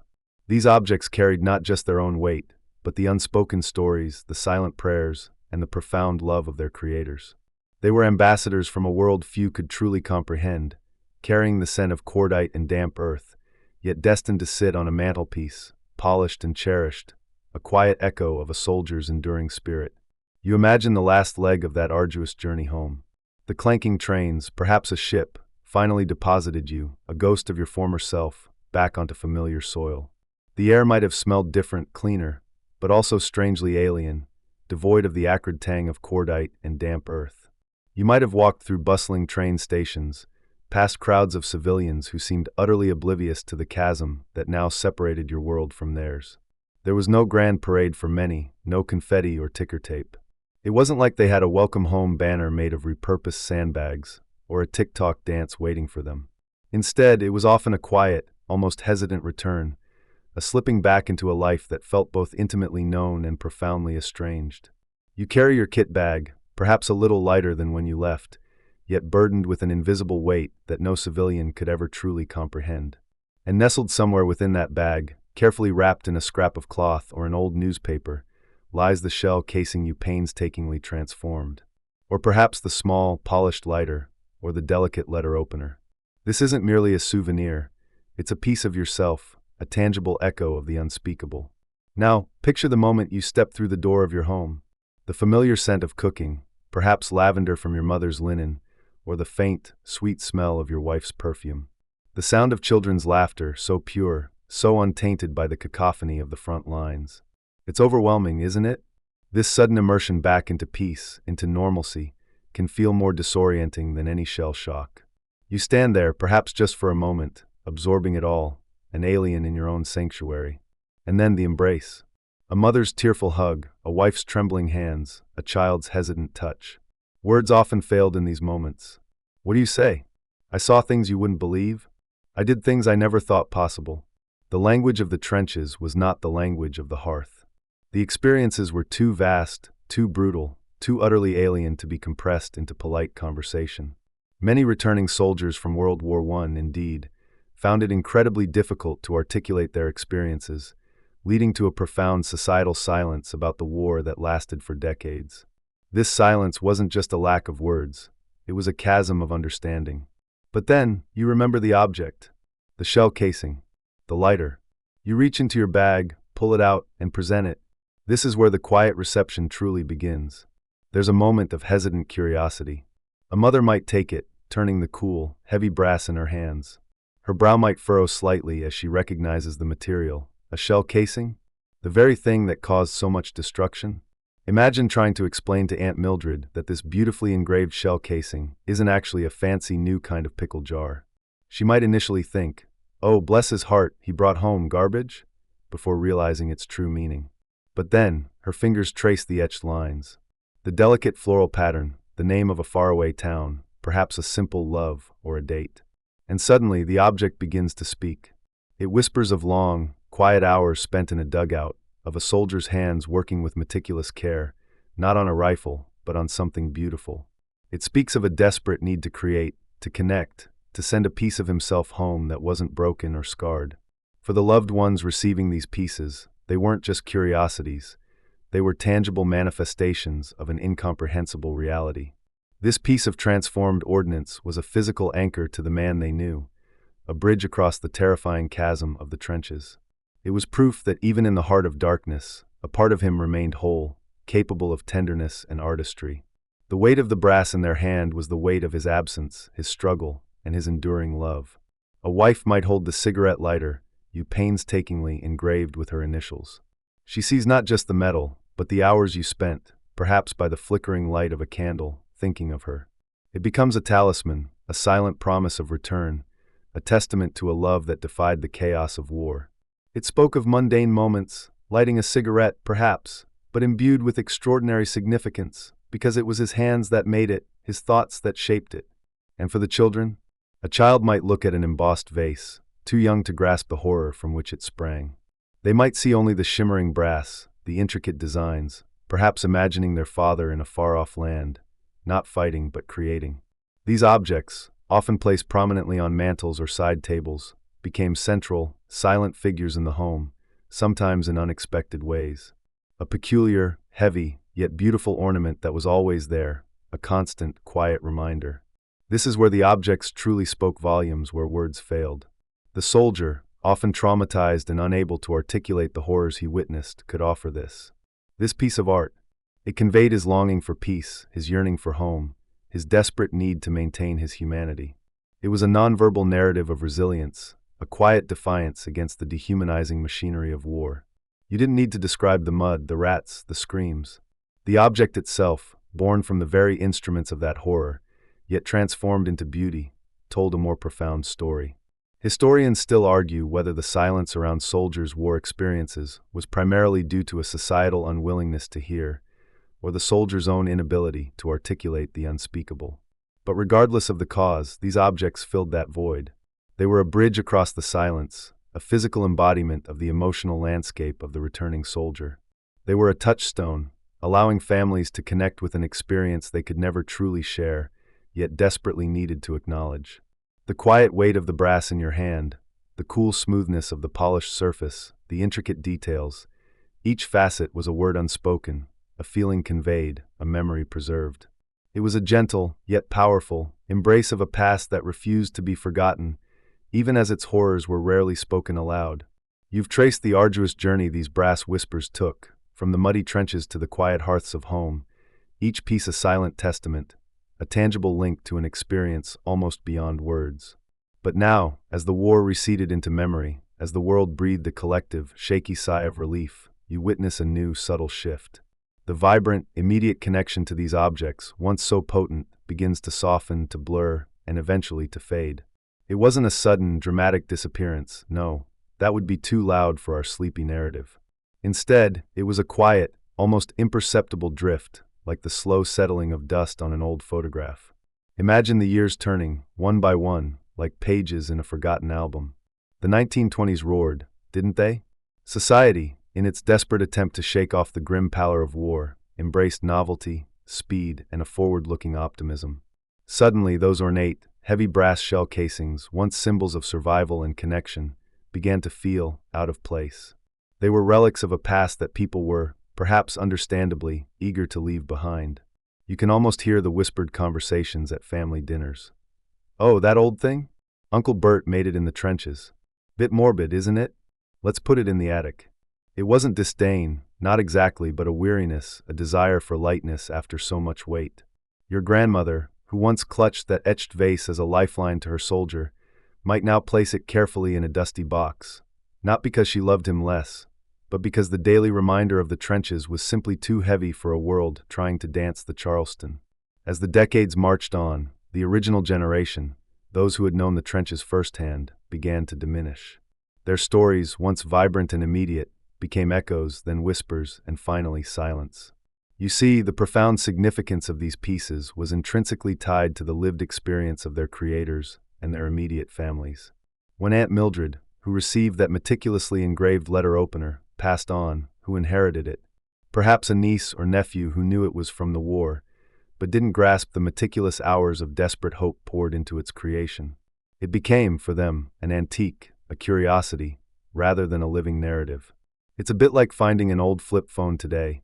These objects carried not just their own weight, but the unspoken stories, the silent prayers, and the profound love of their creators. They were ambassadors from a world few could truly comprehend, carrying the scent of cordite and damp earth, yet destined to sit on a mantelpiece, polished and cherished, a quiet echo of a soldier's enduring spirit. You imagine the last leg of that arduous journey home. The clanking trains, perhaps a ship, finally deposited you, a ghost of your former self, back onto familiar soil. The air might have smelled different, cleaner, but also strangely alien, devoid of the acrid tang of cordite and damp earth. You might have walked through bustling train stations, past crowds of civilians who seemed utterly oblivious to the chasm that now separated your world from theirs. There was no grand parade for many, no confetti or ticker tape. It wasn't like they had a welcome home banner made of repurposed sandbags, or a TikTok dance waiting for them. Instead, it was often a quiet, almost hesitant return, a slipping back into a life that felt both intimately known and profoundly estranged. You carry your kit bag, perhaps a little lighter than when you left, yet burdened with an invisible weight that no civilian could ever truly comprehend. And nestled somewhere within that bag, carefully wrapped in a scrap of cloth or an old newspaper, lies the shell casing you painstakingly transformed. Or perhaps the small, polished lighter, or the delicate letter opener. This isn't merely a souvenir, it's a piece of yourself, a tangible echo of the unspeakable. Now, picture the moment you step through the door of your home. The familiar scent of cooking, perhaps lavender from your mother's linen, or the faint, sweet smell of your wife's perfume. The sound of children's laughter, so pure, so untainted by the cacophony of the front lines. It's overwhelming, isn't it? This sudden immersion back into peace, into normalcy, can feel more disorienting than any shell shock. You stand there, perhaps just for a moment, absorbing it all, an alien in your own sanctuary. And then the embrace. A mother's tearful hug, a wife's trembling hands, a child's hesitant touch. Words often failed in these moments. What do you say? I saw things you wouldn't believe. I did things I never thought possible. The language of the trenches was not the language of the hearth. The experiences were too vast, too brutal, too utterly alien to be compressed into polite conversation. Many returning soldiers from World War I, indeed, found it incredibly difficult to articulate their experiences, leading to a profound societal silence about the war that lasted for decades. This silence wasn't just a lack of words, it was a chasm of understanding. But then, you remember the object, the shell casing, the lighter. You reach into your bag, pull it out, and present it. This is where the quiet reception truly begins. There's a moment of hesitant curiosity. A mother might take it, turning the cool, heavy brass in her hands. Her brow might furrow slightly as she recognizes the material. A shell casing? The very thing that caused so much destruction? Imagine trying to explain to Aunt Mildred that this beautifully engraved shell casing isn't actually a fancy new kind of pickle jar. She might initially think, "Oh, bless his heart, he brought home garbage?" before realizing its true meaning. But then, her fingers trace the etched lines. The delicate floral pattern, the name of a faraway town, perhaps a simple love or a date. And suddenly, the object begins to speak. It whispers of long, quiet hours spent in a dugout, of a soldier's hands working with meticulous care, not on a rifle, but on something beautiful. It speaks of a desperate need to create, to connect, to send a piece of himself home that wasn't broken or scarred. For the loved ones receiving these pieces, they weren't just curiosities, they were tangible manifestations of an incomprehensible reality. This piece of transformed ordnance was a physical anchor to the man they knew, a bridge across the terrifying chasm of the trenches. It was proof that even in the heart of darkness, a part of him remained whole, capable of tenderness and artistry. The weight of the brass in their hand was the weight of his absence, his struggle, and his enduring love. A wife might hold the cigarette lighter, you painstakingly engraved with her initials. She sees not just the metal, but the hours you spent, perhaps by the flickering light of a candle, thinking of her. It becomes a talisman, a silent promise of return, a testament to a love that defied the chaos of war. It spoke of mundane moments, lighting a cigarette, perhaps, but imbued with extraordinary significance, because it was his hands that made it, his thoughts that shaped it. And for the children? A child might look at an embossed vase, too young to grasp the horror from which it sprang. They might see only the shimmering brass, the intricate designs, perhaps imagining their father in a far-off land, not fighting but creating. These objects, often placed prominently on mantels or side tables, became central, silent figures in the home, sometimes in unexpected ways. A peculiar, heavy, yet beautiful ornament that was always there, a constant, quiet reminder. This is where the objects truly spoke volumes where words failed. The soldier, often traumatized and unable to articulate the horrors he witnessed, could offer this. This piece of art. It conveyed his longing for peace, his yearning for home, his desperate need to maintain his humanity. It was a nonverbal narrative of resilience, a quiet defiance against the dehumanizing machinery of war. You didn't need to describe the mud, the rats, the screams. The object itself, born from the very instruments of that horror, yet transformed into beauty, told a more profound story. Historians still argue whether the silence around soldiers' war experiences was primarily due to a societal unwillingness to hear, or the soldiers' own inability to articulate the unspeakable. But regardless of the cause, these objects filled that void. They were a bridge across the silence, a physical embodiment of the emotional landscape of the returning soldier. They were a touchstone, allowing families to connect with an experience they could never truly share, yet desperately needed to acknowledge. The quiet weight of the brass in your hand, the cool smoothness of the polished surface, the intricate details, each facet was a word unspoken, a feeling conveyed, a memory preserved. It was a gentle, yet powerful, embrace of a past that refused to be forgotten, even as its horrors were rarely spoken aloud. You've traced the arduous journey these brass whispers took, from the muddy trenches to the quiet hearths of home, each piece a silent testament, a tangible link to an experience almost beyond words. But now, as the war receded into memory, as the world breathed a collective, shaky sigh of relief, you witness a new, subtle shift. The vibrant, immediate connection to these objects, once so potent, begins to soften, to blur, and eventually to fade. It wasn't a sudden, dramatic disappearance, no, that would be too loud for our sleepy narrative. Instead, it was a quiet, almost imperceptible drift, like the slow settling of dust on an old photograph. Imagine the years turning, one by one, like pages in a forgotten album. The 1920s roared, didn't they? Society, in its desperate attempt to shake off the grim pallor of war, embraced novelty, speed, and a forward-looking optimism. Suddenly, those ornate, heavy brass shell casings, once symbols of survival and connection, began to feel out of place. They were relics of a past that people were, perhaps understandably, eager to leave behind. You can almost hear the whispered conversations at family dinners. "Oh, that old thing? Uncle Bert made it in the trenches. Bit morbid, isn't it? Let's put it in the attic." It wasn't disdain, not exactly, but a weariness, a desire for lightness after so much weight. Your grandmother, who once clutched that etched vase as a lifeline to her soldier, might now place it carefully in a dusty box, not because she loved him less, but because the daily reminder of the trenches was simply too heavy for a world trying to dance the Charleston. As the decades marched on, the original generation, those who had known the trenches firsthand, began to diminish. Their stories, once vibrant and immediate, became echoes, then whispers, and finally silence. You see, the profound significance of these pieces was intrinsically tied to the lived experience of their creators and their immediate families. When Aunt Mildred, who received that meticulously engraved letter opener, passed on, who inherited it? Perhaps a niece or nephew who knew it was from the war, but didn't grasp the meticulous hours of desperate hope poured into its creation. It became, for them, an antique, a curiosity, rather than a living narrative. It's a bit like finding an old flip phone today.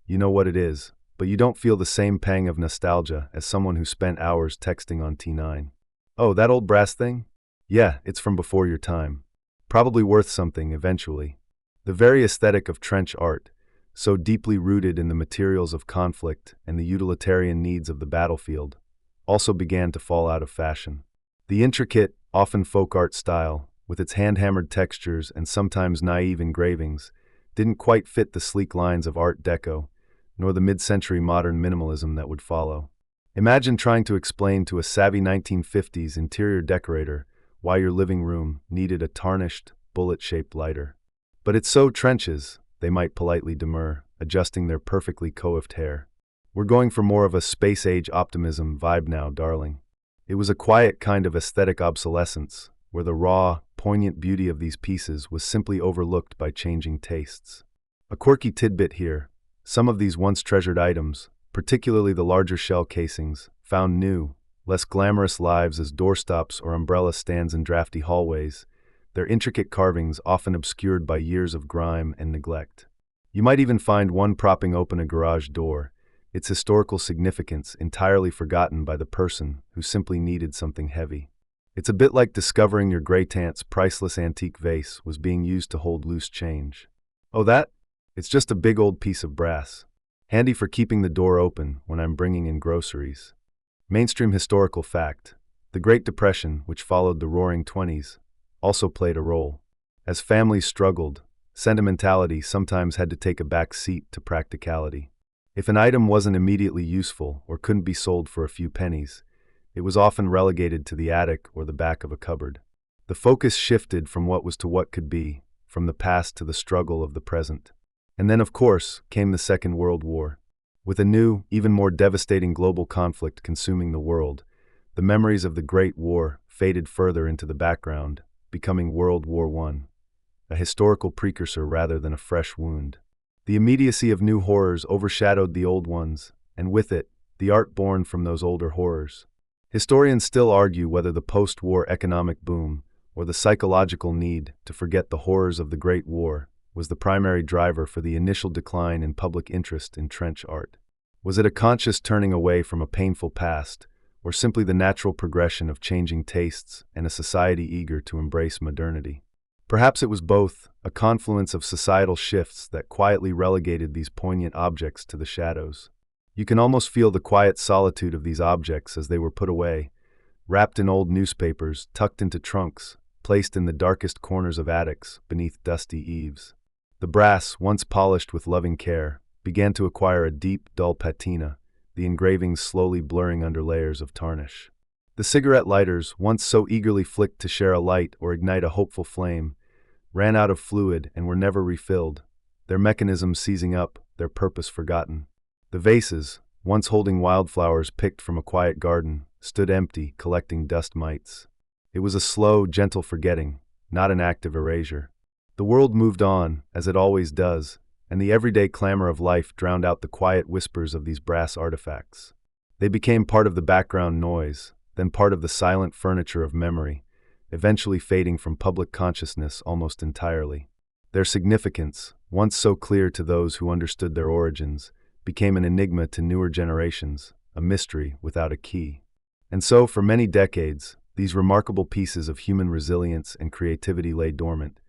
You know what it is, but you don't feel the same pang of nostalgia as someone who spent hours texting on T9. "Oh, that old brass thing? Yeah, it's from before your time. Probably worth something eventually." The very aesthetic of trench art, so deeply rooted in the materials of conflict and the utilitarian needs of the battlefield, also began to fall out of fashion. The intricate, often folk art style, with its hand-hammered textures and sometimes naive engravings, didn't quite fit the sleek lines of Art Deco, nor the mid-century modern minimalism that would follow. Imagine trying to explain to a savvy 1950s interior decorator why your living room needed a tarnished, bullet-shaped lighter. "But it's so trenches," they might politely demur, adjusting their perfectly coiffed hair. "We're going for more of a space-age optimism vibe now, darling." It was a quiet kind of aesthetic obsolescence, where the raw, poignant beauty of these pieces was simply overlooked by changing tastes. A quirky tidbit here: some of these once treasured items, particularly the larger shell casings, found new, less glamorous lives as doorstops or umbrella stands in drafty hallways, their intricate carvings often obscured by years of grime and neglect. You might even find one propping open a garage door, its historical significance entirely forgotten by the person who simply needed something heavy. It's a bit like discovering your great-aunt's priceless antique vase was being used to hold loose change. "Oh, that? It's just a big old piece of brass. Handy for keeping the door open when I'm bringing in groceries." Mainstream historical fact: the Great Depression, which followed the Roaring '20s, also played a role. As families struggled, sentimentality sometimes had to take a back seat to practicality. If an item wasn't immediately useful or couldn't be sold for a few pennies, it was often relegated to the attic or the back of a cupboard. The focus shifted from what was to what could be, from the past to the struggle of the present. And then, of course, came the Second World War. With a new, even more devastating global conflict consuming the world, the memories of the Great War faded further into the background, becoming World War I, a historical precursor rather than a fresh wound. The immediacy of new horrors overshadowed the old ones, and with it, the art born from those older horrors. Historians still argue whether the post-war economic boom or the psychological need to forget the horrors of the Great War was the primary driver for the initial decline in public interest in trench art. Was it a conscious turning away from a painful past, or simply the natural progression of changing tastes and a society eager to embrace modernity? Perhaps it was both, a confluence of societal shifts that quietly relegated these poignant objects to the shadows. You can almost feel the quiet solitude of these objects as they were put away, wrapped in old newspapers, tucked into trunks, placed in the darkest corners of attics beneath dusty eaves. The brass, once polished with loving care, began to acquire a deep, dull patina, the engravings slowly blurring under layers of tarnish. The cigarette lighters, once so eagerly flicked to share a light or ignite a hopeful flame, ran out of fluid and were never refilled, their mechanisms seizing up, their purpose forgotten. The vases, once holding wildflowers picked from a quiet garden, stood empty, collecting dust mites. It was a slow, gentle forgetting, not an active erasure. The world moved on, as it always does, and the everyday clamor of life drowned out the quiet whispers of these brass artifacts. They became part of the background noise, then part of the silent furniture of memory, eventually fading from public consciousness almost entirely. Their significance, once so clear to those who understood their origins, became an enigma to newer generations, a mystery without a key. And so, for many decades, these remarkable pieces of human resilience and creativity lay dormant,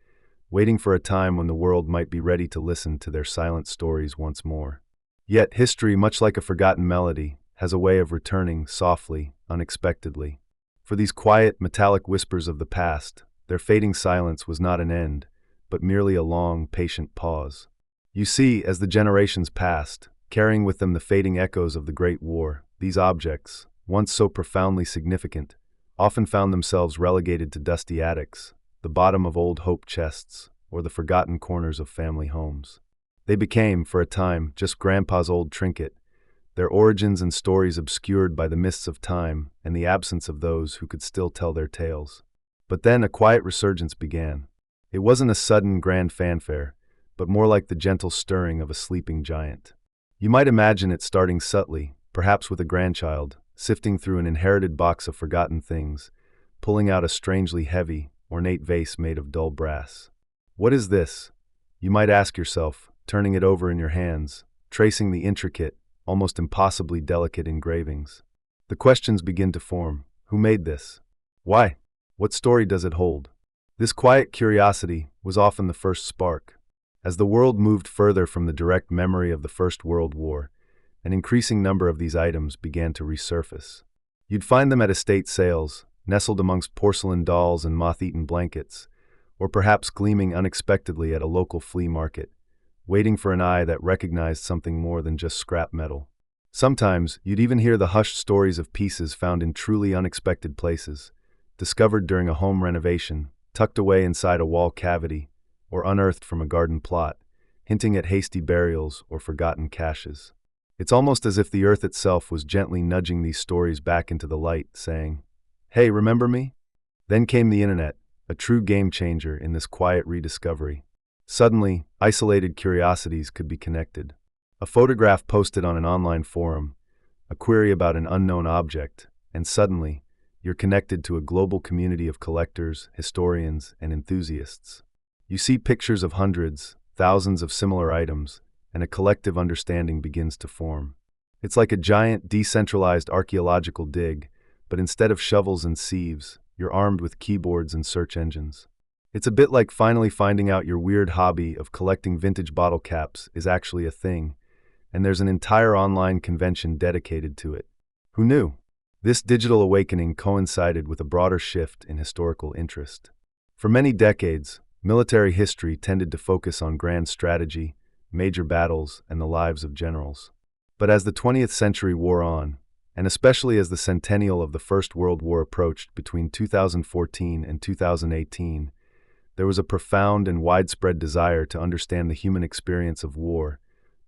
waiting for a time when the world might be ready to listen to their silent stories once more. Yet history, much like a forgotten melody, has a way of returning softly, unexpectedly. For these quiet, metallic whispers of the past, their fading silence was not an end, but merely a long, patient pause. You see, as the generations passed, carrying with them the fading echoes of the Great War, these objects, once so profoundly significant, often found themselves relegated to dusty attics, the bottom of old hope chests, or the forgotten corners of family homes. They became, for a time, just Grandpa's old trinket, their origins and stories obscured by the mists of time and the absence of those who could still tell their tales. But then a quiet resurgence began. It wasn't a sudden grand fanfare, but more like the gentle stirring of a sleeping giant. You might imagine it starting subtly, perhaps with a grandchild, sifting through an inherited box of forgotten things, pulling out a strangely heavy, ornate vase made of dull brass. What is this? You might ask yourself, turning it over in your hands, tracing the intricate, almost impossibly delicate engravings. The questions begin to form. Who made this? Why? What story does it hold? This quiet curiosity was often the first spark. As the world moved further from the direct memory of the First World War, an increasing number of these items began to resurface. You'd find them at estate sales, nestled amongst porcelain dolls and moth-eaten blankets, or perhaps gleaming unexpectedly at a local flea market, waiting for an eye that recognized something more than just scrap metal. Sometimes, you'd even hear the hushed stories of pieces found in truly unexpected places, discovered during a home renovation, tucked away inside a wall cavity, or unearthed from a garden plot, hinting at hasty burials or forgotten caches. It's almost as if the earth itself was gently nudging these stories back into the light, saying, "Hey, remember me?" Then came the internet, a true game changer in this quiet rediscovery. Suddenly, isolated curiosities could be connected. A photograph posted on an online forum, a query about an unknown object, and suddenly, you're connected to a global community of collectors, historians, and enthusiasts. You see pictures of hundreds, thousands of similar items, and a collective understanding begins to form. It's like a giant, decentralized archaeological dig, but instead of shovels and sieves, you're armed with keyboards and search engines. It's a bit like finally finding out your weird hobby of collecting vintage bottle caps is actually a thing, and there's an entire online convention dedicated to it. Who knew? This digital awakening coincided with a broader shift in historical interest. For many decades, military history tended to focus on grand strategy, major battles, and the lives of generals. But as the 20th century wore on, and especially as the centennial of the First World War approached between 2014 and 2018, there was a profound and widespread desire to understand the human experience of war,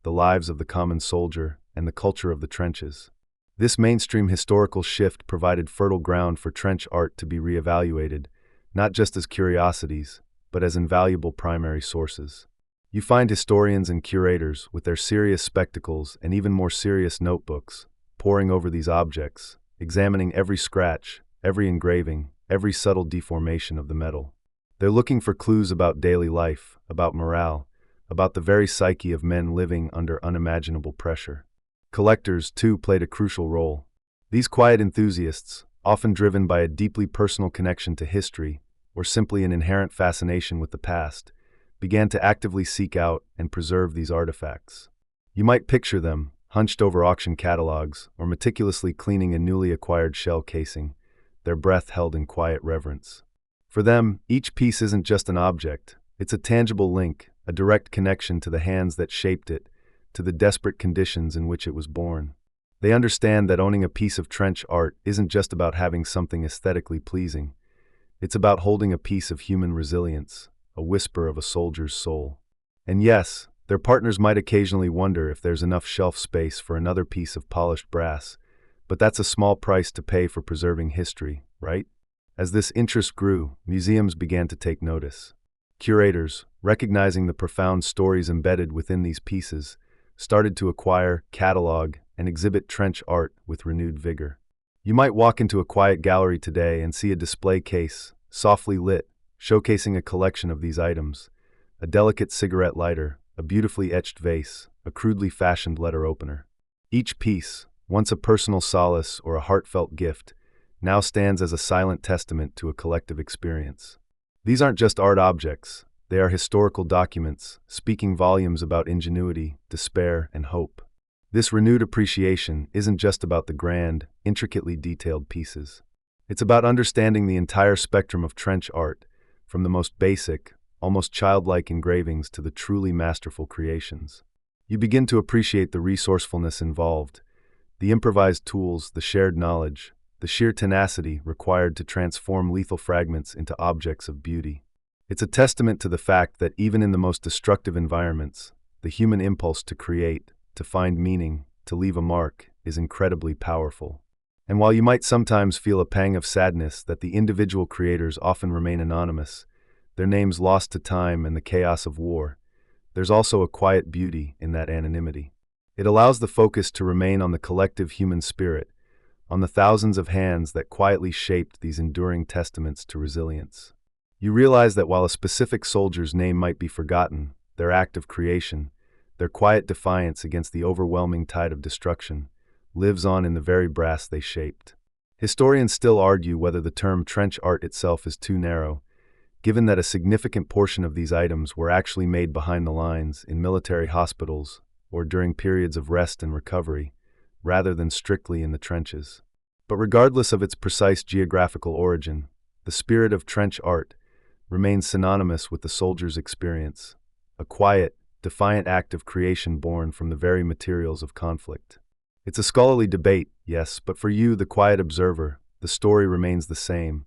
the lives of the common soldier, and the culture of the trenches. This mainstream historical shift provided fertile ground for trench art to be reevaluated, not just as curiosities, but as invaluable primary sources. You find historians and curators, with their serious spectacles and even more serious notebooks, poring over these objects, examining every scratch, every engraving, every subtle deformation of the metal. They're looking for clues about daily life, about morale, about the very psyche of men living under unimaginable pressure. Collectors, too, played a crucial role. These quiet enthusiasts, often driven by a deeply personal connection to history, or simply an inherent fascination with the past, began to actively seek out and preserve these artifacts. You might picture them, hunched over auction catalogs, or meticulously cleaning a newly acquired shell casing, their breath held in quiet reverence. For them, each piece isn't just an object, it's a tangible link, a direct connection to the hands that shaped it, to the desperate conditions in which it was born. They understand that owning a piece of trench art isn't just about having something aesthetically pleasing. It's about holding a piece of human resilience, a whisper of a soldier's soul. And yes, their partners might occasionally wonder if there's enough shelf space for another piece of polished brass, but that's a small price to pay for preserving history, right? As this interest grew, museums began to take notice. Curators, recognizing the profound stories embedded within these pieces, started to acquire, catalog, and exhibit trench art with renewed vigor. You might walk into a quiet gallery today and see a display case, softly lit, showcasing a collection of these items: a delicate cigarette lighter, a beautifully etched vase, a crudely fashioned letter opener. Each piece, once a personal solace or a heartfelt gift, now stands as a silent testament to a collective experience. These aren't just art objects, they are historical documents, speaking volumes about ingenuity, despair, and hope. This renewed appreciation isn't just about the grand, intricately detailed pieces. It's about understanding the entire spectrum of trench art, from the most basic, almost childlike engravings to the truly masterful creations. You begin to appreciate the resourcefulness involved, the improvised tools, the shared knowledge, the sheer tenacity required to transform lethal fragments into objects of beauty. It's a testament to the fact that even in the most destructive environments, the human impulse to create, to find meaning, to leave a mark, is incredibly powerful. And while you might sometimes feel a pang of sadness that the individual creators often remain anonymous, their names lost to time and the chaos of war, there's also a quiet beauty in that anonymity. It allows the focus to remain on the collective human spirit, on the thousands of hands that quietly shaped these enduring testaments to resilience. You realize that while a specific soldier's name might be forgotten, their act of creation, their quiet defiance against the overwhelming tide of destruction, lives on in the very brass they shaped. Historians still argue whether the term trench art itself is too narrow, given that a significant portion of these items were actually made behind the lines, in military hospitals, or during periods of rest and recovery, rather than strictly in the trenches. But regardless of its precise geographical origin, the spirit of trench art remains synonymous with the soldier's experience, a quiet, defiant act of creation born from the very materials of conflict. It's a scholarly debate, yes, but for you, the quiet observer, the story remains the same,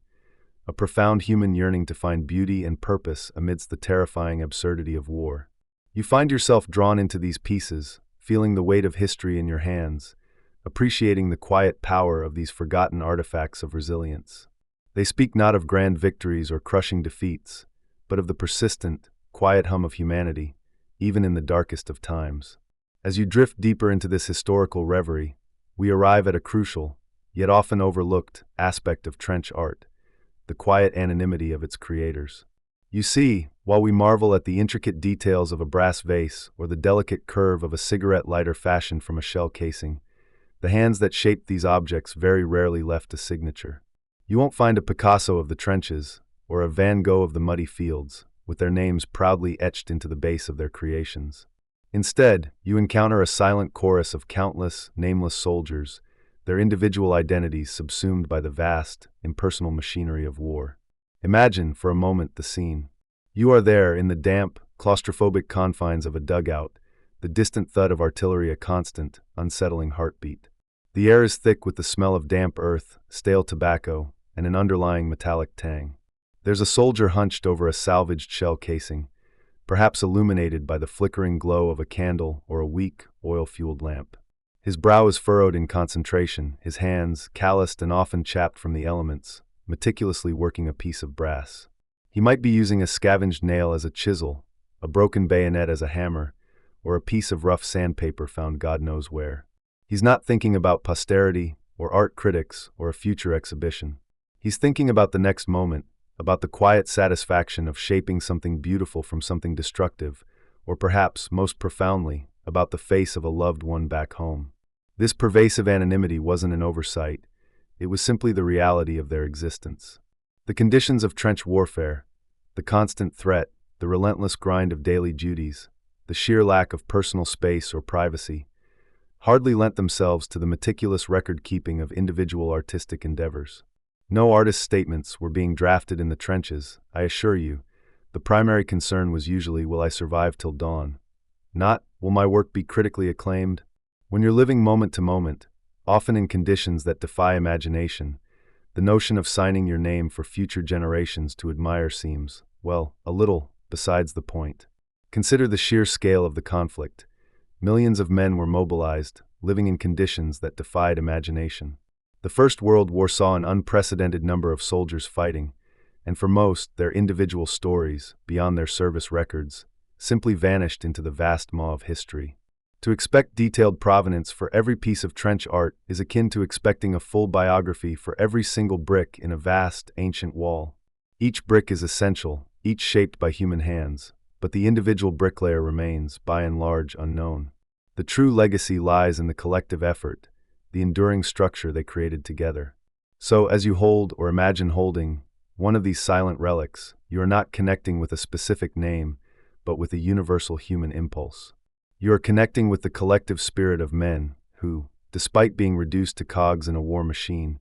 a profound human yearning to find beauty and purpose amidst the terrifying absurdity of war. You find yourself drawn into these pieces, feeling the weight of history in your hands, appreciating the quiet power of these forgotten artifacts of resilience. They speak not of grand victories or crushing defeats, but of the persistent, quiet hum of humanity, even in the darkest of times. As you drift deeper into this historical reverie, we arrive at a crucial, yet often overlooked, aspect of trench art: the quiet anonymity of its creators. You see, while we marvel at the intricate details of a brass vase or the delicate curve of a cigarette lighter fashioned from a shell casing, the hands that shaped these objects very rarely left a signature. You won't find a Picasso of the trenches, or a Van Gogh of the muddy fields, with their names proudly etched into the base of their creations. Instead, you encounter a silent chorus of countless, nameless soldiers, their individual identities subsumed by the vast, impersonal machinery of war. Imagine, for a moment, the scene. You are there in the damp, claustrophobic confines of a dugout, the distant thud of artillery a constant, unsettling heartbeat. The air is thick with the smell of damp earth, stale tobacco, and an underlying metallic tang. There's a soldier hunched over a salvaged shell casing, perhaps illuminated by the flickering glow of a candle or a weak, oil-fueled lamp. His brow is furrowed in concentration, his hands, calloused and often chapped from the elements, meticulously working a piece of brass. He might be using a scavenged nail as a chisel, a broken bayonet as a hammer, or a piece of rough sandpaper found God knows where. He's not thinking about posterity, or art critics, or a future exhibition. He's thinking about the next moment, about the quiet satisfaction of shaping something beautiful from something destructive, or perhaps, most profoundly, about the face of a loved one back home. This pervasive anonymity wasn't an oversight, it was simply the reality of their existence. The conditions of trench warfare, the constant threat, the relentless grind of daily duties, the sheer lack of personal space or privacy, hardly lent themselves to the meticulous record-keeping of individual artistic endeavors. No artist's statements were being drafted in the trenches, I assure you. The primary concern was usually, will I survive till dawn? Not, will my work be critically acclaimed? When you're living moment to moment, often in conditions that defy imagination, the notion of signing your name for future generations to admire seems, well, a little besides the point. Consider the sheer scale of the conflict. Millions of men were mobilized, living in conditions that defied imagination. The First World War saw an unprecedented number of soldiers fighting, and for most, their individual stories, beyond their service records, simply vanished into the vast maw of history. To expect detailed provenance for every piece of trench art is akin to expecting a full biography for every single brick in a vast, ancient wall. Each brick is essential, each shaped by human hands, but the individual bricklayer remains, by and large, unknown. The true legacy lies in the collective effort, the enduring structure they created together. So, as you hold or imagine holding one of these silent relics, you are not connecting with a specific name, but with a universal human impulse. You are connecting with the collective spirit of men who, despite being reduced to cogs in a war machine,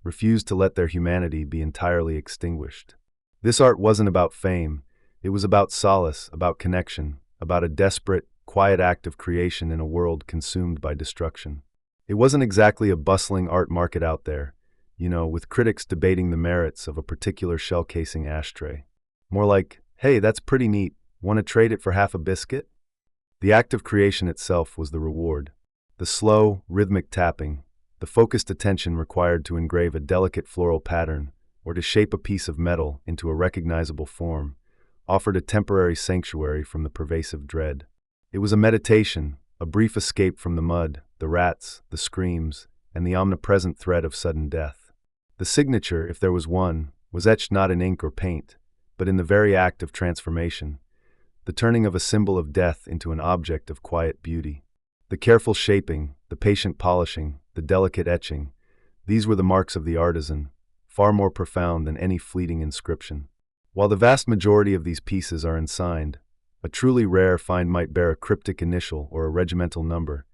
refused to let their humanity be entirely extinguished. This art wasn't about fame, it was about solace, about connection, about a desperate, quiet act of creation in a world consumed by destruction. It wasn't exactly a bustling art market out there, with critics debating the merits of a particular shell casing ashtray. More like, hey, that's pretty neat, want to trade it for half a biscuit? The act of creation itself was the reward. The slow, rhythmic tapping, the focused attention required to engrave a delicate floral pattern or to shape a piece of metal into a recognizable form, offered a temporary sanctuary from the pervasive dread. It was a meditation, a brief escape from the mud, the rats, the screams, and the omnipresent threat of sudden death. The signature, if there was one, was etched not in ink or paint, but in the very act of transformation, the turning of a symbol of death into an object of quiet beauty. The careful shaping, the patient polishing, the delicate etching, these were the marks of the artisan, far more profound than any fleeting inscription. While the vast majority of these pieces are unsigned, a truly rare find might bear a cryptic initial or a regimental number,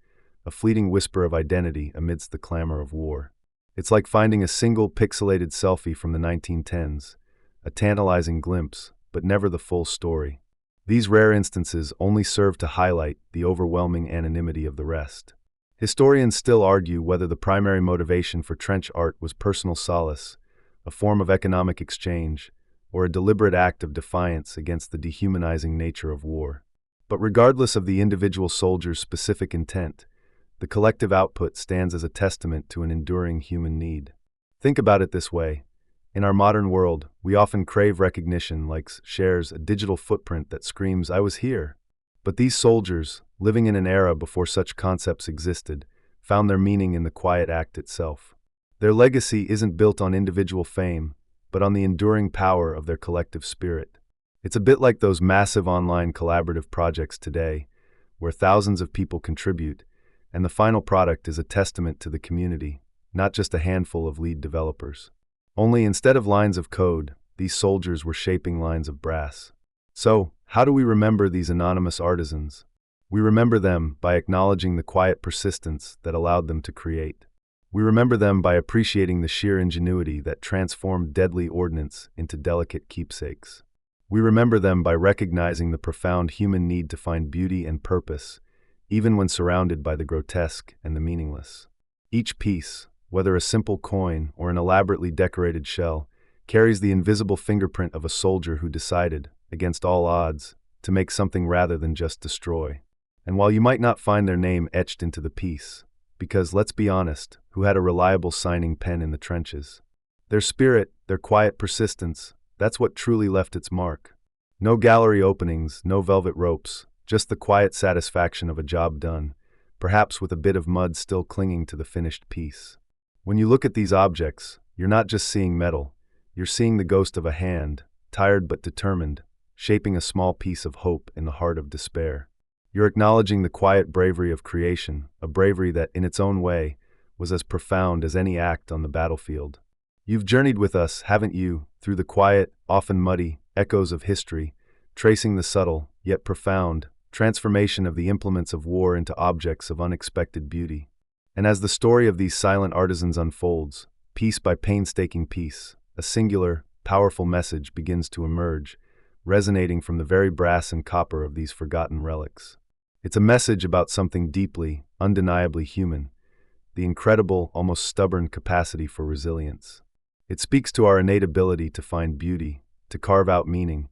a fleeting whisper of identity amidst the clamor of war. It's like finding a single pixelated selfie from the 1910s, a tantalizing glimpse, but never the full story. These rare instances only serve to highlight the overwhelming anonymity of the rest. Historians still argue whether the primary motivation for trench art was personal solace, a form of economic exchange, or a deliberate act of defiance against the dehumanizing nature of war. But regardless of the individual soldier's specific intent, the collective output stands as a testament to an enduring human need. Think about it this way. In our modern world, we often crave recognition, likes, shares, a digital footprint that screams, "I was here." But these soldiers, living in an era before such concepts existed, found their meaning in the quiet act itself. Their legacy isn't built on individual fame, but on the enduring power of their collective spirit. It's a bit like those massive online collaborative projects today, where thousands of people contribute, and the final product is a testament to the community, not just a handful of lead developers. Only instead of lines of code, these soldiers were shaping lines of brass. So, how do we remember these anonymous artisans? We remember them by acknowledging the quiet persistence that allowed them to create. We remember them by appreciating the sheer ingenuity that transformed deadly ordnance into delicate keepsakes. We remember them by recognizing the profound human need to find beauty and purpose, even when surrounded by the grotesque and the meaningless. Each piece, whether a simple coin or an elaborately decorated shell, carries the invisible fingerprint of a soldier who decided, against all odds, to make something rather than just destroy. And while you might not find their name etched into the piece, because, let's be honest, who had a reliable signing pen in the trenches? Their spirit, their quiet persistence, that's what truly left its mark. No gallery openings, no velvet ropes, just the quiet satisfaction of a job done, perhaps with a bit of mud still clinging to the finished piece. When you look at these objects, you're not just seeing metal, you're seeing the ghost of a hand, tired but determined, shaping a small piece of hope in the heart of despair. You're acknowledging the quiet bravery of creation, a bravery that, in its own way, was as profound as any act on the battlefield. You've journeyed with us, haven't you, through the quiet, often muddy, echoes of history, tracing the subtle, yet profound, transformation of the implements of war into objects of unexpected beauty. And as the story of these silent artisans unfolds, piece by painstaking piece, a singular, powerful message begins to emerge, resonating from the very brass and copper of these forgotten relics. It's a message about something deeply, undeniably human, the incredible, almost stubborn capacity for resilience. It speaks to our innate ability to find beauty, to carve out meaning,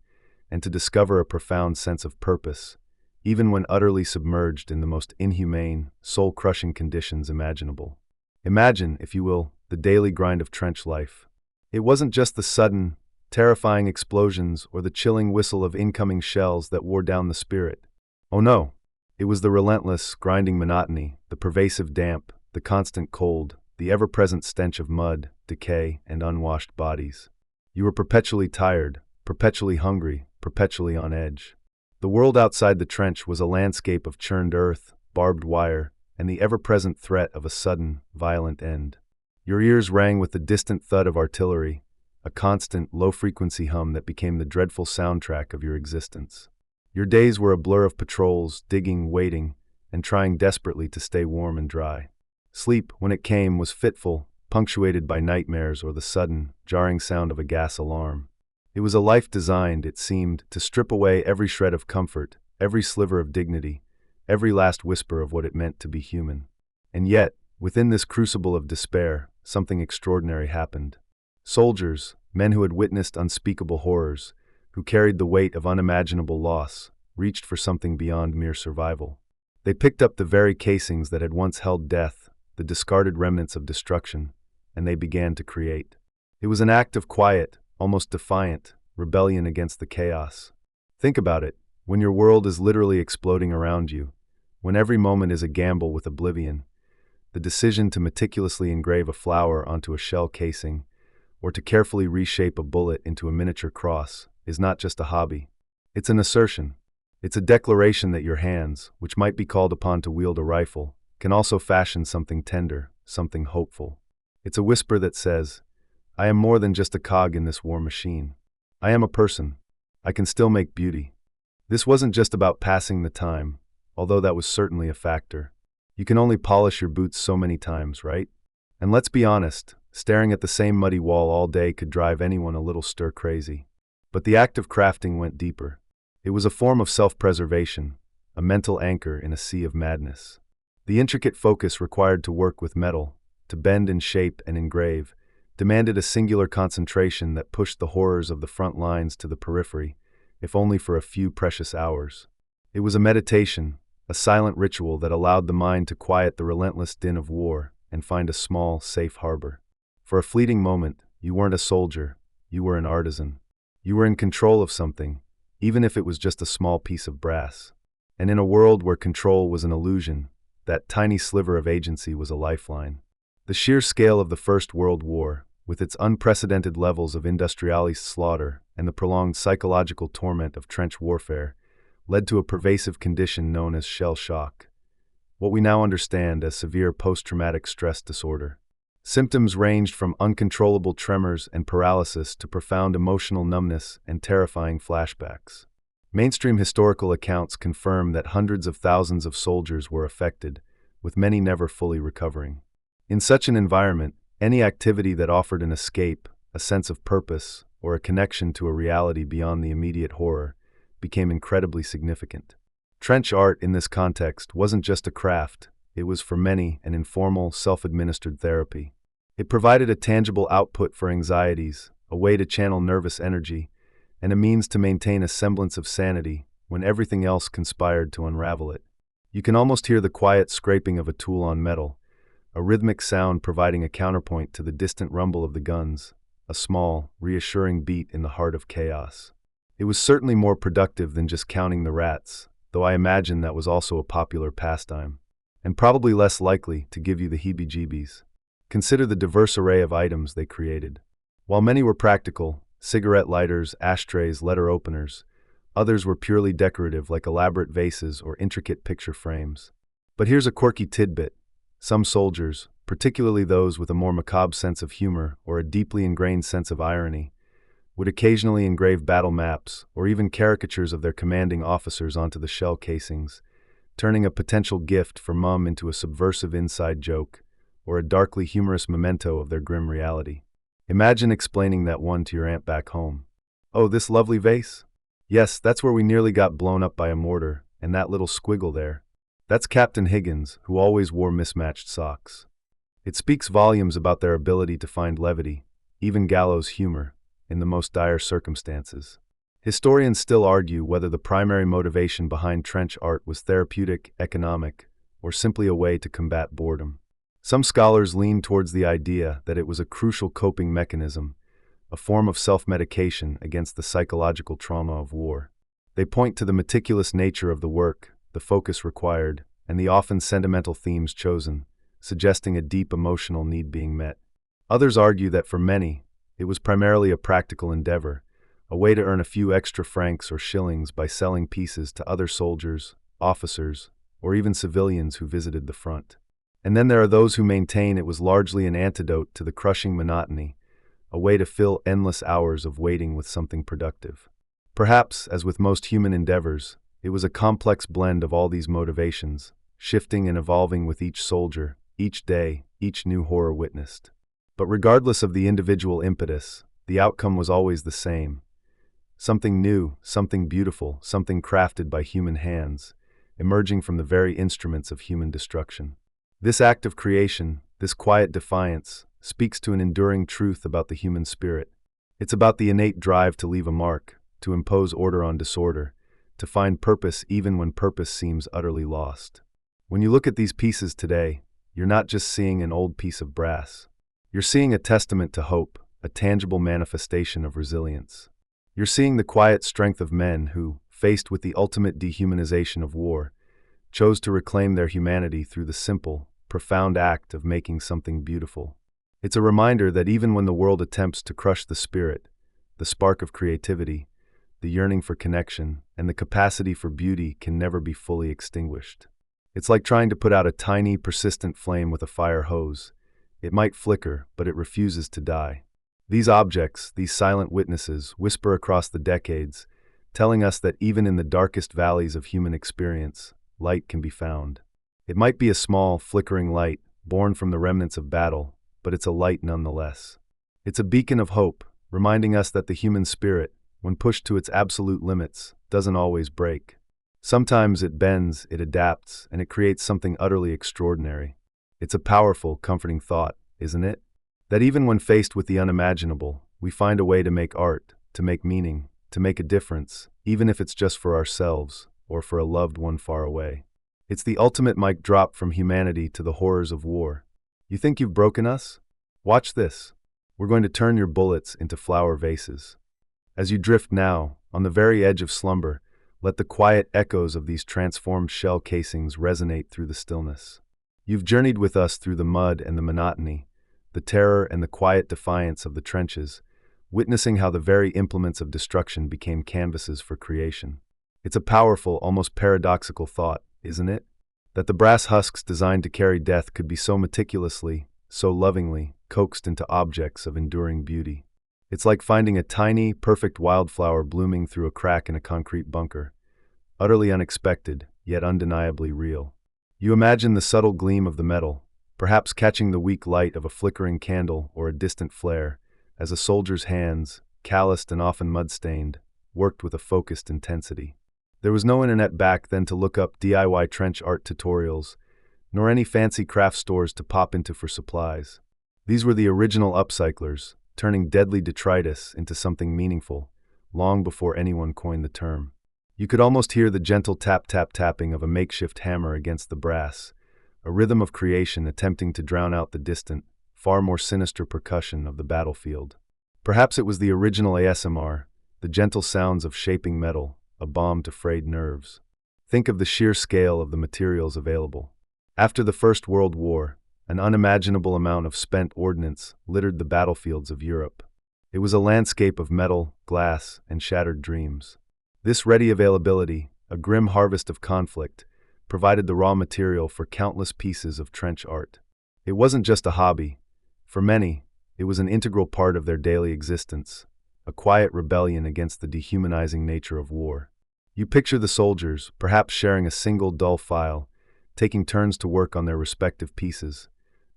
and to discover a profound sense of purpose, even when utterly submerged in the most inhumane, soul-crushing conditions imaginable. Imagine, if you will, the daily grind of trench life. It wasn't just the sudden, terrifying explosions or the chilling whistle of incoming shells that wore down the spirit. Oh no, it was the relentless, grinding monotony, the pervasive damp, the constant cold, the ever-present stench of mud, decay, and unwashed bodies. You were perpetually tired, perpetually hungry, perpetually on edge. The world outside the trench was a landscape of churned earth, barbed wire, and the ever-present threat of a sudden, violent end. Your ears rang with the distant thud of artillery, a constant, low-frequency hum that became the dreadful soundtrack of your existence. Your days were a blur of patrols, digging, waiting, and trying desperately to stay warm and dry. Sleep, when it came, was fitful, punctuated by nightmares or the sudden, jarring sound of a gas alarm. It was a life designed, it seemed, to strip away every shred of comfort, every sliver of dignity, every last whisper of what it meant to be human. And yet, within this crucible of despair, something extraordinary happened. Soldiers, men who had witnessed unspeakable horrors, who carried the weight of unimaginable loss, reached for something beyond mere survival. They picked up the very casings that had once held death, the discarded remnants of destruction, and they began to create. It was an act of quiet, almost defiant, rebellion against the chaos. Think about it, when your world is literally exploding around you, when every moment is a gamble with oblivion, the decision to meticulously engrave a flower onto a shell casing, or to carefully reshape a bullet into a miniature cross, is not just a hobby. It's an assertion. It's a declaration that your hands, which might be called upon to wield a rifle, can also fashion something tender, something hopeful. It's a whisper that says, I am more than just a cog in this war machine. I am a person. I can still make beauty. This wasn't just about passing the time, although that was certainly a factor. You can only polish your boots so many times, right? And let's be honest, staring at the same muddy wall all day could drive anyone a little stir-crazy. But the act of crafting went deeper. It was a form of self-preservation, a mental anchor in a sea of madness. The intricate focus required to work with metal, to bend and shape and engrave, demanded a singular concentration that pushed the horrors of the front lines to the periphery, if only for a few precious hours. It was a meditation, a silent ritual that allowed the mind to quiet the relentless din of war and find a small, safe harbor. For a fleeting moment, you weren't a soldier, you were an artisan. You were in control of something, even if it was just a small piece of brass. And in a world where control was an illusion, that tiny sliver of agency was a lifeline. The sheer scale of the First World War, with its unprecedented levels of industrialist slaughter and the prolonged psychological torment of trench warfare, led to a pervasive condition known as shell shock, what we now understand as severe post-traumatic stress disorder. Symptoms ranged from uncontrollable tremors and paralysis to profound emotional numbness and terrifying flashbacks. Mainstream historical accounts confirm that hundreds of thousands of soldiers were affected, with many never fully recovering. In such an environment, any activity that offered an escape, a sense of purpose, or a connection to a reality beyond the immediate horror became incredibly significant. Trench art in this context wasn't just a craft, it was for many an informal, self-administered therapy. It provided a tangible output for anxieties, a way to channel nervous energy, and a means to maintain a semblance of sanity when everything else conspired to unravel it. You can almost hear the quiet scraping of a tool on metal, a rhythmic sound providing a counterpoint to the distant rumble of the guns, a small, reassuring beat in the heart of chaos. It was certainly more productive than just counting the rats, though I imagine that was also a popular pastime, and probably less likely to give you the heebie-jeebies. Consider the diverse array of items they created. While many were practical, cigarette lighters, ashtrays, letter openers, others were purely decorative like elaborate vases or intricate picture frames. But here's a quirky tidbit. Some soldiers, particularly those with a more macabre sense of humor or a deeply ingrained sense of irony, would occasionally engrave battle maps or even caricatures of their commanding officers onto the shell casings, turning a potential gift for Mum into a subversive inside joke or a darkly humorous memento of their grim reality. Imagine explaining that one to your aunt back home. "Oh, this lovely vase? Yes, that's where we nearly got blown up by a mortar, and that little squiggle there. That's Captain Higgins, who always wore mismatched socks." It speaks volumes about their ability to find levity, even gallows humor, in the most dire circumstances. Historians still argue whether the primary motivation behind trench art was therapeutic, economic, or simply a way to combat boredom. Some scholars lean towards the idea that it was a crucial coping mechanism, a form of self-medication against the psychological trauma of war. They point to the meticulous nature of the work, the focus required, and the often sentimental themes chosen, suggesting a deep emotional need being met. Others argue that for many, it was primarily a practical endeavor, a way to earn a few extra francs or shillings by selling pieces to other soldiers, officers, or even civilians who visited the front. And then there are those who maintain it was largely an antidote to the crushing monotony, a way to fill endless hours of waiting with something productive. Perhaps, as with most human endeavors, it was a complex blend of all these motivations, shifting and evolving with each soldier, each day, each new horror witnessed. But regardless of the individual impetus, the outcome was always the same. Something new, something beautiful, something crafted by human hands, emerging from the very instruments of human destruction. This act of creation, this quiet defiance, speaks to an enduring truth about the human spirit. It's about the innate drive to leave a mark, to impose order on disorder, to find purpose even when purpose seems utterly lost. When you look at these pieces today, you're not just seeing an old piece of brass. You're seeing a testament to hope, a tangible manifestation of resilience. You're seeing the quiet strength of men who, faced with the ultimate dehumanization of war, chose to reclaim their humanity through the simple, profound act of making something beautiful. It's a reminder that even when the world attempts to crush the spirit, the spark of creativity, the yearning for connection, and the capacity for beauty can never be fully extinguished. It's like trying to put out a tiny, persistent flame with a fire hose. It might flicker, but it refuses to die. These objects, these silent witnesses, whisper across the decades, telling us that even in the darkest valleys of human experience, light can be found. It might be a small, flickering light, born from the remnants of battle, but it's a light nonetheless. It's a beacon of hope, reminding us that the human spirit, when pushed to its absolute limits, doesn't always break. Sometimes it bends, it adapts, and it creates something utterly extraordinary. It's a powerful, comforting thought, isn't it? That even when faced with the unimaginable, we find a way to make art, to make meaning, to make a difference, even if it's just for ourselves or for a loved one far away. It's the ultimate mic drop from humanity to the horrors of war. You think you've broken us? Watch this. We're going to turn your bullets into flower vases. As you drift now, on the very edge of slumber, let the quiet echoes of these transformed shell casings resonate through the stillness. You've journeyed with us through the mud and the monotony, the terror and the quiet defiance of the trenches, witnessing how the very implements of destruction became canvases for creation. It's a powerful, almost paradoxical thought, isn't it? That the brass husks designed to carry death could be so meticulously, so lovingly, coaxed into objects of enduring beauty. It's like finding a tiny, perfect wildflower blooming through a crack in a concrete bunker, utterly unexpected, yet undeniably real. You imagine the subtle gleam of the metal, perhaps catching the weak light of a flickering candle or a distant flare, as a soldier's hands, calloused and often mud-stained, worked with a focused intensity. There was no internet back then to look up DIY trench art tutorials, nor any fancy craft stores to pop into for supplies. These were the original upcyclers, turning deadly detritus into something meaningful, long before anyone coined the term. You could almost hear the gentle tap-tap-tapping of a makeshift hammer against the brass, a rhythm of creation attempting to drown out the distant, far more sinister percussion of the battlefield. Perhaps it was the original ASMR, the gentle sounds of shaping metal, a balm to frayed nerves. Think of the sheer scale of the materials available. After the First World War, an unimaginable amount of spent ordnance littered the battlefields of Europe. It was a landscape of metal, glass, and shattered dreams. This ready availability, a grim harvest of conflict, provided the raw material for countless pieces of trench art. It wasn't just a hobby. For many, it was an integral part of their daily existence, a quiet rebellion against the dehumanizing nature of war. You picture the soldiers, perhaps sharing a single dull file, taking turns to work on their respective pieces,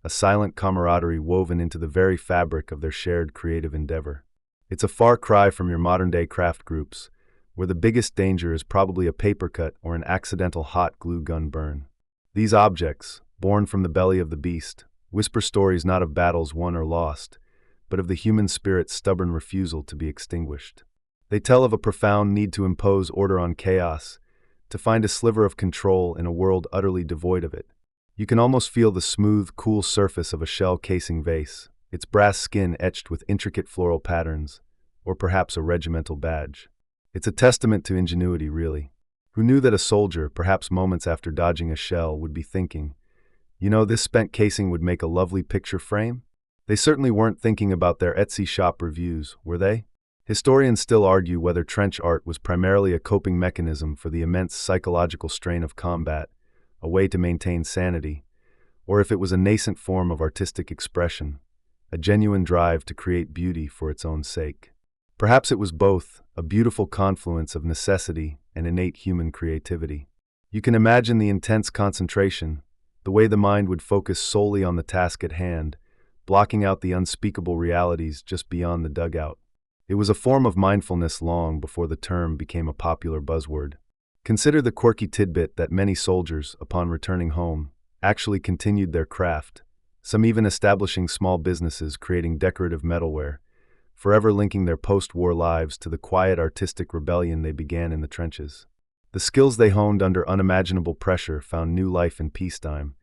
a silent camaraderie woven into the very fabric of their shared creative endeavor. It's a far cry from your modern-day craft groups, where the biggest danger is probably a paper cut or an accidental hot glue gun burn. These objects, born from the belly of the beast, whisper stories not of battles won or lost, but of the human spirit's stubborn refusal to be extinguished. They tell of a profound need to impose order on chaos, to find a sliver of control in a world utterly devoid of it. You can almost feel the smooth, cool surface of a shell casing vase, its brass skin etched with intricate floral patterns, or perhaps a regimental badge. It's a testament to ingenuity, really. Who knew that a soldier, perhaps moments after dodging a shell, would be thinking, this spent casing would make a lovely picture frame? They certainly weren't thinking about their Etsy shop reviews, were they? Historians still argue whether trench art was primarily a coping mechanism for the immense psychological strain of combat, a way to maintain sanity, or if it was a nascent form of artistic expression, a genuine drive to create beauty for its own sake. Perhaps it was both, a beautiful confluence of necessity and innate human creativity. You can imagine the intense concentration, the way the mind would focus solely on the task at hand, blocking out the unspeakable realities just beyond the dugout. It was a form of mindfulness long before the term became a popular buzzword. Consider the quirky tidbit that many soldiers, upon returning home, actually continued their craft, some even establishing small businesses creating decorative metalware, forever linking their post-war lives to the quiet artistic rebellion they began in the trenches. The skills they honed under unimaginable pressure found new life in peacetime,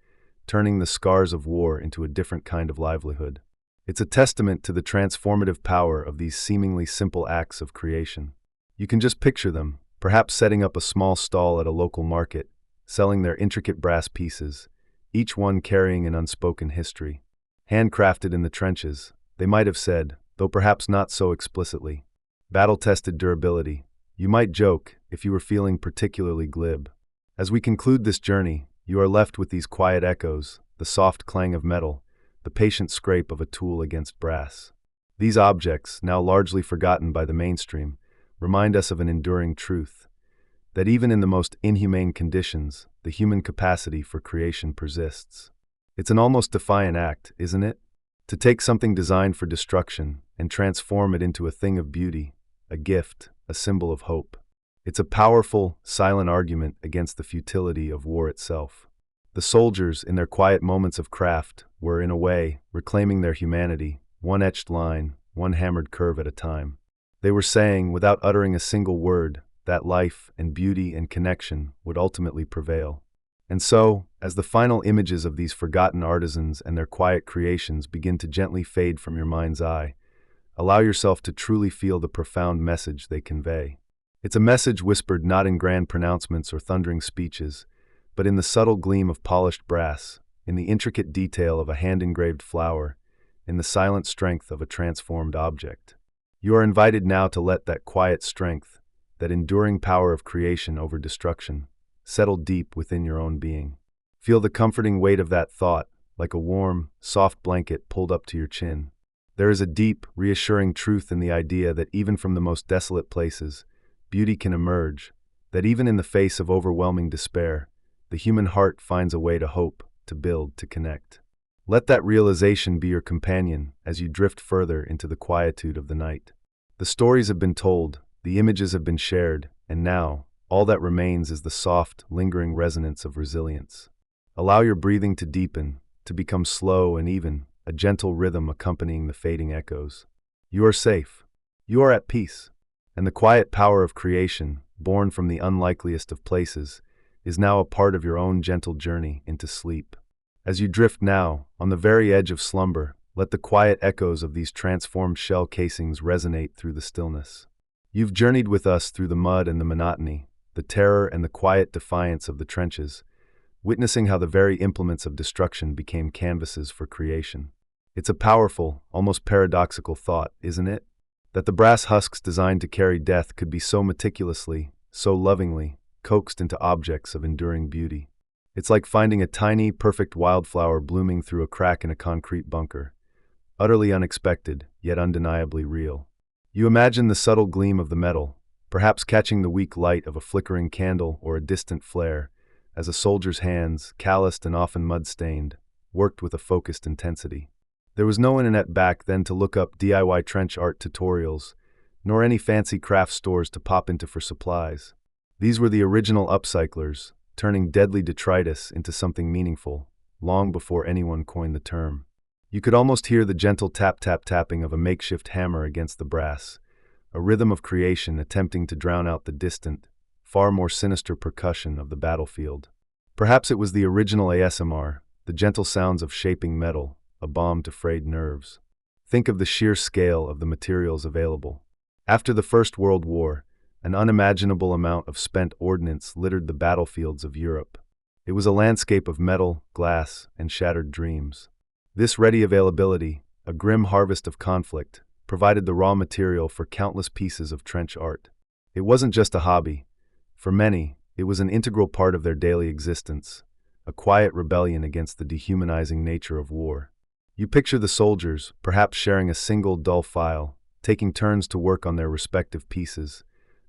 turning the scars of war into a different kind of livelihood. It's a testament to the transformative power of these seemingly simple acts of creation. You can just picture them, perhaps setting up a small stall at a local market, selling their intricate brass pieces, each one carrying an unspoken history. Handcrafted in the trenches, they might have said, though perhaps not so explicitly. Battle-tested durability. You might joke if you were feeling particularly glib. As we conclude this journey, you are left with these quiet echoes, the soft clang of metal, the patient scrape of a tool against brass. These objects, now largely forgotten by the mainstream, remind us of an enduring truth, that even in the most inhumane conditions, the human capacity for creation persists. It's an almost defiant act, isn't it? To take something designed for destruction and transform it into a thing of beauty, a gift, a symbol of hope. It's a powerful, silent argument against the futility of war itself. The soldiers, in their quiet moments of craft, were, in a way, reclaiming their humanity, one etched line, one hammered curve at a time. They were saying, without uttering a single word, that life and beauty and connection would ultimately prevail. And so, as the final images of these forgotten artisans and their quiet creations begin to gently fade from your mind's eye, allow yourself to truly feel the profound message they convey. It's a message whispered not in grand pronouncements or thundering speeches, but in the subtle gleam of polished brass, in the intricate detail of a hand-engraved flower, in the silent strength of a transformed object. You are invited now to let that quiet strength, that enduring power of creation over destruction, settle deep within your own being. Feel the comforting weight of that thought, like a warm, soft blanket pulled up to your chin. There is a deep, reassuring truth in the idea that even from the most desolate places, beauty can emerge, that even in the face of overwhelming despair, the human heart finds a way to hope, to build, to connect. Let that realization be your companion as you drift further into the quietude of the night. The stories have been told, the images have been shared, and now, all that remains is the soft, lingering resonance of resilience. Allow your breathing to deepen, to become slow and even, a gentle rhythm accompanying the fading echoes. You are safe. You are at peace. And the quiet power of creation, born from the unlikeliest of places, is now a part of your own gentle journey into sleep. As you drift now, on the very edge of slumber, let the quiet echoes of these transformed shell casings resonate through the stillness. You've journeyed with us through the mud and the monotony, the terror and the quiet defiance of the trenches, witnessing how the very implements of destruction became canvases for creation. It's a powerful, almost paradoxical thought, isn't it? That the brass husks designed to carry death could be so meticulously, so lovingly, coaxed into objects of enduring beauty. It's like finding a tiny, perfect wildflower blooming through a crack in a concrete bunker. Utterly unexpected, yet undeniably real. You imagine the subtle gleam of the metal, perhaps catching the weak light of a flickering candle or a distant flare, as a soldier's hands, calloused and often mud-stained, worked with a focused intensity. There was no internet back then to look up DIY trench art tutorials, nor any fancy craft stores to pop into for supplies. These were the original upcyclers, turning deadly detritus into something meaningful, long before anyone coined the term. You could almost hear the gentle tap-tap-tapping of a makeshift hammer against the brass, a rhythm of creation attempting to drown out the distant, far more sinister percussion of the battlefield. Perhaps it was the original ASMR, the gentle sounds of shaping metal, a balm to frayed nerves. Think of the sheer scale of the materials available. After the First World War, an unimaginable amount of spent ordnance littered the battlefields of Europe. It was a landscape of metal, glass, and shattered dreams. This ready availability, a grim harvest of conflict, provided the raw material for countless pieces of trench art. It wasn't just a hobby. For many, it was an integral part of their daily existence, a quiet rebellion against the dehumanizing nature of war. You picture the soldiers, perhaps sharing a single dull file, taking turns to work on their respective pieces,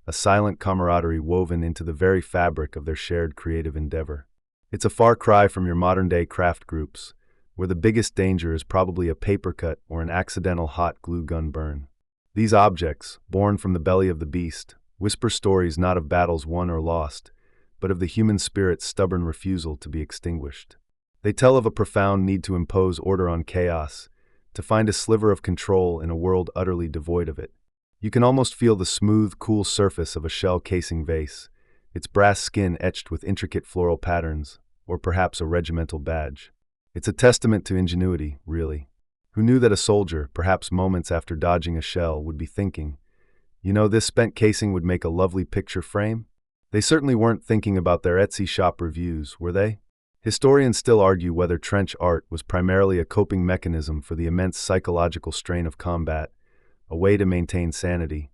a silent camaraderie woven into the very fabric of their shared creative endeavor. It's a far cry from your modern-day craft groups, where the biggest danger is probably a paper cut or an accidental hot glue gun burn. These objects, born from the belly of the beast, whisper stories not of battles won or lost, but of the human spirit's stubborn refusal to be extinguished. They tell of a profound need to impose order on chaos, to find a sliver of control in a world utterly devoid of it. You can almost feel the smooth, cool surface of a shell casing vase, its brass skin etched with intricate floral patterns, or perhaps a regimental badge. It's a testament to ingenuity, really. Who knew that a soldier, perhaps moments after dodging a shell, would be thinking, this spent casing would make a lovely picture frame? They certainly weren't thinking about their Etsy shop reviews, were they? Historians still argue whether trench art was primarily a coping mechanism for the immense psychological strain of combat, a way to maintain sanity,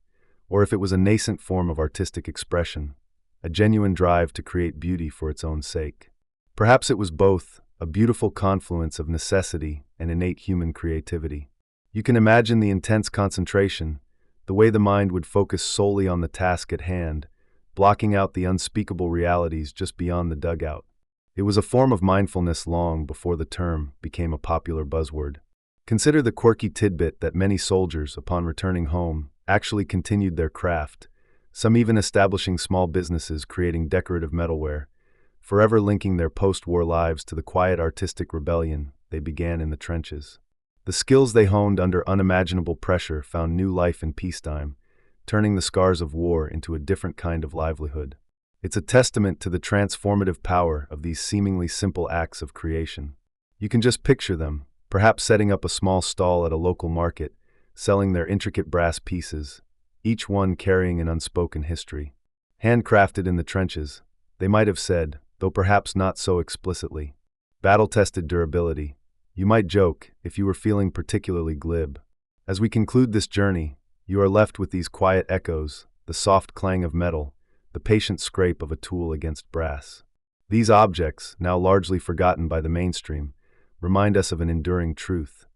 or if it was a nascent form of artistic expression, a genuine drive to create beauty for its own sake. Perhaps it was both, a beautiful confluence of necessity and innate human creativity. You can imagine the intense concentration, the way the mind would focus solely on the task at hand, blocking out the unspeakable realities just beyond the dugout. It was a form of mindfulness long before the term became a popular buzzword. Consider the quirky tidbit that many soldiers, upon returning home, actually continued their craft, some even establishing small businesses creating decorative metalware, forever linking their post-war lives to the quiet artistic rebellion they began in the trenches. The skills they honed under unimaginable pressure found new life in peacetime, turning the scars of war into a different kind of livelihood. It's a testament to the transformative power of these seemingly simple acts of creation. You can just picture them, perhaps setting up a small stall at a local market, selling their intricate brass pieces, each one carrying an unspoken history. Handcrafted in the trenches, they might have said, though perhaps not so explicitly. Battle-tested durability. You might joke if you were feeling particularly glib. As we conclude this journey, you are left with these quiet echoes, the soft clang of metal, the patient scrape of a tool against brass. These objects, now largely forgotten by the mainstream, remind us of an enduring truth,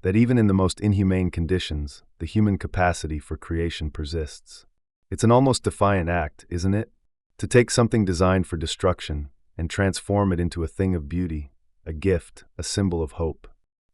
that even in the most inhumane conditions, the human capacity for creation persists. It's an almost defiant act, isn't it? To take something designed for destruction and transform it into a thing of beauty, a gift, a symbol of hope.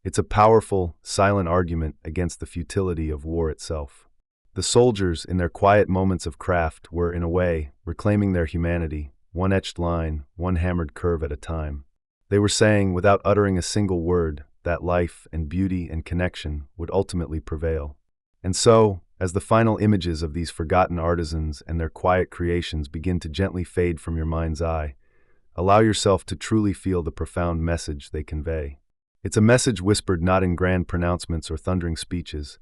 It's a powerful, silent argument against the futility of war itself. The soldiers, in their quiet moments of craft, were, in a way, reclaiming their humanity, one etched line, one hammered curve at a time. They were saying, without uttering a single word, that life and beauty and connection would ultimately prevail. And so, as the final images of these forgotten artisans and their quiet creations begin to gently fade from your mind's eye, allow yourself to truly feel the profound message they convey. It's a message whispered not in grand pronouncements or thundering speeches,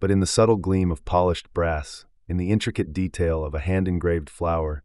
but in the subtle gleam of polished brass, in the intricate detail of a hand-engraved flower,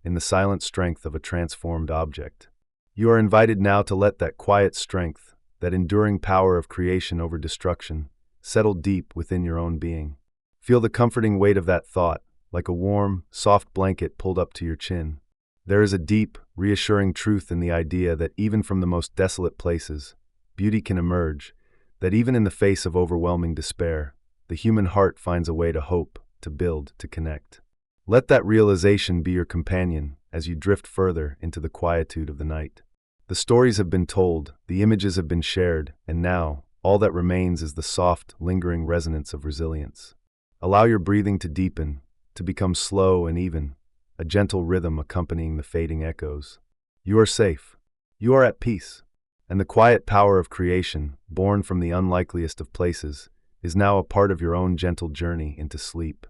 in the silent strength of a transformed object. You are invited now to let that quiet strength, that enduring power of creation over destruction, settle deep within your own being. Feel the comforting weight of that thought, like a warm, soft blanket pulled up to your chin. There is a deep, reassuring truth in the idea that even from the most desolate places, beauty can emerge, that even in the face of overwhelming despair, the human heart finds a way to hope, to build, to connect. Let that realization be your companion as you drift further into the quietude of the night. The stories have been told, the images have been shared, and now, all that remains is the soft, lingering resonance of resilience. Allow your breathing to deepen, to become slow and even, a gentle rhythm accompanying the fading echoes. You are safe. You are at peace. And the quiet power of creation, born from the unlikeliest of places, is now a part of your own gentle journey into sleep.